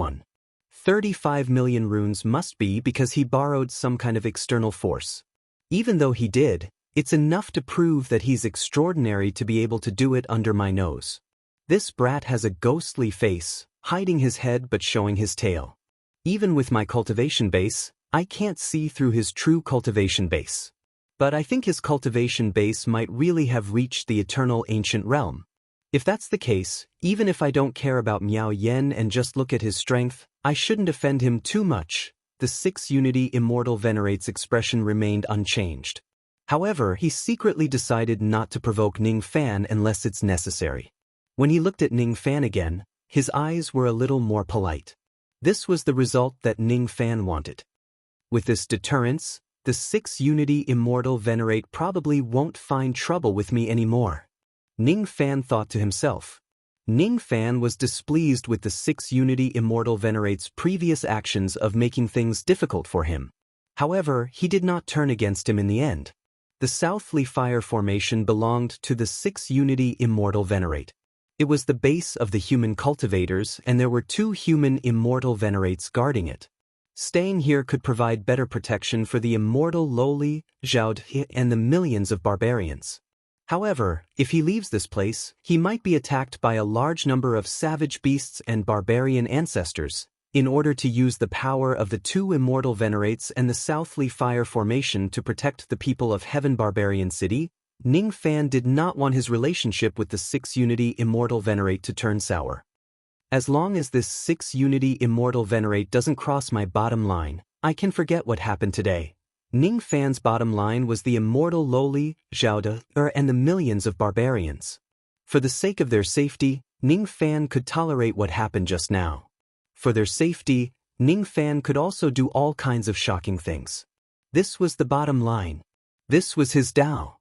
35 million runes must be because he borrowed some kind of external force. Even though he did, it's enough to prove that he's extraordinary to be able to do it under my nose. This brat has a ghostly face, hiding his head but showing his tail. Even with my cultivation base, I can't see through his true cultivation base. But I think his cultivation base might really have reached the eternal ancient realm. If that's the case, even if I don't care about Miao Yen and just look at his strength, I shouldn't offend him too much. The 6 Unity Immortal Venerate's expression remained unchanged. However, he secretly decided not to provoke Ning Fan unless it's necessary. When he looked at Ning Fan again, his eyes were a little more polite. This was the result that Ning Fan wanted. With this deterrence, the 6 Unity Immortal Venerate probably won't find trouble with me anymore. Ning Fan thought to himself. Ning Fan was displeased with the 6 Unity Immortal Venerate's previous actions of making things difficult for him. However, he did not turn against him in the end. The Southly Fire formation belonged to the 6 Unity Immortal Venerate. It was the base of the human cultivators and there were 2 human Immortal Venerates guarding it. Staying here could provide better protection for the immortal lowly, Zhaodhe, and the millions of barbarians. However, if he leaves this place, he might be attacked by a large number of savage beasts and barbarian ancestors. In order to use the power of the 2 Immortal Venerates and the Southly Fire formation to protect the people of Heaven Barbarian City, Ning Fan did not want his relationship with the 6 Unity Immortal Venerate to turn sour. As long as this 6 Unity Immortal Venerate doesn't cross my bottom line, I can forget what happened today. Ning Fan's bottom line was the immortal lowly, Zhaodhe, and the millions of barbarians. For the sake of their safety, Ning Fan could tolerate what happened just now. For their safety, Ning Fan could also do all kinds of shocking things. This was the bottom line. This was his Tao.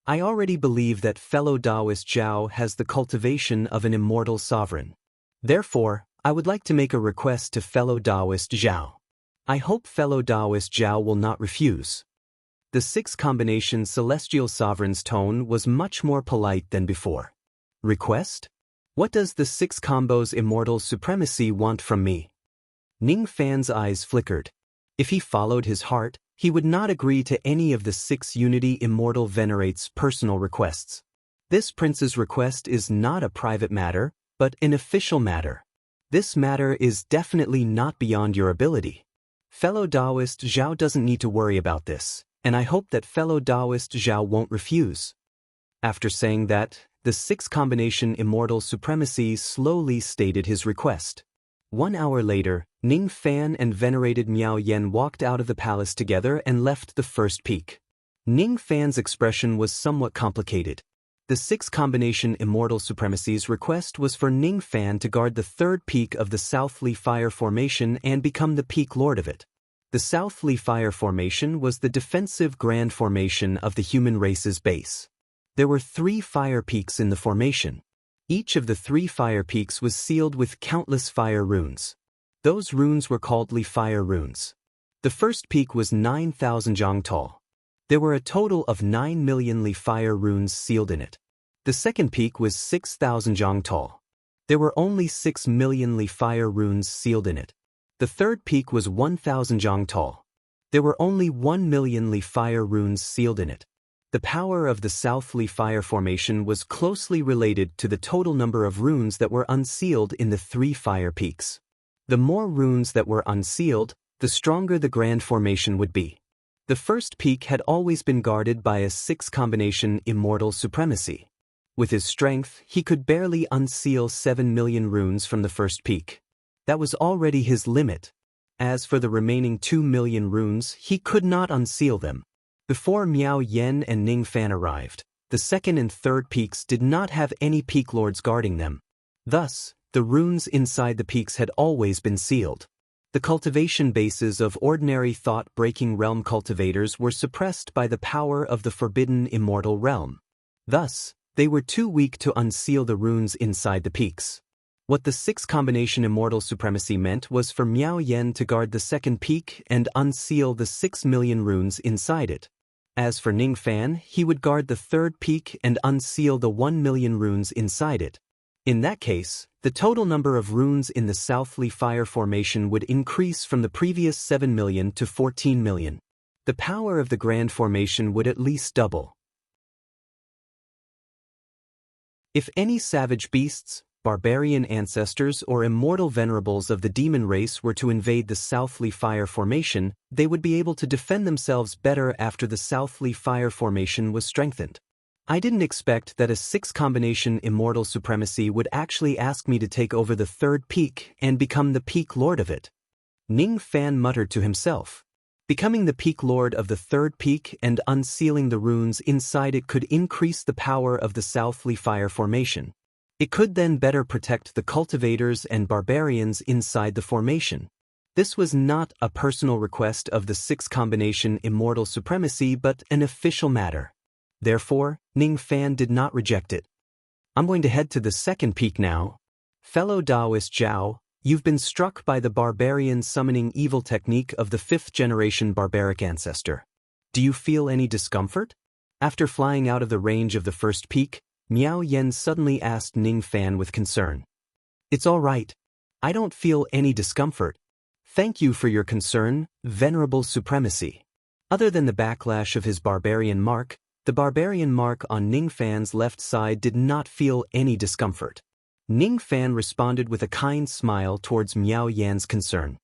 I already believe that fellow Taoist Zhao has the cultivation of an immortal sovereign. Therefore, I would like to make a request to fellow Taoist Zhao. I hope fellow Taoist Zhao will not refuse. The 6 combination Celestial Sovereign's tone was much more polite than before. Request? What does the 6 combos immortal supremacy want from me? Ning Fan's eyes flickered. If he followed his heart, he would not agree to any of the 6 Unity Immortal Venerate's personal requests. This prince's request is not a private matter, but an official matter. This matter is definitely not beyond your ability. Fellow Taoist Zhao doesn't need to worry about this, and I hope that fellow Taoist Zhao won't refuse. After saying that, the 6 combination Immortal Supremacy slowly stated his request. 1 hour later, Ning Fan and venerated Miao Yan walked out of the palace together and left the first peak. Ning Fan's expression was somewhat complicated. The 6 combination Immortal Supremacy's request was for Ning Fan to guard the 3rd peak of the Southly Fire Formation and become the peak lord of it. The Southly Fire Formation was the defensive grand formation of the human race's base. There were 3 fire peaks in the formation. Each of the 3 fire peaks was sealed with countless fire runes. Those runes were called Li Fire runes. The first peak was 9,000 zhang tall. There were a total of 9 million Li Fire runes sealed in it. The second peak was 6,000 zhang tall. There were only 6 million Li Fire runes sealed in it. The third peak was 1,000 zhang tall. There were only 1 million Li Fire runes sealed in it. The power of the South Li Fire Formation was closely related to the total number of runes that were unsealed in the 3 fire peaks. The more runes that were unsealed, the stronger the grand formation would be. The first peak had always been guarded by a 6 combination Immortal Supremacy. With his strength, he could barely unseal 7 million runes from the first peak. That was already his limit. As for the remaining 2 million runes, he could not unseal them. Before Miao Yan and Ning Fan arrived, the second and third peaks did not have any peak lords guarding them. Thus, the runes inside the peaks had always been sealed. The cultivation bases of ordinary thought-breaking realm cultivators were suppressed by the power of the forbidden immortal realm. Thus, they were too weak to unseal the runes inside the peaks. What the 6 combination Immortal Supremacy meant was for Miao Yan to guard the second peak and unseal the 6 million runes inside it. As for Ning Fan, he would guard the third peak and unseal the 1 million runes inside it. In that case, the total number of runes in the Southly Fire Formation would increase from the previous 7 million to 14 million. The power of the Grand Formation would at least double. If any savage beasts, barbarian ancestors or immortal venerables of the demon race were to invade the Southly Fire Formation, they would be able to defend themselves better after the Southly Fire Formation was strengthened. I didn't expect that a 6 combination Immortal Supremacy would actually ask me to take over the third peak and become the peak lord of it. Ning Fan muttered to himself. Becoming the peak lord of the third peak and unsealing the runes inside it could increase the power of the Southly Fire Formation. It could then better protect the cultivators and barbarians inside the formation. This was not a personal request of the 6 combination Immortal Supremacy but an official matter. Therefore, Ning Fan did not reject it. I'm going to head to the second peak now. Fellow Taoist Zhao, you've been struck by the barbarian summoning evil technique of the 5th generation barbaric ancestor. Do you feel any discomfort? After flying out of the range of the first peak, Miao Yan suddenly asked Ning Fan with concern. It's all right. I don't feel any discomfort. Thank you for your concern, Venerable Supremacy. Other than the backlash of his barbarian mark, the barbarian mark on Ning Fan's left side did not feel any discomfort. Ning Fan responded with a kind smile towards Miao Yan's concern.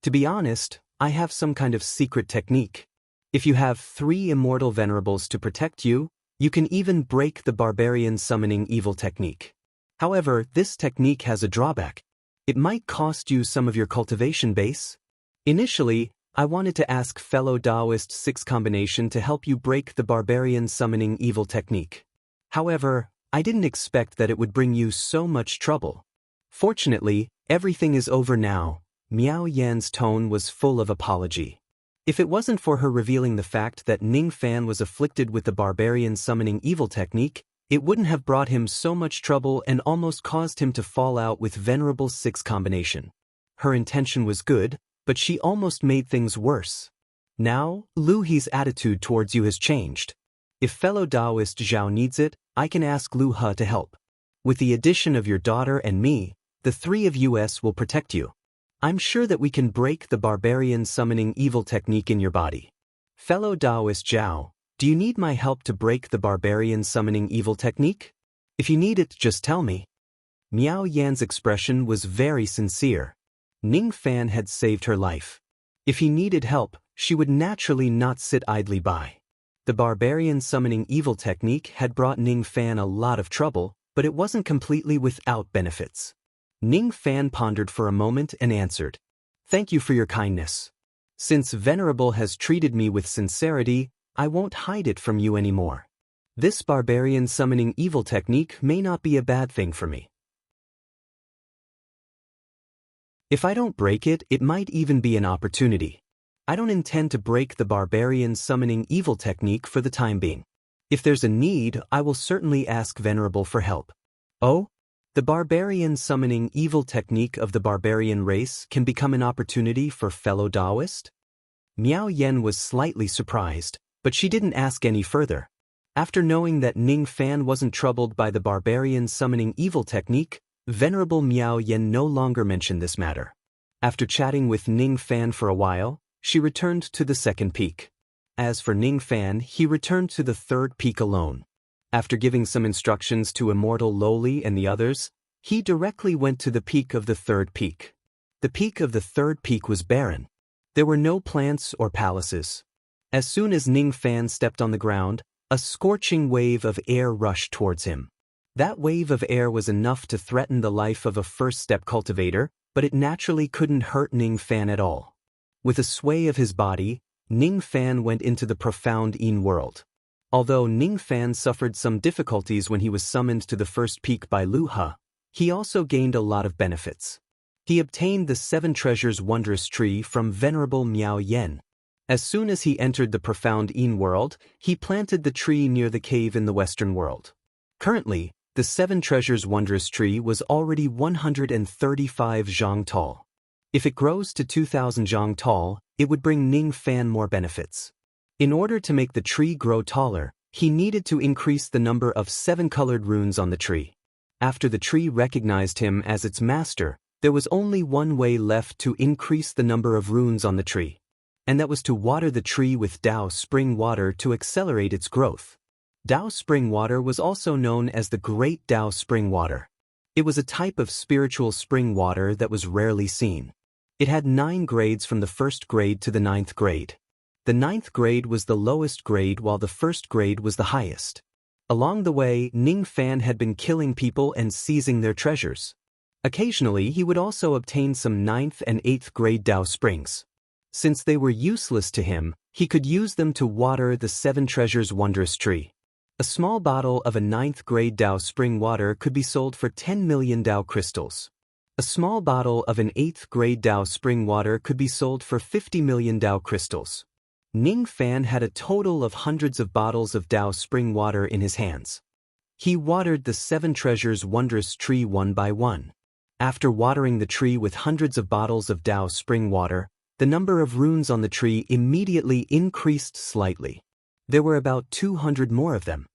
To be honest, I have some kind of secret technique. If you have 3 immortal venerables to protect you, you can even break the barbarian summoning evil technique. However, this technique has a drawback. It might cost you some of your cultivation base. Initially, I wanted to ask fellow Taoist 6 combination to help you break the barbarian summoning evil technique. However, I didn't expect that it would bring you so much trouble. Fortunately, everything is over now. Miao Yan's tone was full of apology. If it wasn't for her revealing the fact that Ning Fan was afflicted with the barbarian summoning evil technique, it wouldn't have brought him so much trouble and almost caused him to fall out with Venerable 6 combination. Her intention was good, but she almost made things worse. Now, Lu He's attitude towards you has changed. If fellow Taoist Zhao needs it, I can ask Lu He to help. With the addition of your daughter and me, the three of us will protect you. I'm sure that we can break the barbarian summoning evil technique in your body. Fellow Taoist Zhao, do you need my help to break the barbarian summoning evil technique? If you need it, just tell me. Miao Yan's expression was very sincere. Ning Fan had saved her life. If he needed help, she would naturally not sit idly by. The barbarian summoning evil technique had brought Ning Fan a lot of trouble, but it wasn't completely without benefits. Ning Fan pondered for a moment and answered, "Thank you for your kindness. Since Venerable has treated me with sincerity, I won't hide it from you anymore. This barbarian summoning evil technique may not be a bad thing for me. If I don't break it, it might even be an opportunity. I don't intend to break the barbarian summoning evil technique for the time being. If there's a need, I will certainly ask Venerable for help." Oh? The barbarian summoning evil technique of the barbarian race can become an opportunity for fellow Taoist? Miao Yan was slightly surprised, but she didn't ask any further. After knowing that Ning Fan wasn't troubled by the barbarian summoning evil technique, Venerable Miao Yan no longer mentioned this matter. After chatting with Ning Fan for a while, she returned to the second peak. As for Ning Fan, he returned to the third peak alone. After giving some instructions to Immortal Lowly and the others, he directly went to the peak of the third peak. The peak of the third peak was barren. There were no plants or palaces. As soon as Ning Fan stepped on the ground, a scorching wave of air rushed towards him. That wave of air was enough to threaten the life of a first-step cultivator, but it naturally couldn't hurt Ning Fan at all. With a sway of his body, Ning Fan went into the profound Yin world. Although Ning Fan suffered some difficulties when he was summoned to the first peak by Lu He, he also gained a lot of benefits. He obtained the Seven Treasures Wondrous Tree from Venerable Miao Yan. As soon as he entered the profound Yin world, he planted the tree near the cave in the Western world. Currently, the Seven Treasures Wondrous Tree was already 135 zhang tall. If it grows to 2,000 zhang tall, it would bring Ning Fan more benefits. In order to make the tree grow taller, he needed to increase the number of 7-colored runes on the tree. After the tree recognized him as its master, there was only one way left to increase the number of runes on the tree. And that was to water the tree with Dao spring water to accelerate its growth. Dao spring water was also known as the Great Dao spring water. It was a type of spiritual spring water that was rarely seen. It had 9 grades from the 1st grade to the 9th grade. The 9th grade was the lowest grade while the 1st grade was the highest. Along the way, Ning Fan had been killing people and seizing their treasures. Occasionally, he would also obtain some 9th and 8th grade Dao springs. Since they were useless to him, he could use them to water the Seven Treasures Wondrous Tree. A small bottle of a 9th grade Dao spring water could be sold for 10 million Dao crystals. A small bottle of an 8th grade Dao spring water could be sold for 50 million Dao crystals. Ning Fan had a total of hundreds of bottles of Dao spring water in his hands. He watered the Seven Treasures Wondrous Tree one by one. After watering the tree with hundreds of bottles of Dao spring water, the number of runes on the tree immediately increased slightly. There were about 200 more of them.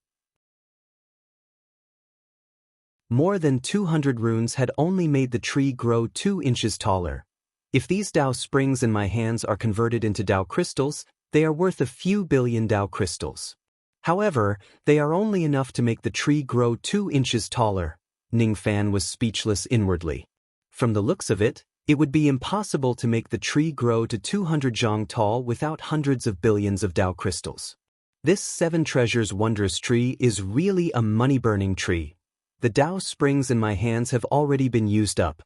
More than 200 runes had only made the tree grow 2 inches taller. If these Dao springs in my hands are converted into Dao crystals, they are worth a few billion Dao crystals. However, they are only enough to make the tree grow 2 inches taller. Ning Fan was speechless inwardly. From the looks of it, it would be impossible to make the tree grow to 200 zhang tall without hundreds of billions of Dao crystals. This Seven Treasures Wondrous Tree is really a money-burning tree. The Dao springs in my hands have already been used up.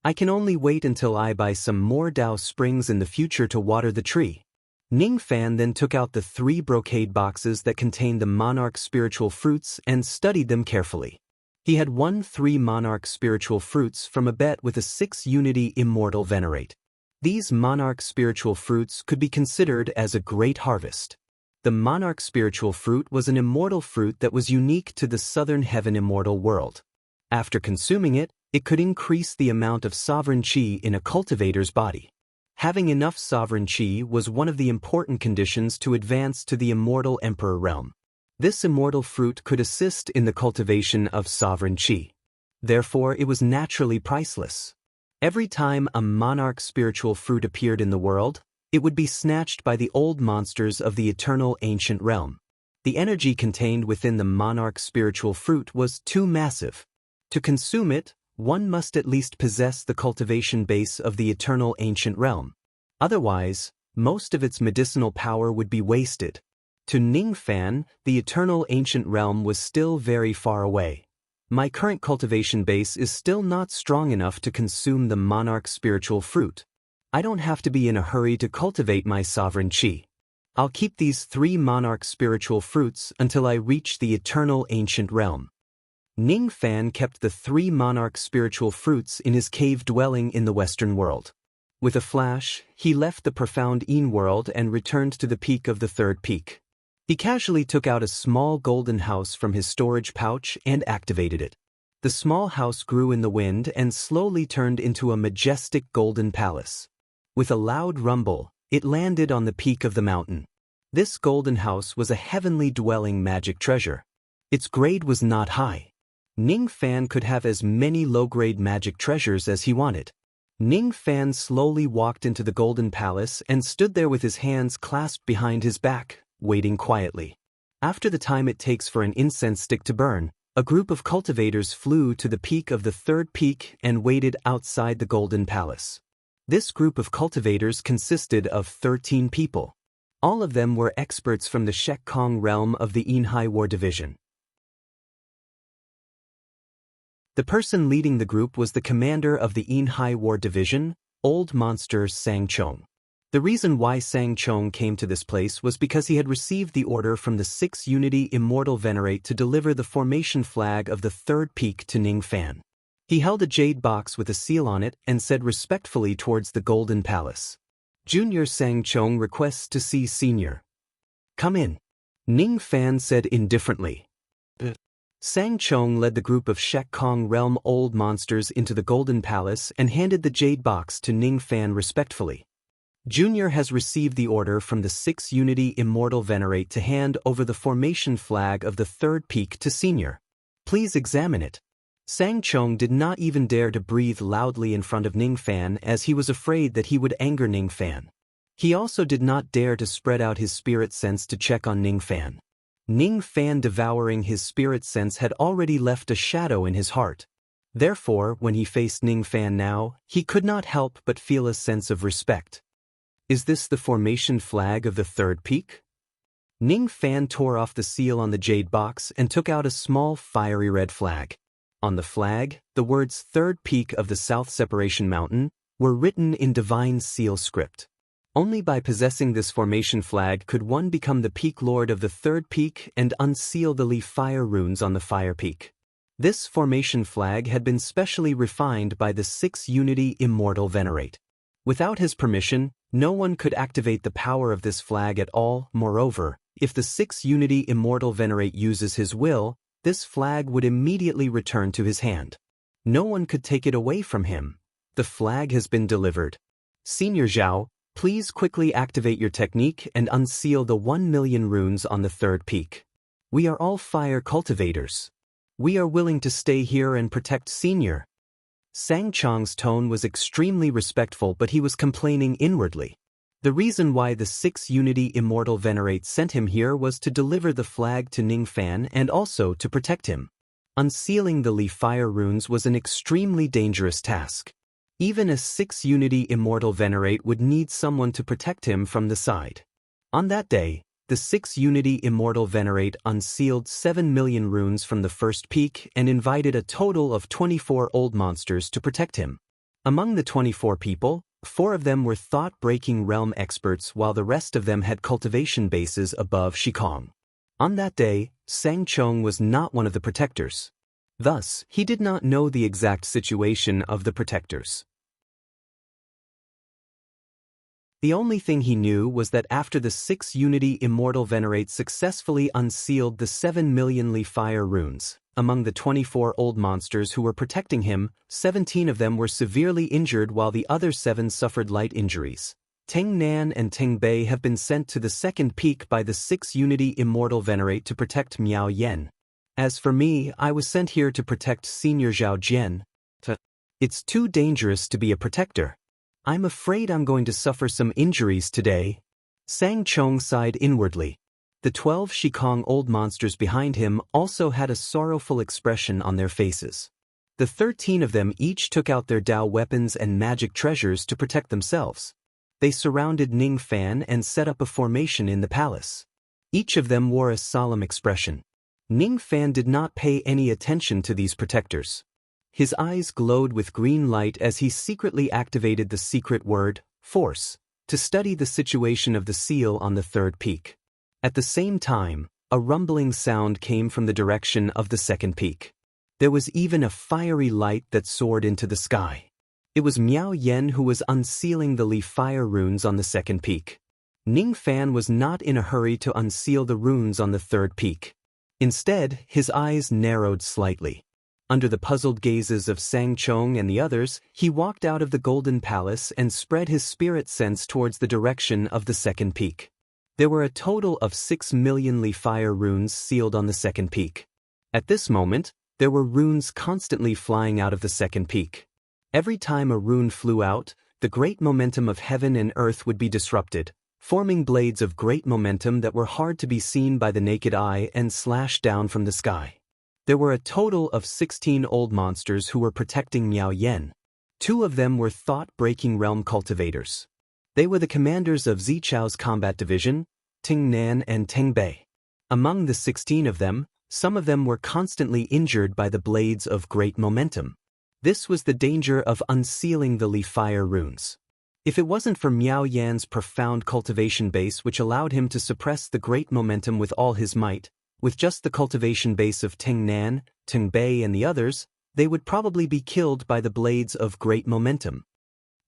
I can only wait until I buy some more Dao springs in the future to water the tree. Ning Fan then took out the 3 brocade boxes that contained the monarch spiritual fruits and studied them carefully. He had won 3 monarch spiritual fruits from a bet with a 6 Unity Immortal Venerate. These monarch spiritual fruits could be considered as a great harvest. The monarch spiritual fruit was an immortal fruit that was unique to the Southern Heaven immortal world. After consuming it, it could increase the amount of sovereign qi in a cultivator's body. Having enough sovereign qi was one of the important conditions to advance to the immortal emperor realm. This immortal fruit could assist in the cultivation of sovereign qi. Therefore, it was naturally priceless. Every time a monarch spiritual fruit appeared in the world, it would be snatched by the old monsters of the eternal ancient realm. The energy contained within the monarch spiritual fruit was too massive. To consume it, one must at least possess the cultivation base of the eternal ancient realm. Otherwise, most of its medicinal power would be wasted. To Ningfan, the eternal ancient realm was still very far away. My current cultivation base is still not strong enough to consume the monarch spiritual fruit. I don't have to be in a hurry to cultivate my sovereign qi. I'll keep these 3 monarch spiritual fruits until I reach the eternal ancient realm. Ningfan kept the 3 monarch spiritual fruits in his cave dwelling in the Western world. With a flash, he left the profound Yin world and returned to the peak of the 3rd peak. He casually took out a small golden house from his storage pouch and activated it. The small house grew in the wind and slowly turned into a majestic golden palace. With a loud rumble, it landed on the peak of the mountain. This golden house was a heavenly dwelling magic treasure. Its grade was not high. Ningfan could have as many low-grade magic treasures as he wanted. Ningfan slowly walked into the golden palace and stood there with his hands clasped behind his back, waiting quietly. After the time it takes for an incense stick to burn, a group of cultivators flew to the peak of the 3rd peak and waited outside the golden palace. This group of cultivators consisted of 13 people. All of them were experts from the Shek-Kong realm of the Yinhai War Division. The person leading the group was the commander of the Yinhai War Division, Old Monster Sang Chong. The reason why Sang Chong came to this place was because he had received the order from the 6 Unity Immortal Venerate to deliver the formation flag of the 3rd peak to Ningfan. He held a jade box with a seal on it and said respectfully towards the Golden Palace, "Junior Sang Chong requests to see Senior." "Come in," Ningfan said indifferently. Sang Chong led the group of Shek-Kong realm old monsters into the Golden Palace and handed the jade box to Ningfan respectfully. "Junior has received the order from the 6 Unity Immortal Venerate to hand over the formation flag of the 3rd peak to Senior. Please examine it." Sang Chong did not even dare to breathe loudly in front of Ningfan as he was afraid that he would anger Ningfan. He also did not dare to spread out his spirit sense to check on Ningfan. Ningfan devouring his spirit sense had already left a shadow in his heart. Therefore, when he faced Ningfan now, he could not help but feel a sense of respect. "Is this the formation flag of the 3rd peak?" Ningfan tore off the seal on the jade box and took out a small fiery red flag. On the flag, the words 3rd peak of the South Separation Mountain were written in divine seal script. Only by possessing this formation flag could one become the peak lord of the 3rd peak and unseal the leaf fire runes on the fire peak. This formation flag had been specially refined by the 6 Unity Immortal Venerate. Without his permission, no one could activate the power of this flag at all. Moreover, if the 6 Unity Immortal Venerate uses his will, this flag would immediately return to his hand. No one could take it away from him. The flag has been delivered. Senior Zhao, please quickly activate your technique and unseal the 1 million runes on the 3rd peak. We are all fire cultivators. We are willing to stay here and protect Senior. Sang Chong's tone was extremely respectful, but he was complaining inwardly. The reason why the 6 Unity Immortal Venerate sent him here was to deliver the flag to Ningfan and also to protect him. Unsealing the leaf fire runes was an extremely dangerous task. Even a 6 Unity Immortal Venerate would need someone to protect him from the side. On that day, the 6 Unity Immortal Venerate unsealed 7 million runes from the 1st peak and invited a total of 24 old monsters to protect him. Among the 24 people, 4 of them were thought-breaking realm experts while the rest of them had cultivation bases above Shikong. On that day, Sang Chong was not one of the protectors. Thus, he did not know the exact situation of the protectors. The only thing he knew was that after the 6 Unity Immortal Venerate successfully unsealed the 7 million leaf fire runes, among the 24 old monsters who were protecting him, 17 of them were severely injured while the other 7 suffered light injuries. Teng Nan and Teng Bei have been sent to the 2nd peak by the 6 Unity Immortal Venerate to protect Miao Yen. As for me, I was sent here to protect Senior Zhao Jian. It's too dangerous to be a protector. I'm afraid I'm going to suffer some injuries today. Sang Chong sighed inwardly. The 12 Shikong old monsters behind him also had a sorrowful expression on their faces. The 13 of them each took out their Dao weapons and magic treasures to protect themselves. They surrounded Ning Fan and set up a formation in the palace. Each of them wore a solemn expression. Ning Fan did not pay any attention to these protectors. His eyes glowed with green light as he secretly activated the secret word, force, to study the situation of the seal on the third peak. At the same time, a rumbling sound came from the direction of the second peak. There was even a fiery light that soared into the sky. It was Miao Yen who was unsealing the Li fire runes on the second peak. Ning Fan was not in a hurry to unseal the runes on the third peak. Instead, his eyes narrowed slightly. Under the puzzled gazes of Sang Chong and the others, he walked out of the Golden Palace and spread his spirit sense towards the direction of the second peak. There were a total of 6 million Li fire runes sealed on the second peak. At this moment, there were runes constantly flying out of the second peak. Every time a rune flew out, the great momentum of heaven and earth would be disrupted, forming blades of great momentum that were hard to be seen by the naked eye and slashed down from the sky. There were a total of 16 old monsters who were protecting Miao Yen. 2 of them were thought-breaking realm cultivators. They were the commanders of Zichao's combat division, Ting Nan and Teng Bei. Among the 16 of them, some of them were constantly injured by the blades of great momentum. This was the danger of unsealing the Li fire runes. If it wasn't for Miao Yan's profound cultivation base which allowed him to suppress the great momentum with all his might, with just the cultivation base of Ting Nan, Teng Bei and the others, they would probably be killed by the blades of great momentum.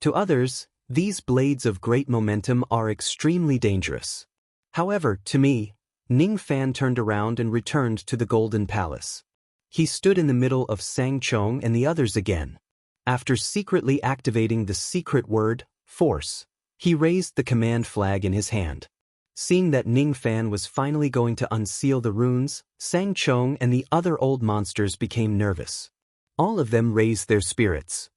To others, these blades of great momentum are extremely dangerous. However, to me, Ning Fan turned around and returned to the Golden Palace. He stood in the middle of Sang Chong and the others again. After secretly activating the secret word, force, he raised the command flag in his hand. Seeing that Ning Fan was finally going to unseal the runes, Sang Chong and the other old monsters became nervous. All of them raised their spirits.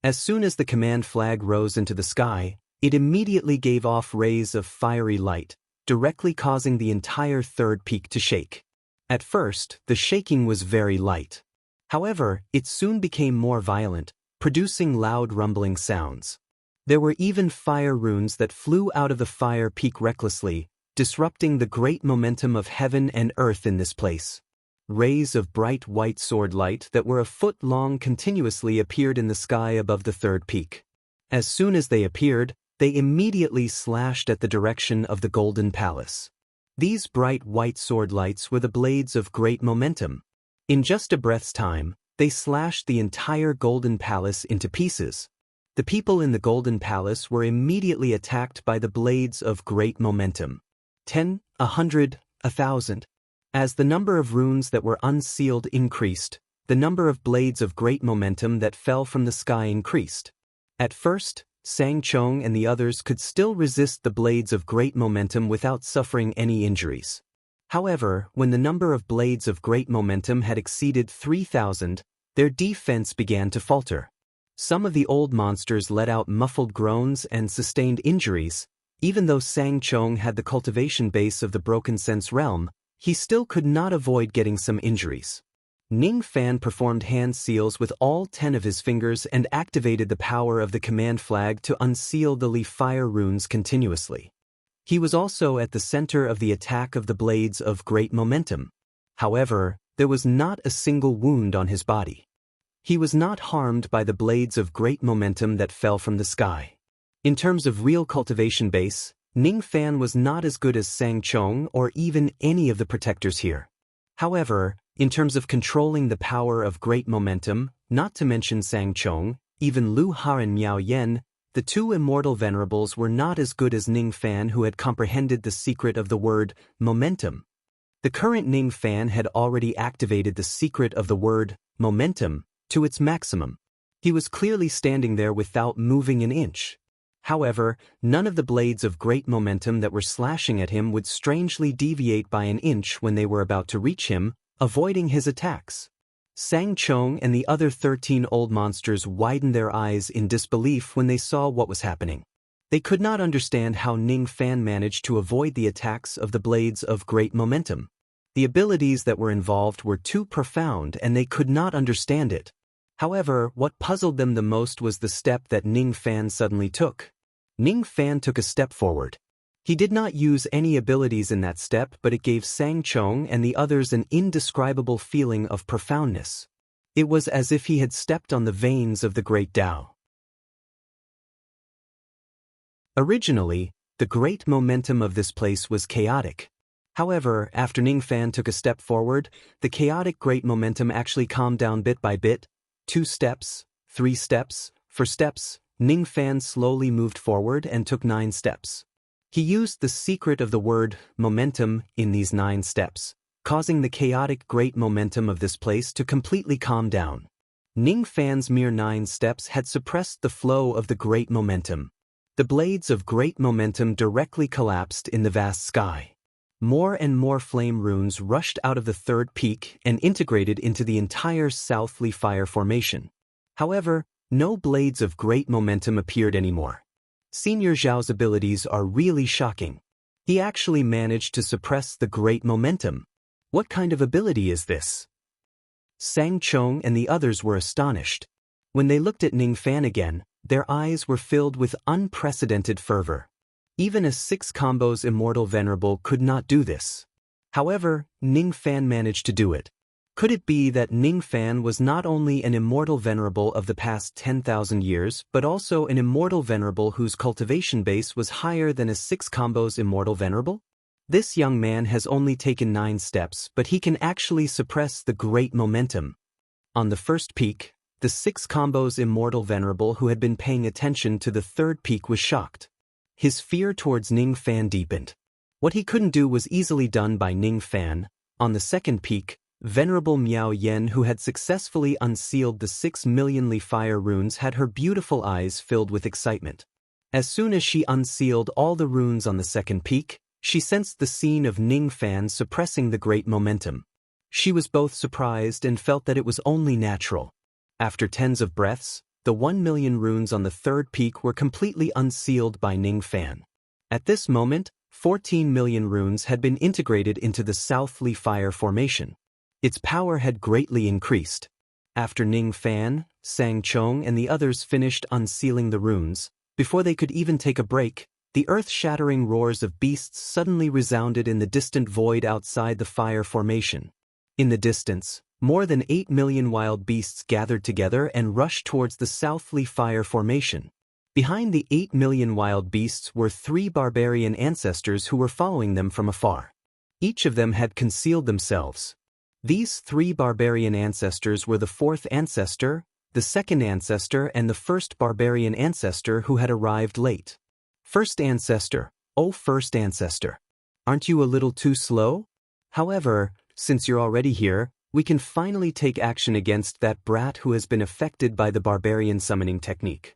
As soon as the command flag rose into the sky, it immediately gave off rays of fiery light, directly causing the entire third peak to shake. At first, the shaking was very light. However, it soon became more violent, producing loud rumbling sounds. There were even fire runes that flew out of the fire peak recklessly, disrupting the great momentum of heaven and earth in this place. Rays of bright white sword light that were a foot long continuously appeared in the sky above the third peak. As soon as they appeared, they immediately slashed at the direction of the Golden Palace. These bright white sword lights were the blades of great momentum. In just a breath's time, they slashed the entire Golden Palace into pieces. The people in the Golden Palace were immediately attacked by the blades of great momentum. 10, 100, 1,000. As the number of runes that were unsealed increased, the number of blades of great momentum that fell from the sky increased. At first, Sang Chong and the others could still resist the blades of great momentum without suffering any injuries. However, when the number of blades of great momentum had exceeded 3,000, their defense began to falter. Some of the old monsters let out muffled groans and sustained injuries. Even though Sang Chong had the cultivation base of the Broken Sense realm, he still could not avoid getting some injuries. Ning Fan performed hand seals with all 10 of his fingers and activated the power of the command flag to unseal the Li fire runes continuously. He was also at the center of the attack of the blades of great momentum. However, there was not a single wound on his body. He was not harmed by the blades of great momentum that fell from the sky. In terms of real cultivation base, Ning Fan was not as good as Sang Chong or even any of the protectors here. However, in terms of controlling the power of great momentum, not to mention Sang Chong, even Lu Ha and Miao Yen, the 2 immortal venerables were not as good as Ning Fan, who had comprehended the secret of the word momentum. The current Ning Fan had already activated the secret of the word momentum to its maximum. He was clearly standing there without moving an inch. However, none of the blades of great momentum that were slashing at him would strangely deviate by an inch when they were about to reach him, avoiding his attacks. Sang Chong and the other 13 old monsters widened their eyes in disbelief when they saw what was happening. They could not understand how Ning Fan managed to avoid the attacks of the blades of great momentum. The abilities that were involved were too profound and they could not understand it. However, what puzzled them the most was the step that Ning Fan suddenly took. Ning Fan took a step forward. He did not use any abilities in that step, but it gave Sang Chong and the others an indescribable feeling of profoundness. It was as if he had stepped on the veins of the great Tao. Originally, the great momentum of this place was chaotic. However, after Ning Fan took a step forward, the chaotic great momentum actually calmed down bit by bit. 2 steps, 3 steps, 4 steps, Ning Fan slowly moved forward and took 9 steps. He used the secret of the word momentum in these 9 steps, causing the chaotic great momentum of this place to completely calm down. Ning Fan's mere 9 steps had suppressed the flow of the great momentum. The blades of great momentum directly collapsed in the vast sky. More and more flame runes rushed out of the 3rd peak and integrated into the entire Southly Fire formation. However, no blades of great momentum appeared anymore. Senior Zhao's abilities are really shocking. He actually managed to suppress the great momentum. What kind of ability is this? Sang Chong and the others were astonished. When they looked at Ning Fan again, their eyes were filled with unprecedented fervor. Even a 6 combos Immortal Venerable could not do this. However, Ning Fan managed to do it. Could it be that Ning Fan was not only an Immortal Venerable of the past 10,000 years, but also an Immortal Venerable whose cultivation base was higher than a 6 combos Immortal Venerable? This young man has only taken 9 steps, but he can actually suppress the great momentum. On the 1st peak, the 6 combos Immortal Venerable who had been paying attention to the 3rd peak was shocked. His fear towards Ning Fan deepened. What he couldn't do was easily done by Ning Fan. On the 2nd peak, Venerable Miao Yen, who had successfully unsealed the 6 millionly fire runes, had her beautiful eyes filled with excitement. As soon as she unsealed all the runes on the 2nd peak, she sensed the scene of Ning Fan suppressing the great momentum. She was both surprised and felt that it was only natural. After tens of breaths, the 1 million runes on the 3rd peak were completely unsealed by Ning Fan. At this moment, 14 million runes had been integrated into the Southly Fire formation. Its power had greatly increased. After Ning Fan, Sang Chong and the others finished unsealing the runes, before they could even take a break, the earth-shattering roars of beasts suddenly resounded in the distant void outside the fire formation. In the distance, more than 8 million wild beasts gathered together and rushed towards the Southly Fire formation. Behind the 8 million wild beasts were 3 barbarian ancestors who were following them from afar. Each of them had concealed themselves. These 3 barbarian ancestors were the 4th ancestor, the 2nd ancestor and the 1st barbarian ancestor who had arrived late. First ancestor, oh first ancestor. Aren't you a little too slow? However, since you're already here, we can finally take action against that brat who has been affected by the barbarian summoning technique.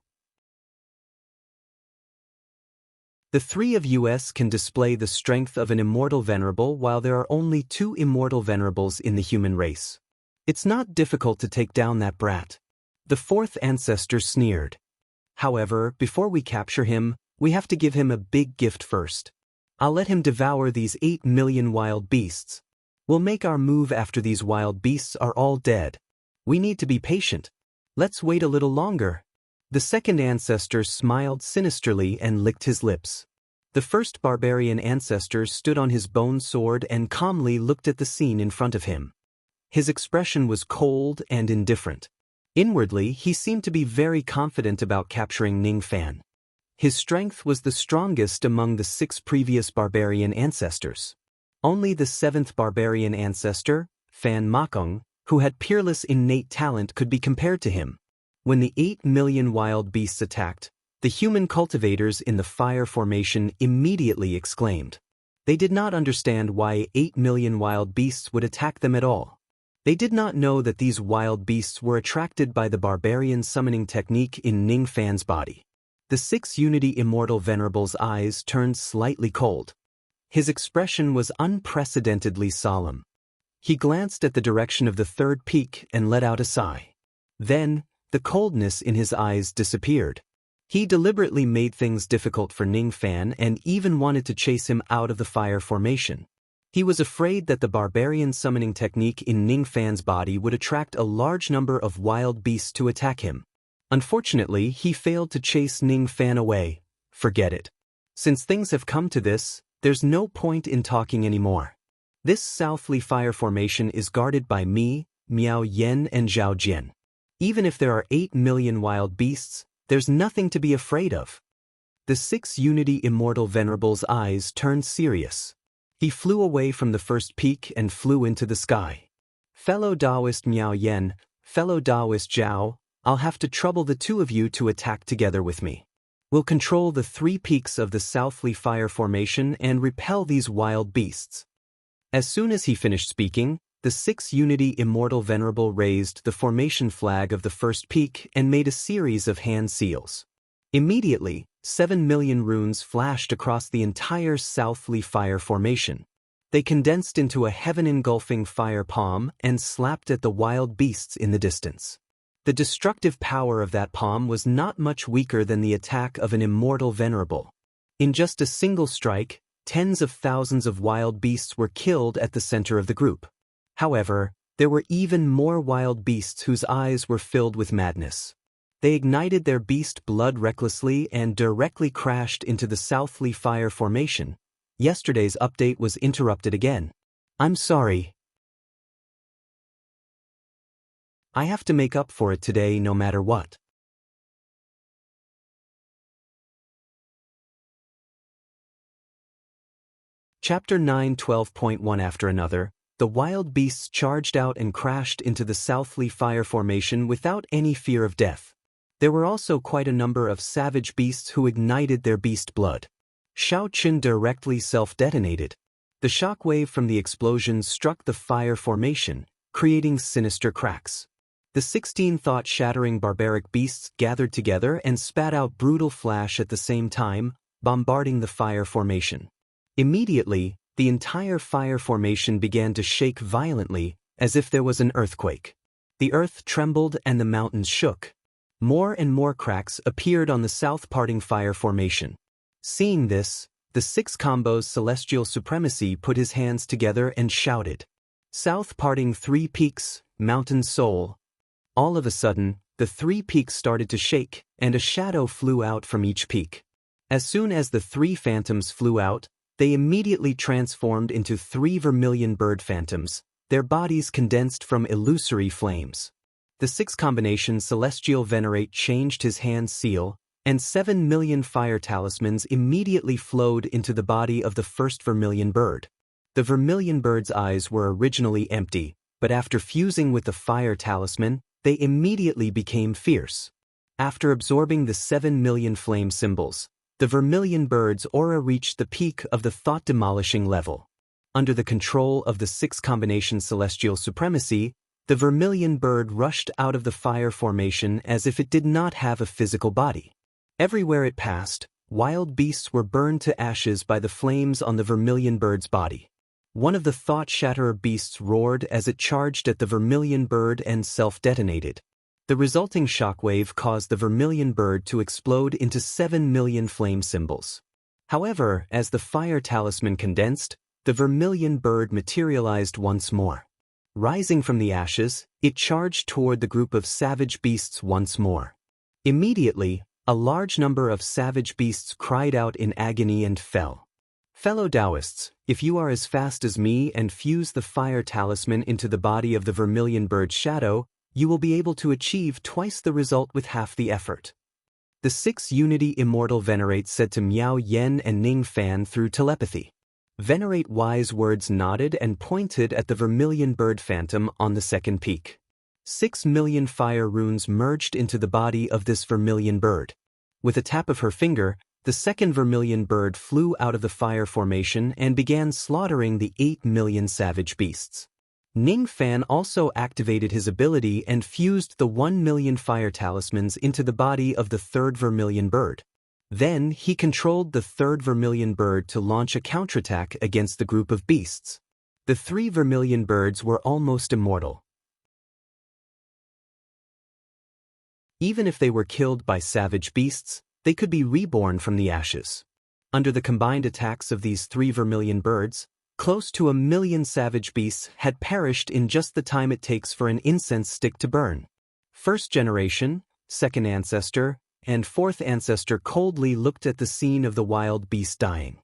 The 3 of us can display the strength of an Immortal Venerable while there are only 2 Immortal Venerables in the human race. It's not difficult to take down that brat. The 4th ancestor sneered. However, before we capture him, we have to give him a big gift first. I'll let him devour these 8 million wild beasts. We'll make our move after these wild beasts are all dead. We need to be patient. Let's wait a little longer. The 2nd ancestor smiled sinisterly and licked his lips. The 1st barbarian ancestor stood on his bone sword and calmly looked at the scene in front of him. His expression was cold and indifferent. Inwardly, he seemed to be very confident about capturing Ning Fan. His strength was the strongest among the 6 previous barbarian ancestors. Only the 7th barbarian ancestor, Fan Makong, who had peerless innate talent, could be compared to him. When the 8 million wild beasts attacked, the human cultivators in the fire formation immediately exclaimed. They did not understand why 8 million wild beasts would attack them at all. They did not know that these wild beasts were attracted by the barbarian summoning technique in Ning Fan's body. The 6 Unity Immortal Venerable's eyes turned slightly cold. His expression was unprecedentedly solemn. He glanced at the direction of the third peak and let out a sigh. Then, the coldness in his eyes disappeared. He deliberately made things difficult for Ning Fan and even wanted to chase him out of the fire formation. He was afraid that the barbarian summoning technique in Ning Fan's body would attract a large number of wild beasts to attack him. Unfortunately, he failed to chase Ning Fan away. Forget it. Since things have come to this, there's no point in talking anymore. This southly fire formation is guarded by me, Miao Yen and Zhao Jian. Even if there are 8 million wild beasts, there's nothing to be afraid of. The 6 Unity Immortal Venerable's eyes turned serious. He flew away from the first peak and flew into the sky. Fellow Taoist Miao Yen, fellow Taoist Zhao, I'll have to trouble the two of you to attack together with me. We'll control the 3 peaks of the southly fire formation and repel these wild beasts. As soon as he finished speaking, the 6 Unity Immortal Venerable raised the formation flag of the first peak and made a series of hand seals. Immediately, 7 million runes flashed across the entire southly fire formation. They condensed into a heaven-engulfing fire palm and slapped at the wild beasts in the distance. The destructive power of that palm was not much weaker than the attack of an immortal venerable. In just a single strike, tens of thousands of wild beasts were killed at the center of the group. However, there were even more wild beasts whose eyes were filled with madness. They ignited their beast blood recklessly and directly crashed into the southly fire formation. Yesterday's update was interrupted again. I'm sorry. I have to make up for it today no matter what. Chapter 9 12.1 After another, the wild beasts charged out and crashed into the southly fire formation without any fear of death. There were also quite a number of savage beasts who ignited their beast blood. Shao Qin directly self-detonated. The shockwave from the explosions struck the fire formation, creating sinister cracks. The 16 thought-shattering barbaric beasts gathered together and spat out brutal flash at the same time, bombarding the fire formation. Immediately, the entire fire formation began to shake violently, as if there was an earthquake. The earth trembled and the mountains shook. More and more cracks appeared on the south-parting fire formation. Seeing this, the 6 Combo's celestial supremacy put his hands together and shouted, "South-parting 3 peaks, mountain soul." All of a sudden, the 3 peaks started to shake, and a shadow flew out from each peak. As soon as the 3 phantoms flew out, they immediately transformed into 3 vermilion bird phantoms, their bodies condensed from illusory flames. The 6 combination Celestial Venerate changed his hand seal, and 7 million fire talismans immediately flowed into the body of the first vermilion bird. The vermilion bird's eyes were originally empty, but after fusing with the fire talisman, they immediately became fierce. After absorbing the 7 million flame symbols, the vermilion bird's aura reached the peak of the thought-demolishing level. Under the control of the 6 combination Celestial Supremacy, the vermilion bird rushed out of the fire formation as if it did not have a physical body. Everywhere it passed, wild beasts were burned to ashes by the flames on the vermilion bird's body. One of the thought-shatterer beasts roared as it charged at the vermilion bird and self-detonated. The resulting shockwave caused the vermilion bird to explode into 7 million flame symbols. However, as the fire talisman condensed, the vermilion bird materialized once more. Rising from the ashes, it charged toward the group of savage beasts once more. Immediately, a large number of savage beasts cried out in agony and fell. Fellow Taoists, if you are as fast as me and fuse the fire talisman into the body of the vermilion bird's shadow, you will be able to achieve twice the result with half the effort. The 6 Unity Immortal Venerate said to Miao Yen and Ning Fan through telepathy. Venerate wise words nodded and pointed at the vermilion bird phantom on the second peak. 6 million fire runes merged into the body of this vermilion bird. With a tap of her finger, the second vermilion bird flew out of the fire formation and began slaughtering the 8 million savage beasts. Ning Fan also activated his ability and fused the 1 million fire talismans into the body of the third vermilion bird. Then he controlled the third vermilion bird to launch a counterattack against the group of beasts. The 3 vermilion birds were almost immortal. Even if they were killed by savage beasts, they could be reborn from the ashes. Under the combined attacks of these 3 vermilion birds, close to 1 million savage beasts had perished in just the time it takes for an incense stick to burn. First generation, second ancestor, and fourth ancestor coldly looked at the scene of the wild beast dying.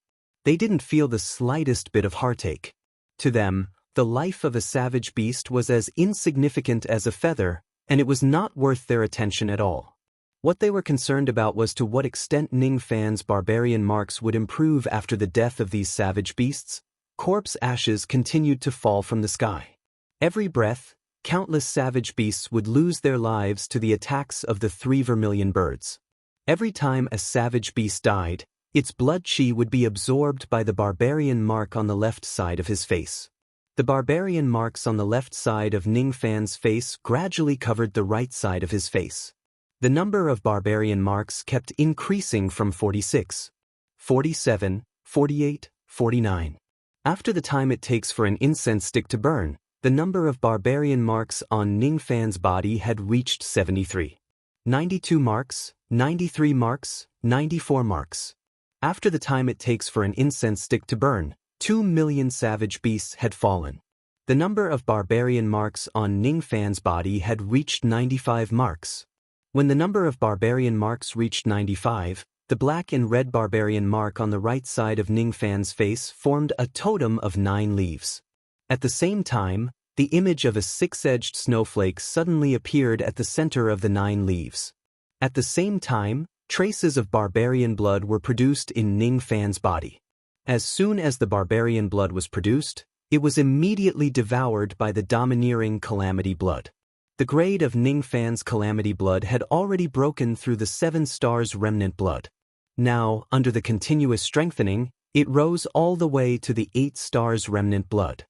They didn't feel the slightest bit of heartache. To them, the life of a savage beast was as insignificant as a feather, and it was not worth their attention at all. What they were concerned about was to what extent Ning Fan's barbarian marks would improve after the death of these savage beasts. Corpse ashes continued to fall from the sky. Every breath, countless savage beasts would lose their lives to the attacks of the 3 vermilion birds. Every time a savage beast died, its blood chi would be absorbed by the barbarian mark on the left side of his face. The barbarian marks on the left side of Ning Fan's face gradually covered the right side of his face. The number of barbarian marks kept increasing from 46, 47, 48, 49. After the time it takes for an incense stick to burn, the number of barbarian marks on Ning Fan's body had reached 73. 92 marks, 93 marks, 94 marks. After the time it takes for an incense stick to burn, 2 million savage beasts had fallen. The number of barbarian marks on Ning Fan's body had reached 95 marks. When the number of barbarian marks reached 95, the black and red barbarian mark on the right side of Ning Fan's face formed a totem of 9 leaves. At the same time, the image of a 6-edged snowflake suddenly appeared at the center of the 9 leaves. At the same time, traces of barbarian blood were produced in Ning Fan's body. As soon as the barbarian blood was produced, it was immediately devoured by the domineering calamity blood. The grade of Ning Fan's calamity blood had already broken through the 7 stars remnant blood. Now, under the continuous strengthening, it rose all the way to the 8 stars remnant blood.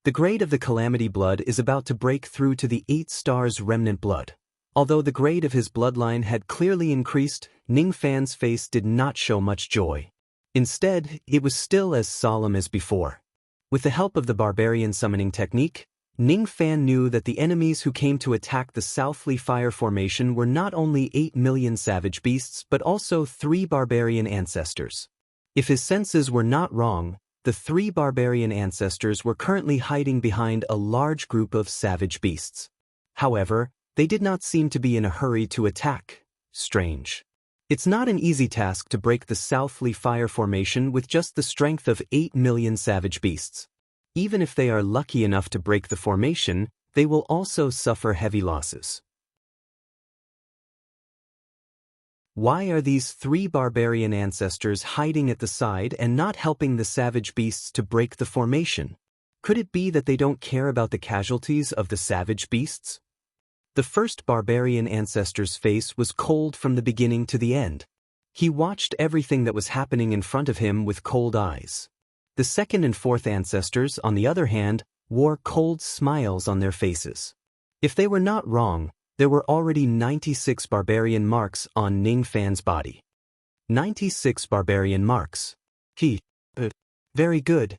The grade of the calamity blood is about to break through to the 8 stars remnant blood. Although the grade of his bloodline had clearly increased, Ning Fan's face did not show much joy. Instead, it was still as solemn as before. With the help of the barbarian summoning technique, Ning Fan knew that the enemies who came to attack the Southly Fire Formation were not only 8 million savage beasts but also 3 barbarian ancestors. If his senses were not wrong, the 3 barbarian ancestors were currently hiding behind a large group of savage beasts. However, they did not seem to be in a hurry to attack. Strange. It's not an easy task to break the Southly Fire Formation with just the strength of 8 million savage beasts. Even if they are lucky enough to break the formation, they will also suffer heavy losses. Why are these 3 barbarian ancestors hiding at the side and not helping the savage beasts to break the formation? Could it be that they don't care about the casualties of the savage beasts? The first barbarian ancestor's face was cold from the beginning to the end. He watched everything that was happening in front of him with cold eyes. The second and fourth ancestors, on the other hand, wore cold smiles on their faces. If they were not wrong, there were already 96 barbarian marks on Ning Fan's body. 96 barbarian marks. Very good.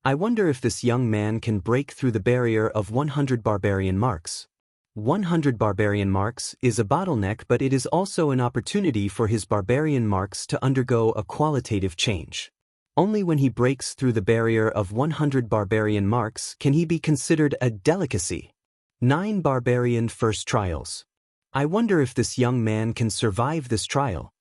I wonder if this young man can break through the barrier of 100 barbarian marks. 100 barbarian marks is a bottleneck, but it is also an opportunity for his barbarian marks to undergo a qualitative change. Only when he breaks through the barrier of 100 barbarian marks can he be considered a delicacy. 9 barbarian first trials. I wonder if this young man can survive this trial.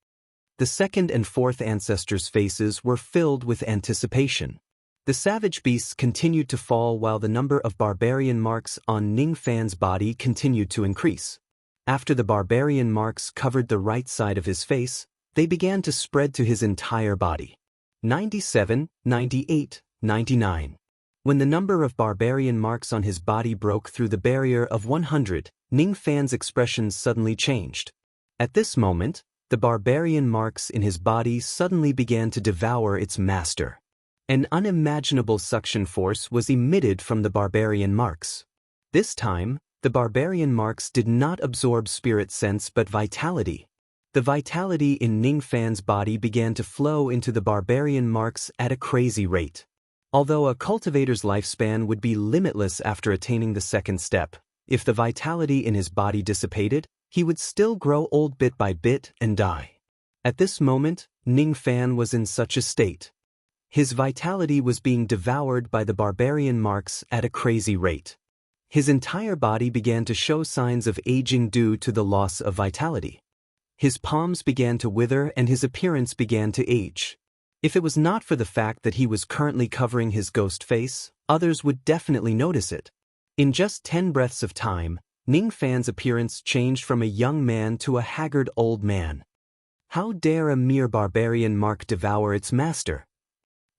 The second and fourth ancestors' faces were filled with anticipation. The savage beasts continued to fall while the number of barbarian marks on Ning Fan's body continued to increase. After the barbarian marks covered the right side of his face, they began to spread to his entire body. 97, 98, 99. When the number of barbarian marks on his body broke through the barrier of 100, Ning Fan's expression suddenly changed. At this moment, the barbarian marks in his body suddenly began to devour its master. An unimaginable suction force was emitted from the barbarian marks. This time, the barbarian marks did not absorb spirit sense but vitality. The vitality in Ning Fan's body began to flow into the barbarian marks at a crazy rate. Although a cultivator's lifespan would be limitless after attaining the second step, if the vitality in his body dissipated, he would still grow old bit by bit and die. At this moment, Ning Fan was in such a state. His vitality was being devoured by the barbarian marks at a crazy rate. His entire body began to show signs of aging due to the loss of vitality. His palms began to wither and his appearance began to age. If it was not for the fact that he was currently covering his ghost face, others would definitely notice it. In just 10 breaths of time, Ning Fan's appearance changed from a young man to a haggard old man. How dare a mere barbarian mark devour its master?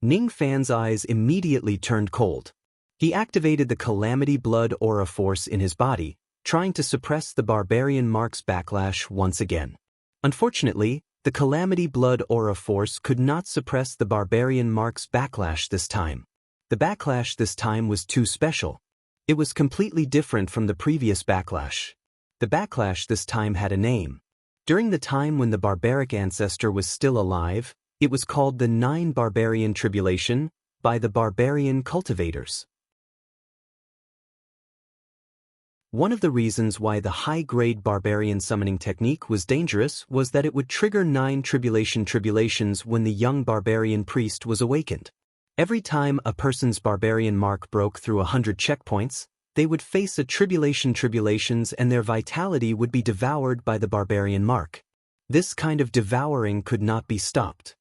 Ning Fan's eyes immediately turned cold. He activated the Calamity Blood aura force in his body, trying to suppress the barbarian mark's backlash once again. Unfortunately, the Calamity Blood aura force could not suppress the barbarian mark's backlash this time. The backlash this time was too special. It was completely different from the previous backlash. The backlash this time had a name. During the time when the barbaric ancestor was still alive, it was called the Nine Barbarian Tribulation by the barbarian cultivators. One of the reasons why the high-grade barbarian summoning technique was dangerous was that it would trigger 9 tribulations when the young barbarian priest was awakened. Every time a person's barbarian mark broke through 100 checkpoints, they would face a tribulations and their vitality would be devoured by the barbarian mark. This kind of devouring could not be stopped.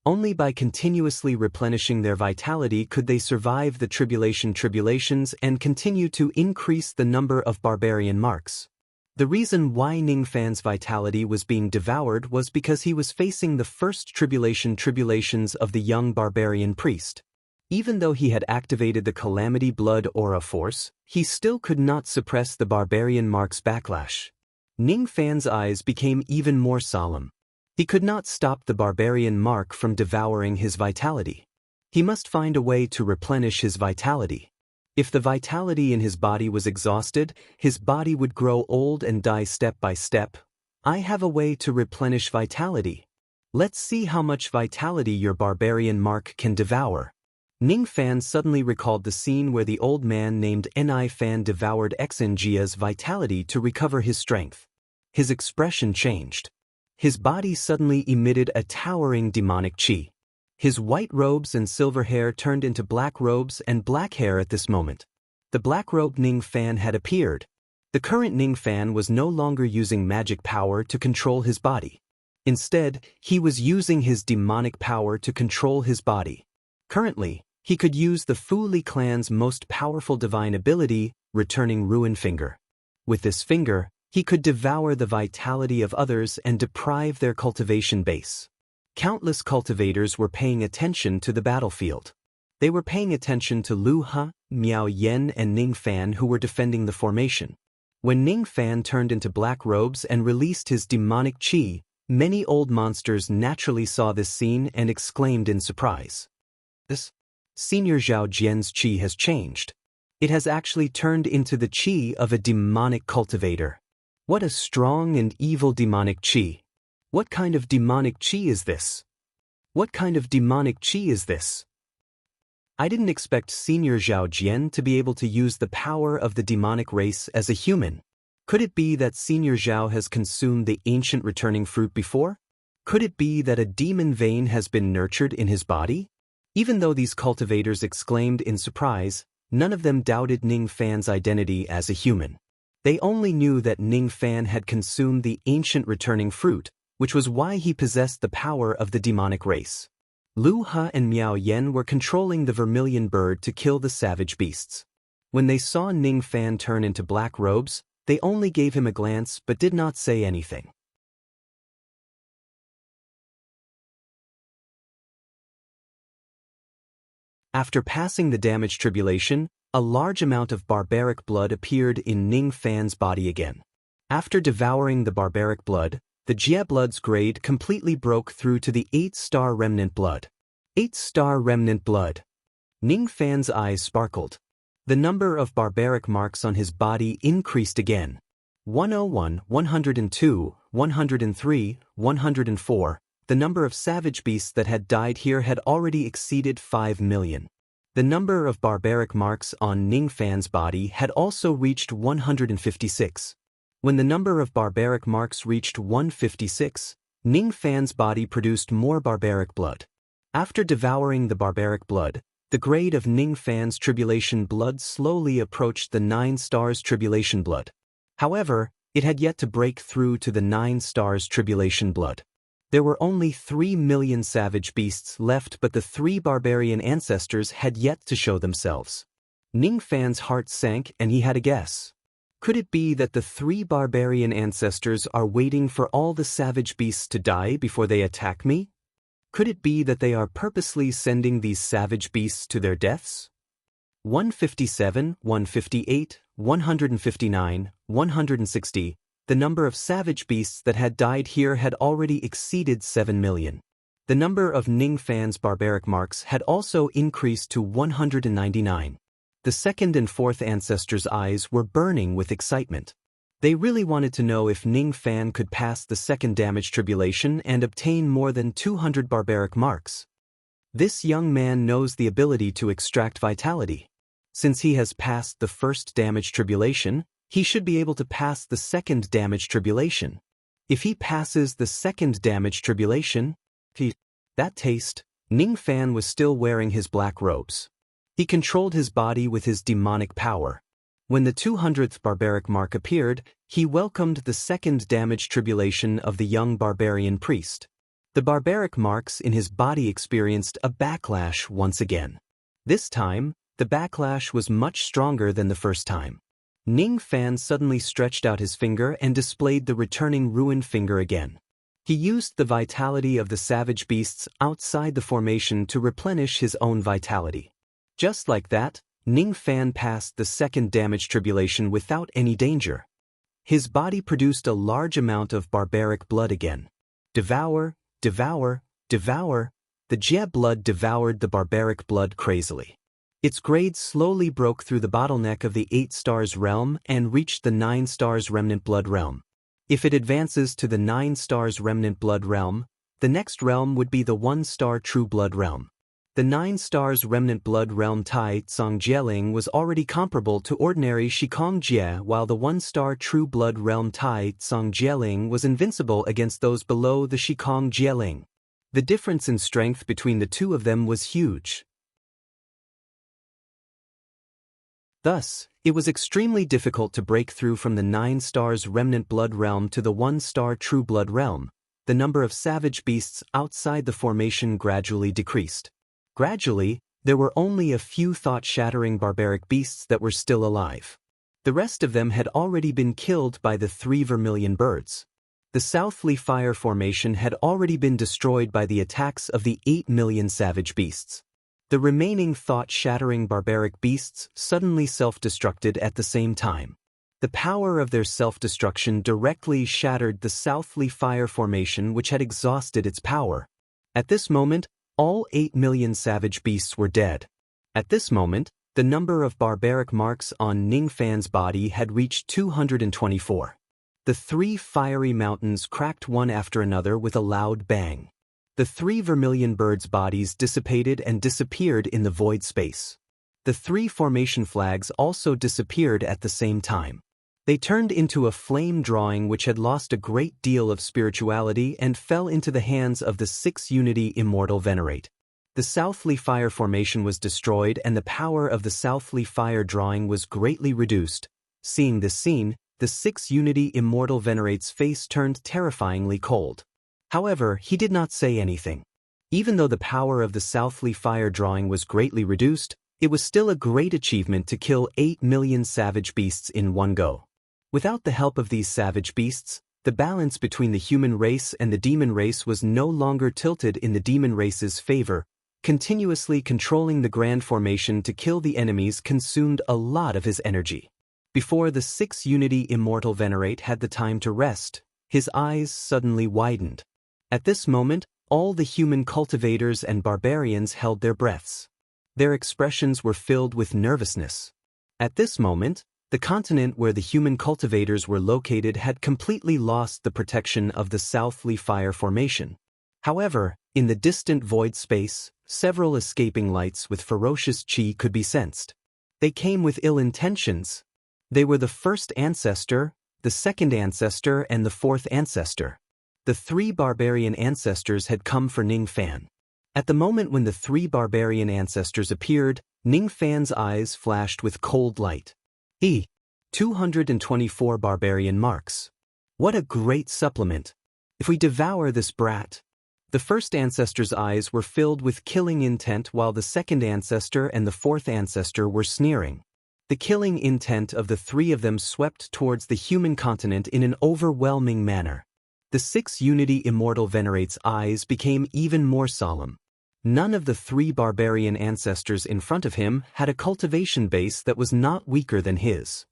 Only by continuously replenishing their vitality could they survive the tribulations and continue to increase the number of barbarian marks. The reason why Ning Fan's vitality was being devoured was because he was facing the first tribulations of the young barbarian priest. Even though he had activated the Calamity Blood aura force, he still could not suppress the barbarian mark's backlash. Ning Fan's eyes became even more solemn. He could not stop the barbarian mark from devouring his vitality. He must find a way to replenish his vitality. If the vitality in his body was exhausted, his body would grow old and die step by step. I have a way to replenish vitality. Let's see how much vitality your barbarian mark can devour. Ning Fan suddenly recalled the scene where the old man named Ni Fan devoured Xinjia's vitality to recover his strength. His expression changed. His body suddenly emitted a towering demonic qi. His white robes and silver hair turned into black robes and black hair at this moment. The black-robed Ning Fan had appeared. The current Ning Fan was no longer using magic power to control his body. Instead, he was using his demonic power to control his body. Currently, he could use the Fu Li clan's most powerful divine ability, Returning Ruin Finger. With this finger, he could devour the vitality of others and deprive their cultivation base. Countless cultivators were paying attention to the battlefield. They were paying attention to Lu He, Miao Yen and Ning Fan who were defending the formation. When Ning Fan turned into black robes and released his demonic qi, many old monsters naturally saw this scene and exclaimed in surprise. Senior Zhao Jian's qi has changed. It has actually turned into the qi of a demonic cultivator. What a strong and evil demonic qi. What kind of demonic qi is this? What kind of demonic qi is this? I didn't expect Senior Zhao Jian to be able to use the power of the demonic race as a human. Could it be that Senior Zhao has consumed the ancient returning fruit before? Could it be that a demon vein has been nurtured in his body? Even though these cultivators exclaimed in surprise, none of them doubted Ning Fan's identity as a human. They only knew that Ning Fan had consumed the ancient returning fruit, which was why he possessed the power of the demonic race. Lu He and Miao Yen were controlling the vermilion bird to kill the savage beasts. When they saw Ning Fan turn into black robes, they only gave him a glance but did not say anything. After passing the damage tribulation, a large amount of barbaric blood appeared in Ning Fan's body again. After devouring the barbaric blood, the Jie blood's grade completely broke through to the 8-star remnant blood. 8-star remnant blood. Ning Fan's eyes sparkled. The number of barbaric marks on his body increased again. 101, 102, 103, 104, the number of savage beasts that had died here had already exceeded 5 million. The number of barbaric marks on Ning Fan's body had also reached 156. When the number of barbaric marks reached 156, Ning Fan's body produced more barbaric blood. After devouring the barbaric blood, the grade of Ning Fan's tribulation blood slowly approached the 9 stars tribulation blood. However, it had yet to break through to the 9 stars tribulation blood. There were only 3 million savage beasts left, but the 3 barbarian ancestors had yet to show themselves. Ning Fan's heart sank and he had a guess. Could it be that the 3 barbarian ancestors are waiting for all the savage beasts to die before they attack me? Could it be that they are purposely sending these savage beasts to their deaths? 157, 158, 159, 160, the number of savage beasts that had died here had already exceeded 7 million. The number of Ning Fan's barbaric marks had also increased to 199. The second and fourth ancestors' eyes were burning with excitement. They really wanted to know if Ning Fan could pass the second damage tribulation and obtain more than 200 barbaric marks. This young man knows the ability to extract vitality. Since he has passed the first damage tribulation, he should be able to pass the second damage tribulation. If he passes the second damage tribulation, that taste, Ning Fan was still wearing his black robes. He controlled his body with his demonic power. When the 200th barbaric mark appeared, he welcomed the second damage tribulation of the young barbarian priest. The barbaric marks in his body experienced a backlash once again. This time, the backlash was much stronger than the first time. Ning Fan suddenly stretched out his finger and displayed the returning ruined finger again. He used the vitality of the savage beasts outside the formation to replenish his own vitality. Just like that, Ning Fan passed the second damage tribulation without any danger. His body produced a large amount of barbaric blood again. Devour, devour, devour. The Jie blood devoured the barbaric blood crazily. Its grade slowly broke through the bottleneck of the 8 stars realm and reached the 9 stars remnant blood realm. If it advances to the 9 stars remnant blood realm, the next realm would be the 1 star true blood realm. The 9 stars remnant blood realm Tai Tsang Jieling was already comparable to ordinary Shikong Jie, while the 1 star true blood realm Tai Tsang Jieling was invincible against those below the Shikong Jieling. The difference in strength between the two of them was huge. Thus, it was extremely difficult to break through from the 9 stars remnant blood realm to the 1 star true blood realm. The number of savage beasts outside the formation gradually decreased. Gradually, there were only a few thought-shattering barbaric beasts that were still alive. The rest of them had already been killed by the 3 vermilion birds. The Southly Fire Formation had already been destroyed by the attacks of the 8 million savage beasts. The remaining thought-shattering barbaric beasts suddenly self-destructed at the same time. The power of their self-destruction directly shattered the Southly Fire Formation, which had exhausted its power. At this moment, all 8 million savage beasts were dead. At this moment, the number of barbaric marks on Ning Fan's body had reached 224. The 3 fiery mountains cracked one after another with a loud bang. The 3 vermilion birds' bodies dissipated and disappeared in the void space. The 3 formation flags also disappeared at the same time. They turned into a flame drawing which had lost a great deal of spirituality and fell into the hands of the 6 Unity Immortal Venerate. The Southly Fire Formation was destroyed and the power of the Southly Fire drawing was greatly reduced. Seeing this scene, the 6 Unity Immortal Venerate's face turned terrifyingly cold. However, he did not say anything. Even though the power of the Southly Fire drawing was greatly reduced, it was still a great achievement to kill 8 million savage beasts in one go. Without the help of these savage beasts, the balance between the human race and the demon race was no longer tilted in the demon race's favor. Continuously controlling the Grand Formation to kill the enemies consumed a lot of his energy. Before the 6 Unity Immortal Venerate had the time to rest, his eyes suddenly widened. At this moment, all the human cultivators and barbarians held their breaths. Their expressions were filled with nervousness. At this moment, The continent where the human cultivators were located had completely lost the protection of the Southly Fire Formation. However, in the distant void space, several escaping lights with ferocious chi could be sensed. They came with ill intentions. They were the first ancestor, the second ancestor, and the fourth ancestor. The three barbarian ancestors had come for Ning Fan. At the moment when the three barbarian ancestors appeared, Ning Fan's eyes flashed with cold light. 224 barbarian marks. What a great supplement. If we devour this brat. The first ancestor's eyes were filled with killing intent while the second ancestor and the fourth ancestor were sneering. The killing intent of the three of them swept towards the human continent in an overwhelming manner. The six Unity Immortal Venerate's eyes became even more solemn. None of the three barbarian ancestors in front of him had a cultivation base that was not weaker than his.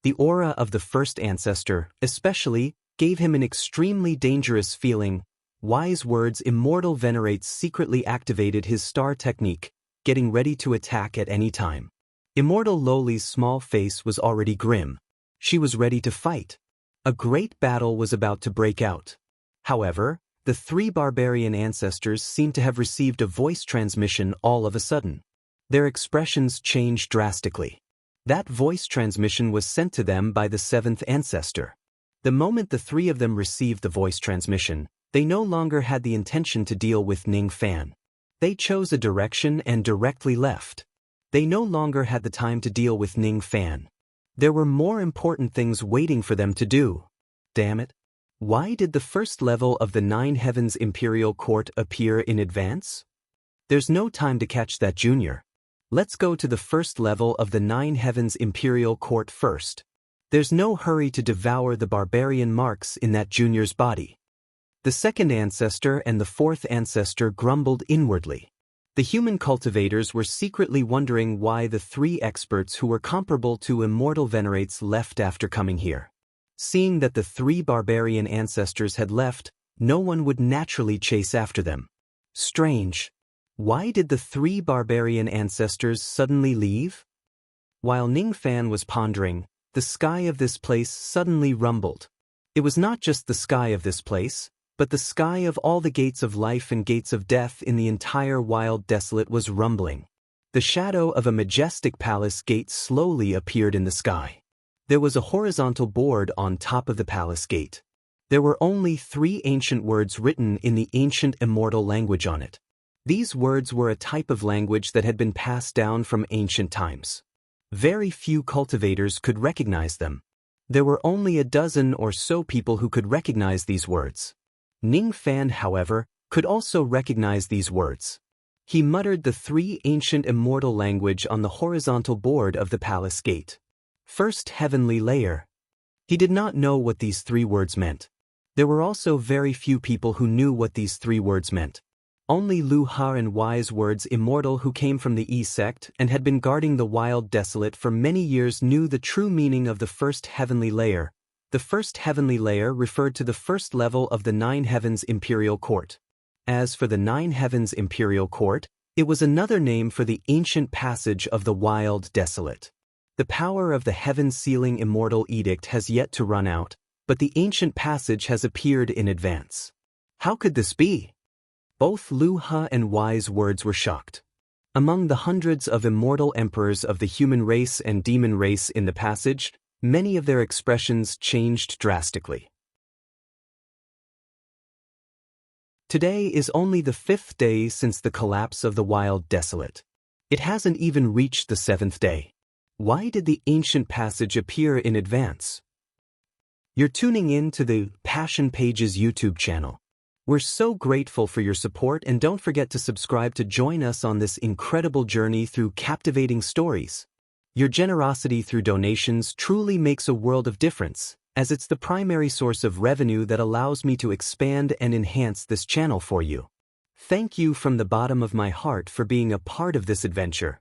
The aura of the first ancestor, especially, gave him an extremely dangerous feeling. Wise Words Immortal Venerate secretly activated his star technique, getting ready to attack at any time. Immortal Loli's small face was already grim. She was ready to fight. A great battle was about to break out. However, the three barbarian ancestors seemed to have received a voice transmission all of a sudden. Their expressions changed drastically. That voice transmission was sent to them by the seventh ancestor. The moment the three of them received the voice transmission, they no longer had the intention to deal with Ning Fan. They chose a direction and directly left. They no longer had the time to deal with Ning Fan. There were more important things waiting for them to do. Damn it. Why did the first level of the Nine Heavens Imperial Court appear in advance? There's no time to catch that, Junior. Let's go to the first level of the Nine Heavens Imperial Court first. There's no hurry to devour the barbarian marks in that Junior's body. The second ancestor and the fourth ancestor grumbled inwardly. The human cultivators were secretly wondering why the three experts who were comparable to immortal venerates left after coming here. Seeing that the three barbarian ancestors had left, no one would naturally chase after them. Strange. Why did the three barbarian ancestors suddenly leave? While Ning Fan was pondering, the sky of this place suddenly rumbled. It was not just the sky of this place, but the sky of all the gates of life and gates of death in the entire wild desolate was rumbling. The shadow of a majestic palace gate slowly appeared in the sky. There was a horizontal board on top of the palace gate. There were only 3 ancient words written in the ancient immortal language on it. These words were a type of language that had been passed down from ancient times. Very few cultivators could recognize them. There were only a dozen or so people who could recognize these words. Ning Fan, however, could also recognize these words. He muttered the 3 ancient immortal language on the horizontal board of the palace gate. First heavenly layer. He did not know what these 3 words meant. There were also very few people who knew what these 3 words meant. Only Lu Ha and Wise Words Immortal, who came from the E sect and had been guarding the wild desolate for many years, knew the true meaning of the first heavenly layer. The first heavenly layer referred to the first level of the Nine Heavens Imperial Court. As for the Nine Heavens Imperial Court, it was another name for the ancient passage of the wild desolate. The power of the Heaven Sealing Immortal Edict has yet to run out, but the ancient passage has appeared in advance. How could this be? Both Lu Ha and Wise Words were shocked. Among the hundreds of immortal emperors of the human race and demon race in the passage, many of their expressions changed drastically. Today is only the 5th day since the collapse of the wild desolate. It hasn't even reached the 7th day. Why did the ancient passage appear in advance? You're tuning in to the Passion Pages YouTube channel. We're so grateful for your support, and don't forget to subscribe to join us on this incredible journey through captivating stories. Your generosity through donations truly makes a world of difference, as it's the primary source of revenue that allows me to expand and enhance this channel for you. Thank you from the bottom of my heart for being a part of this adventure.